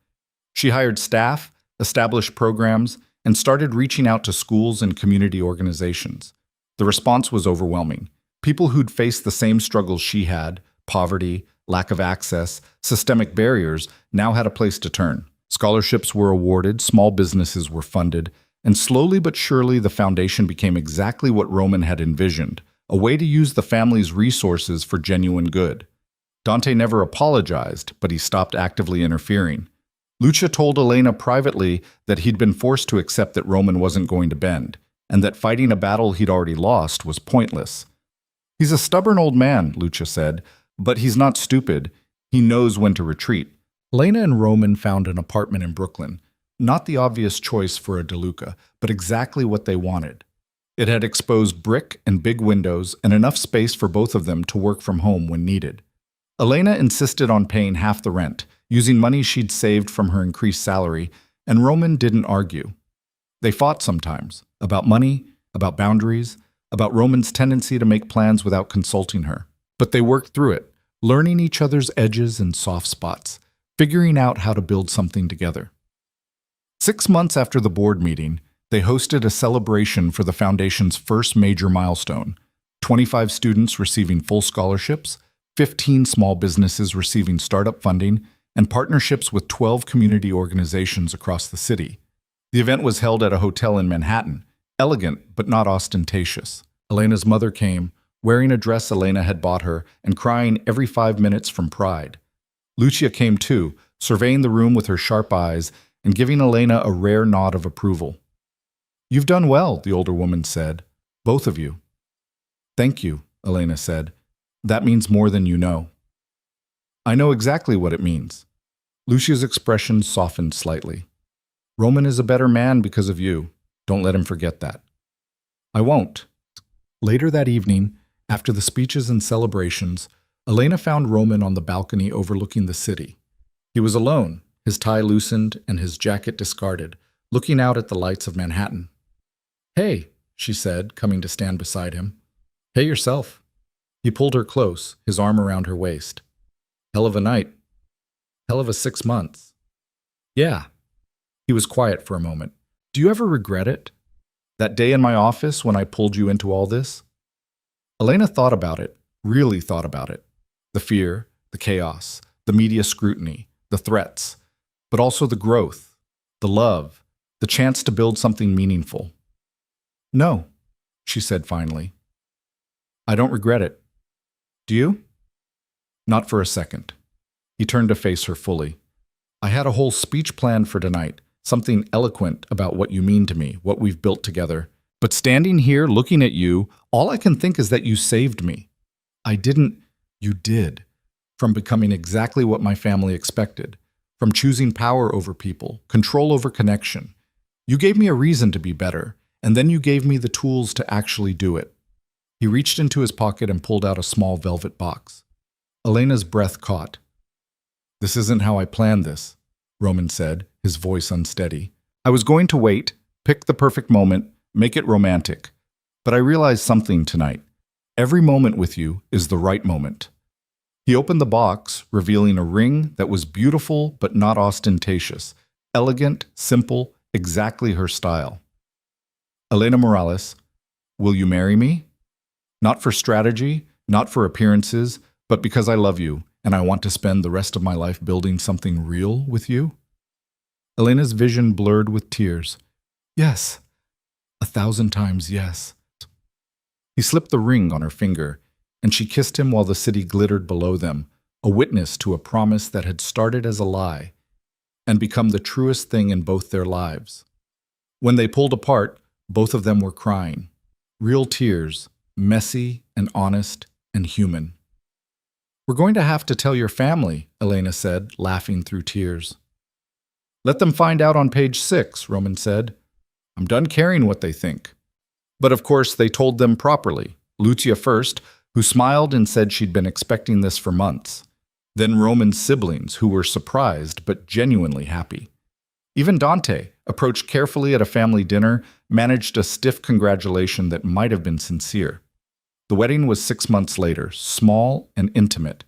She hired staff, established programs, and started reaching out to schools and community organizations. The response was overwhelming. People who'd faced the same struggles she had, poverty, lack of access, systemic barriers, now had a place to turn. Scholarships were awarded, small businesses were funded, and slowly but surely the foundation became exactly what Roman had envisioned, a way to use the family's resources for genuine good. Dante never apologized, but he stopped actively interfering. Lucia told Elena privately that he'd been forced to accept that Roman wasn't going to bend, and that fighting a battle he'd already lost was pointless. He's a stubborn old man, Lucia said, but he's not stupid. He knows when to retreat. Elena and Roman found an apartment in Brooklyn. Not the obvious choice for a DeLuca, but exactly what they wanted. It had exposed brick and big windows and enough space for both of them to work from home when needed. Elena insisted on paying half the rent, using money she'd saved from her increased salary, and Roman didn't argue. They fought sometimes, about money, about boundaries, about Roman's tendency to make plans without consulting her. But they worked through it, learning each other's edges and soft spots, figuring out how to build something together. 6 months after the board meeting, they hosted a celebration for the foundation's first major milestone, 25 students receiving full scholarships, 15 small businesses receiving startup funding, and partnerships with 12 community organizations across the city. The event was held at a hotel in Manhattan, elegant but not ostentatious. Elena's mother came, wearing a dress Elena had bought her and crying every 5 minutes from pride. Lucia came too, surveying the room with her sharp eyes and giving Elena a rare nod of approval. You've done well, the older woman said. Both of you. Thank you, Elena said. That means more than you know. I know exactly what it means. Lucia's expression softened slightly. Roman is a better man because of you. Don't let him forget that. I won't. Later that evening, after the speeches and celebrations, Elena found Roman on the balcony overlooking the city. He was alone, his tie loosened and his jacket discarded, looking out at the lights of Manhattan. Hey, she said, coming to stand beside him. Hey yourself. He pulled her close, his arm around her waist. Hell of a night. Hell of a 6 months. Yeah. He was quiet for a moment. Do you ever regret it? That day in my office when I pulled you into all this? Elena thought about it, really thought about it. The fear, the chaos, the media scrutiny, the threats, but also the growth, the love, the chance to build something meaningful. No, she said finally. I don't regret it. Do you? Not for a second. He turned to face her fully. I had a whole speech planned for tonight, something eloquent about what you mean to me, what we've built together. But standing here looking at you, all I can think is that you saved me. I didn't, you did. From becoming exactly what my family expected. From choosing power over people, control over connection. You gave me a reason to be better, and then you gave me the tools to actually do it. He reached into his pocket and pulled out a small velvet box. Elena's breath caught. This isn't how I planned this, Roman said, his voice unsteady. I was going to wait, pick the perfect moment, make it romantic. But I realized something tonight. Every moment with you is the right moment. He opened the box, revealing a ring that was beautiful but not ostentatious, elegant, simple, exactly her style. Elena Morales, will you marry me? Not for strategy, not for appearances, but because I love you and I want to spend the rest of my life building something real with you? Elena's vision blurred with tears. Yes, 1,000 times yes. He slipped the ring on her finger, and she kissed him while the city glittered below them, a witness to a promise that had started as a lie and become the truest thing in both their lives. When they pulled apart, both of them were crying. Real tears, messy and honest and human. We're going to have to tell your family, Elena said, laughing through tears. Let them find out on page 6, Roman said. I'm done caring what they think. But of course they told them properly. Lucia first, who smiled and said she'd been expecting this for months. Then Roman's siblings, who were surprised but genuinely happy. Even Dante, approached carefully at a family dinner, managed a stiff congratulation that might have been sincere. The wedding was 6 months later, small and intimate.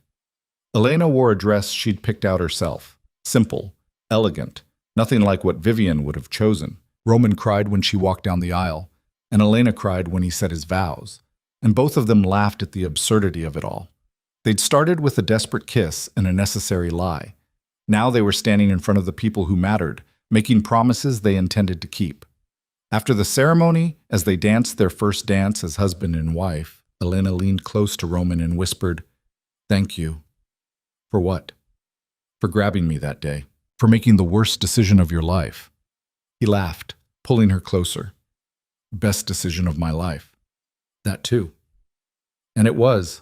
Elena wore a dress she'd picked out herself. Simple, elegant, nothing like what Vivian would have chosen. Roman cried when she walked down the aisle, and Elena cried when he said his vows. And both of them laughed at the absurdity of it all. They'd started with a desperate kiss and a necessary lie. Now they were standing in front of the people who mattered, making promises they intended to keep. After the ceremony, as they danced their first dance as husband and wife, Elena leaned close to Roman and whispered, "Thank you." For what? For grabbing me that day. For making the worst decision of your life. He laughed, pulling her closer. Best decision of my life. That too. And it was.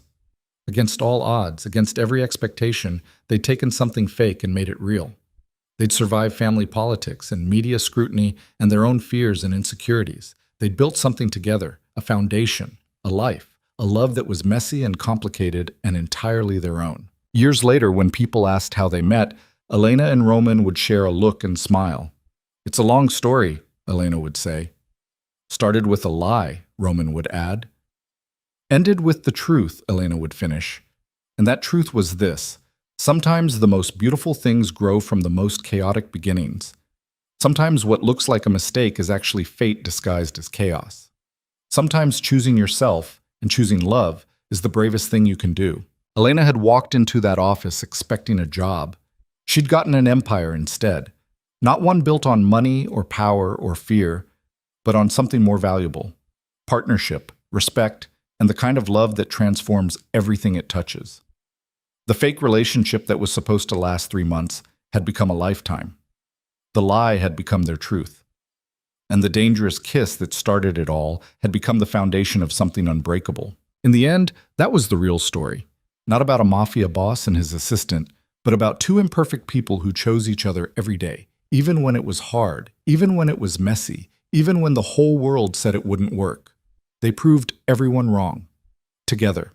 Against all odds, against every expectation, they'd taken something fake and made it real. They'd survived family politics and media scrutiny and their own fears and insecurities. They'd built something together, a foundation, a life, a love that was messy and complicated and entirely their own. Years later, when people asked how they met, Elena and Roman would share a look and smile. It's a long story, Elena would say. Started with a lie, Roman would add. Ended with the truth, Elena would finish. And that truth was this. Sometimes the most beautiful things grow from the most chaotic beginnings. Sometimes what looks like a mistake is actually fate disguised as chaos. Sometimes choosing yourself and choosing love is the bravest thing you can do. Elena had walked into that office expecting a job. She'd gotten an empire instead. Not one built on money or power or fear, but on something more valuable. Partnership, respect, and the kind of love that transforms everything it touches. The fake relationship that was supposed to last 3 months had become a lifetime. The lie had become their truth. And the dangerous kiss that started it all had become the foundation of something unbreakable. In the end, that was the real story. Not about a mafia boss and his assistant, but about two imperfect people who chose each other every day, even when it was hard, even when it was messy, even when the whole world said it wouldn't work. They proved everyone wrong. Together.